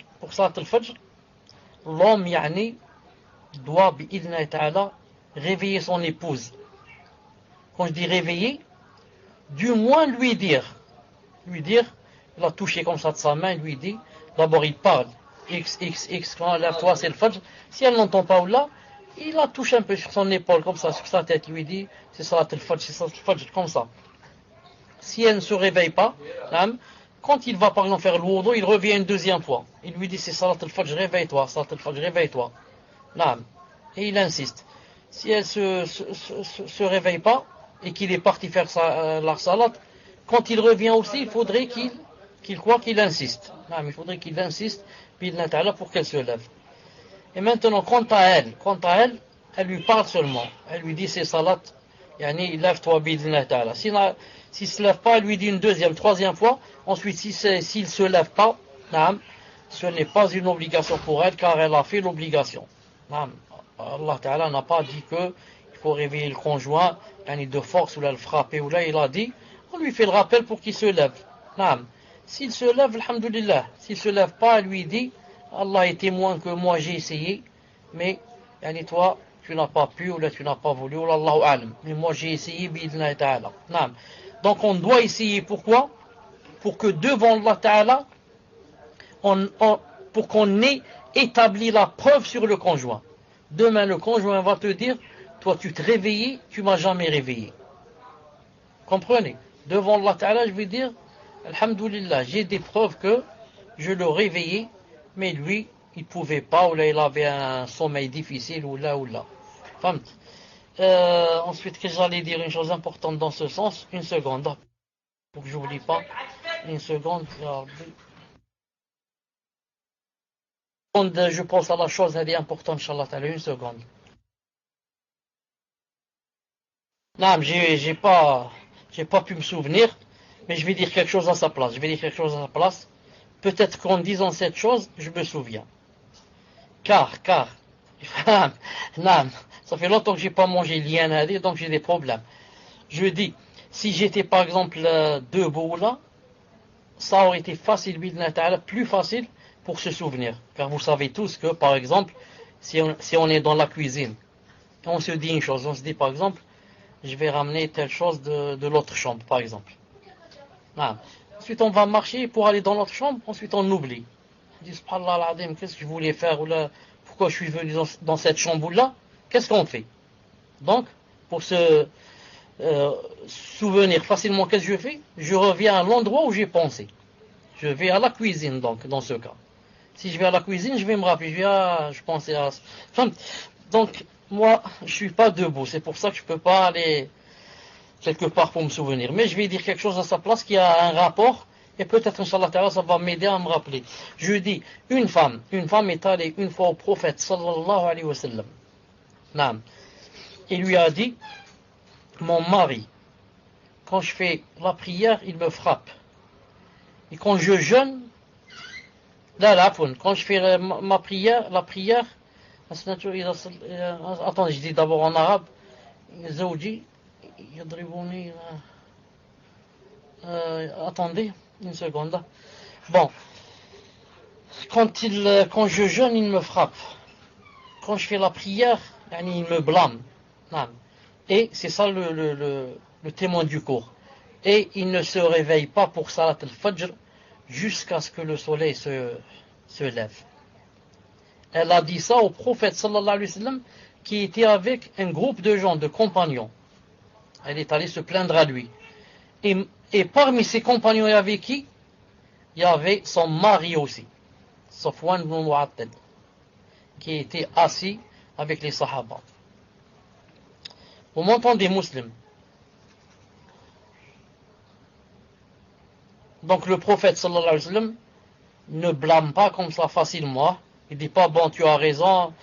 l'homme doit bi'idhna ta'ala réveiller son épouse. Quand je dis réveiller, du moins lui dire, il a touché comme ça de sa main, lui dit, d'abord il parle, X, quand lève-toi c'est le fajr. Si elle n'entend pas ou là, il la touche un peu sur son épaule, comme ça, sur sa tête, lui dit, c'est salat al-fajr, c'est salat al-fajr, comme ça. Si elle ne se réveille pas, quand il va par exemple faire le wudu, il revient une deuxième fois. Il lui dit, c'est salat al-fajr, réveille-toi, salat al-fajr, réveille-toi. Et il insiste. Si elle se réveille pas, et qu'il est parti faire la salat, quand il revient aussi, il faudrait qu'il insiste. Il faudrait qu'il insiste, pour qu'elle se lève. Et maintenant, quant à elle, elle lui parle seulement. Elle lui dit c'est salat, lève-toi bidna ta'ala. S'il ne se lève pas, elle lui dit une deuxième, troisième fois. Ensuite, s'il se lève pas, ce n'est pas une obligation pour elle, car elle a fait l'obligation. Allah Ta'ala n'a pas dit qu'il faut réveiller le conjoint, de force, ou là le frapper, ou là il a dit, on lui fait le rappel pour qu'il se lève. S'il se lève, alhamdulillah. S'il se lève pas, lui dit, Allah est témoin que moi j'ai essayé, mais toi, tu n'as pas pu, ou là tu n'as pas voulu, ou Allahu a'lam. Mais moi j'ai essayé, bi'idhnillahi ta'ala. Naam. Donc on doit essayer, pourquoi? Pour que devant Allah ta'ala, pour qu'on ait établi la preuve sur le conjoint. Demain, le conjoint va te dire, toi tu te réveillais, tu m'as jamais réveillé. Comprenez? Devant Allah ta'ala, je vais dire, alhamdulillah, j'ai des preuves que je le réveillais, mais lui, il pouvait pas, ou là il avait un sommeil difficile, ou là. Ensuite, que j'allais dire une chose importante dans ce sens, une seconde, pour que j'oublie pas, une seconde, je pense à la chose, elle est importante, Inch'Allah ta'ala, une seconde. Non, j'ai pas pu me souvenir, mais je vais dire quelque chose à sa place. Peut-être qu'en disant cette chose, je me souviens. Car, non, ça fait longtemps que j'ai pas mangé lien à dire, donc j'ai des problèmes. Je dis, si j'étais par exemple debout là, ça aurait été facile, plus facile pour se souvenir. Car vous savez tous que, par exemple, si on est dans la cuisine, on se dit une chose, on se dit par exemple, je vais ramener telle chose de l'autre chambre, par exemple. Ah. Ensuite, on va marcher pour aller dans l'autre chambre, ensuite on oublie. On dit, subhanallah al-azim, qu'est-ce que je voulais faire, ou là, pourquoi je suis venu dans cette chambre-là? Qu'est-ce qu'on fait? Donc, pour se souvenir facilement qu'est-ce que je fais, je reviens à l'endroit où j'ai pensé. Je vais à la cuisine, donc, dans ce cas. Si je vais à la cuisine, je vais me rappeler, je pensais à... Donc, moi, je suis pas debout, c'est pour ça que je peux pas aller quelque part pour me souvenir. Mais je vais dire quelque chose à sa place qui a un rapport, et peut-être, Inch'Allah ta'ala, ça va m'aider à me rappeler. Je dis, une femme est allée une fois au prophète, sallallahu alayhi wa sallam. Naam. Il lui a dit, mon mari, quand je fais la prière, il me frappe. Et quand je jeûne, quand je fais ma prière, la prière, attendez, je dis d'abord en arabe, Zawji, yadribuni, attendez, une seconde. Bon, quand je jeûne, il me frappe. Quand je fais la prière, il me blâme. Et c'est ça le témoin du cours. Et il ne se réveille pas pour Salat al-Fajr jusqu'à ce que le soleil se lève. Elle a dit ça au prophète sallallahu alayhi wa sallam qui était avec un groupe de gens, de compagnons. Elle est allée se plaindre à lui. Et parmi ses compagnons, il y avait qui? Il y avait son mari aussi, Safwan ibn Mu'attal, qui était assis avec les sahaba. Vous m'entendez, musulmans? Donc le prophète sallallahu alayhi wa sallam ne blâme pas comme ça facilement. Il ne dit pas, bon, tu as raison,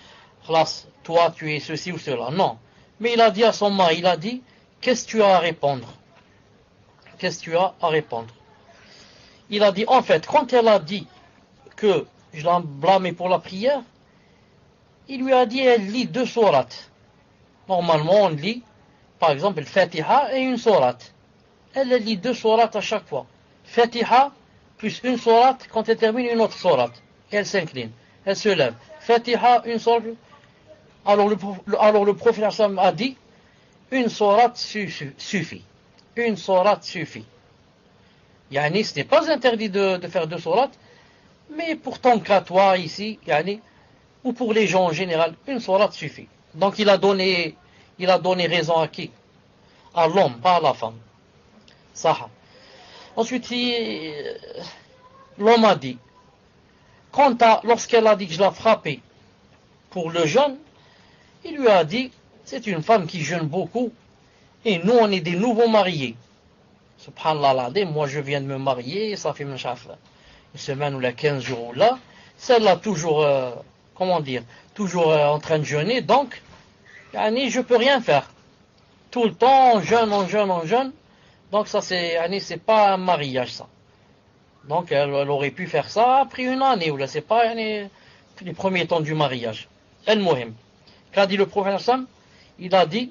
toi tu es ceci ou cela. Non. Mais il a dit à son mari, il a dit, qu'est-ce que tu as à répondre? Qu'est-ce que tu as à répondre? Il a dit, en fait, quand elle a dit que je l'ai blâmé pour la prière, il lui a dit, elle lit 2 sourates. Normalement, on lit, par exemple, le Fatiha et une sourate. Elle lit 2 sourates à chaque fois. Fatiha, plus une sourate, quand elle termine, une autre sourate. Et elle s'incline, elle se lève. Fatiha, une sourate. Alors le prophète a dit, une sourate suffit. Une sourate suffit. Yani, ce n'est pas interdit de faire 2 sourates, mais pour ton cas, toi, ici, yani, ou pour les gens en général, une sourate suffit. Donc il a donné raison à qui? À l'homme, pas à la femme. Saha. Ensuite, l'homme a dit, lorsqu'elle a dit que je l'ai frappé pour le jeûne, il lui a dit, c'est une femme qui jeûne beaucoup, et nous on est des nouveaux mariés. Subhanallah, moi je viens de me marier, ça fait une semaine ou 15 jours là, celle-là toujours, toujours en train de jeûner, donc, je peux rien faire. Tout le temps, on jeûne. Donc ça c'est pas un mariage ça. Donc elle aurait pu faire ça après une année, ou là c'est pas les premiers temps du mariage. El-Mohim. Qu'a dit le prophète Sam? Il a dit,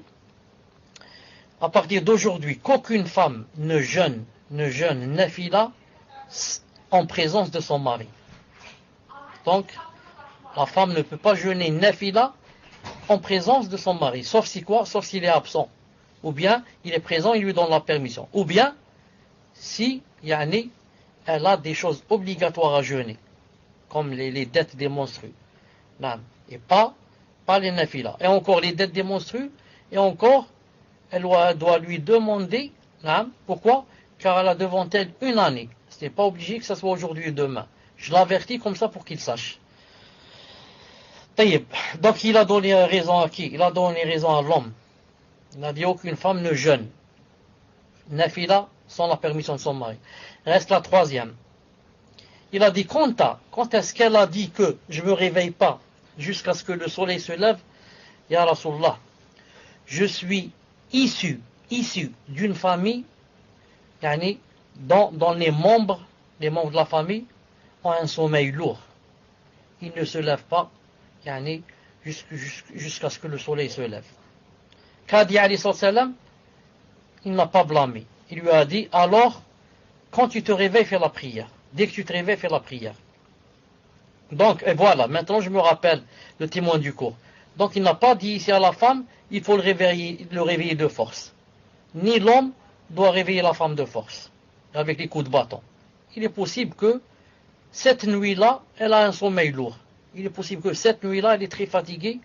à partir d'aujourd'hui, qu'aucune femme ne jeûne nafila en présence de son mari. Donc, la femme ne peut pas jeûner nafila en présence de son mari, sauf si quoi? Sauf s'il est absent. Ou bien, il est présent, il lui donne la permission. Ou bien, si, elle a des choses obligatoires à jeûner, comme les dettes des menstrues. Et pas les nafila. Et encore les dettes des menstrues, et encore, elle doit lui demander, pourquoi? Car elle a devant elle une année. Ce n'est pas obligé que ce soit aujourd'hui ou demain. Je l'avertis comme ça pour qu'il sache. Donc il a donné raison à qui? Il a donné raison à l'homme. Il n'a dit aucune femme ne jeûne nafila sans la permission de son mari. Reste la troisième. Il a dit quand est-ce qu'elle a dit que je ne me réveille pas jusqu'à ce que le soleil se lève? Ya Rasulallah, je suis issu d'une famille, dont les membres de la famille ont un sommeil lourd. Ils ne se lèvent pas jusqu'à ce que le soleil se lève. Qu'a dit alayhi salam? Il n'a pas blâmé. Il lui a dit, alors, quand tu te réveilles, fais la prière. Dès que tu te réveilles, fais la prière. Donc, et voilà, maintenant je me rappelle le témoin du cours. Donc il n'a pas dit ici à la femme, il faut le réveiller de force. Ni l'homme doit réveiller la femme de force, avec les coups de bâton. Il est possible que cette nuit-là, elle a un sommeil lourd. Il est possible que cette nuit-là, elle est très fatiguée,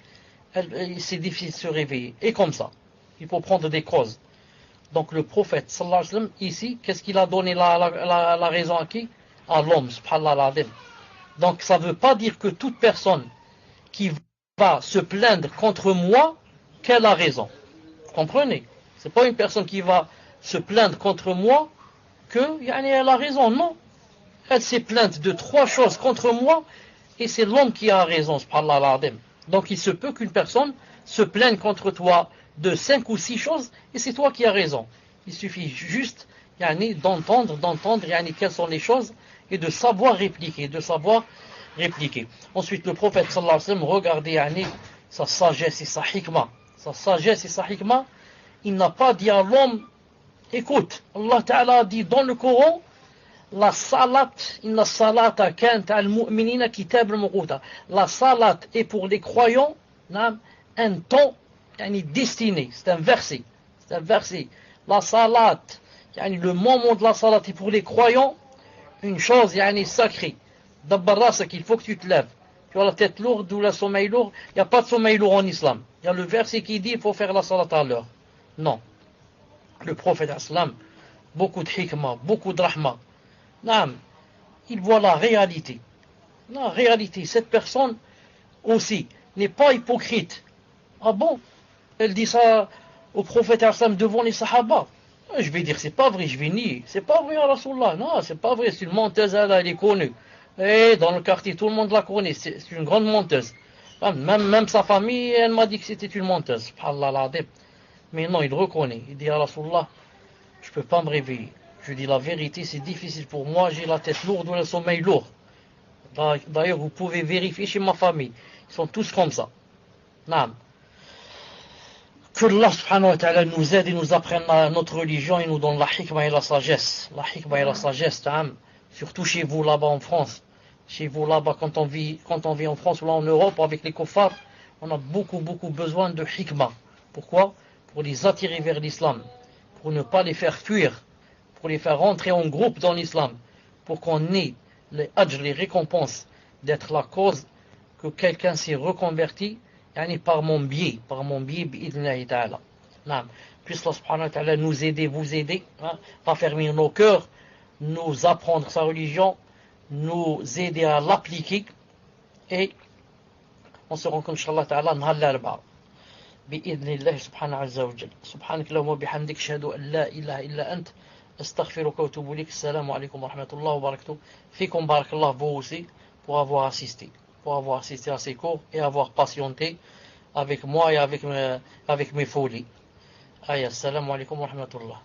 c'est difficile de se réveiller. Et comme ça, il faut prendre des causes. Donc le prophète, sallallahu alayhi wa sallam, ici, qu'est-ce qu'il a donné la raison à qui? À l'homme, subhanallah al-azim. Donc ça ne veut pas dire que toute personne qui va se plaindre contre moi, qu'elle a raison. Vous comprenez? Ce n'est pas une personne qui va se plaindre contre moi, elle a raison. Non. Elle s'est plainte de 3 choses contre moi, et c'est l'homme qui a raison, subhanallah al-azim. Donc il se peut qu'une personne se plaigne contre toi de 5 ou 6 choses, et c'est toi qui as raison. Il suffit juste d'entendre quelles sont les choses, et de savoir répliquer, Ensuite, le prophète sallallahu alayhi wa sallam, regardez sa sagesse et sa hikmah. Il n'a pas dit à l'homme, écoute, Allah Ta'ala a dit dans le Coran, la salat, inna salata kant al mu'minina kitab al-muquta. La salat est pour les croyants un temps destiné. C'est un verset. La salat, le moment de la salat est pour les croyants une chose sacrée. D'abord, c'est qu'il faut que tu te lèves. Tu as la tête lourde ou le sommeil lourd. Il n'y a pas de sommeil lourd en islam. Il y a le verset qui dit qu'il faut faire la salat à l'heure. Non. Le prophète islam, beaucoup de hikmah, beaucoup de rahma. Il voit la réalité. La réalité, cette personne aussi n'est pas hypocrite. Ah bon? Elle dit ça au prophète islam devant les sahaba. Je vais dire, c'est pas vrai, je vais nier. C'est pas vrai, à Rasulullah. Non, c'est pas vrai, c'est une menteuse, elle est connue. Et dans le quartier, tout le monde la connaît. C'est une grande menteuse. Même sa famille, elle m'a dit que c'était une menteuse. Mais non, il reconnaît. Il dit à Rasulullah, je peux pas me réveiller. Je dis la vérité, c'est difficile pour moi, j'ai la tête lourde ou le sommeil lourd. D'ailleurs, vous pouvez vérifier chez ma famille. Ils sont tous comme ça. Non. Que Allah subhanahu wa ta'ala nous aide et nous apprenne notre religion et nous donne la hikmah et la sagesse. La hikmah et la sagesse, surtout chez vous là-bas en France. Chez vous là-bas, quand on vit en France ou là en Europe avec les kuffars, on a beaucoup besoin de hikmah. Pourquoi? Pour les attirer vers l'islam. Pour ne pas les faire fuir. Pour les faire rentrer en groupe dans l'islam. Pour qu'on ait les ajr, les récompenses d'être la cause que quelqu'un s'est reconverti par mon biais, bi'idhnillahi ta'ala. Puisse Allah subhanahu wa ta'ala nous aider, vous aider, raffermir nos cœurs, nous apprendre sa religion, nous aider à l'appliquer, et on se rencontre, inshallah ta'ala, nahar al-arba'a. Bi'idhnillahi subhanahu azza wa jalla. Subhanak Allahumma wa bihamdik, ashhadu an la ilaha illa ant, astaghfiruka wa atubu ilayk. Assalamu alaykum wa rahmatullahi wa barakatuh. Fikum barakallah vous aussi, pour avoir assisté à ces cours et avoir patienté avec moi et avec mes folies. Assalamu alaikum wa rahmatullah.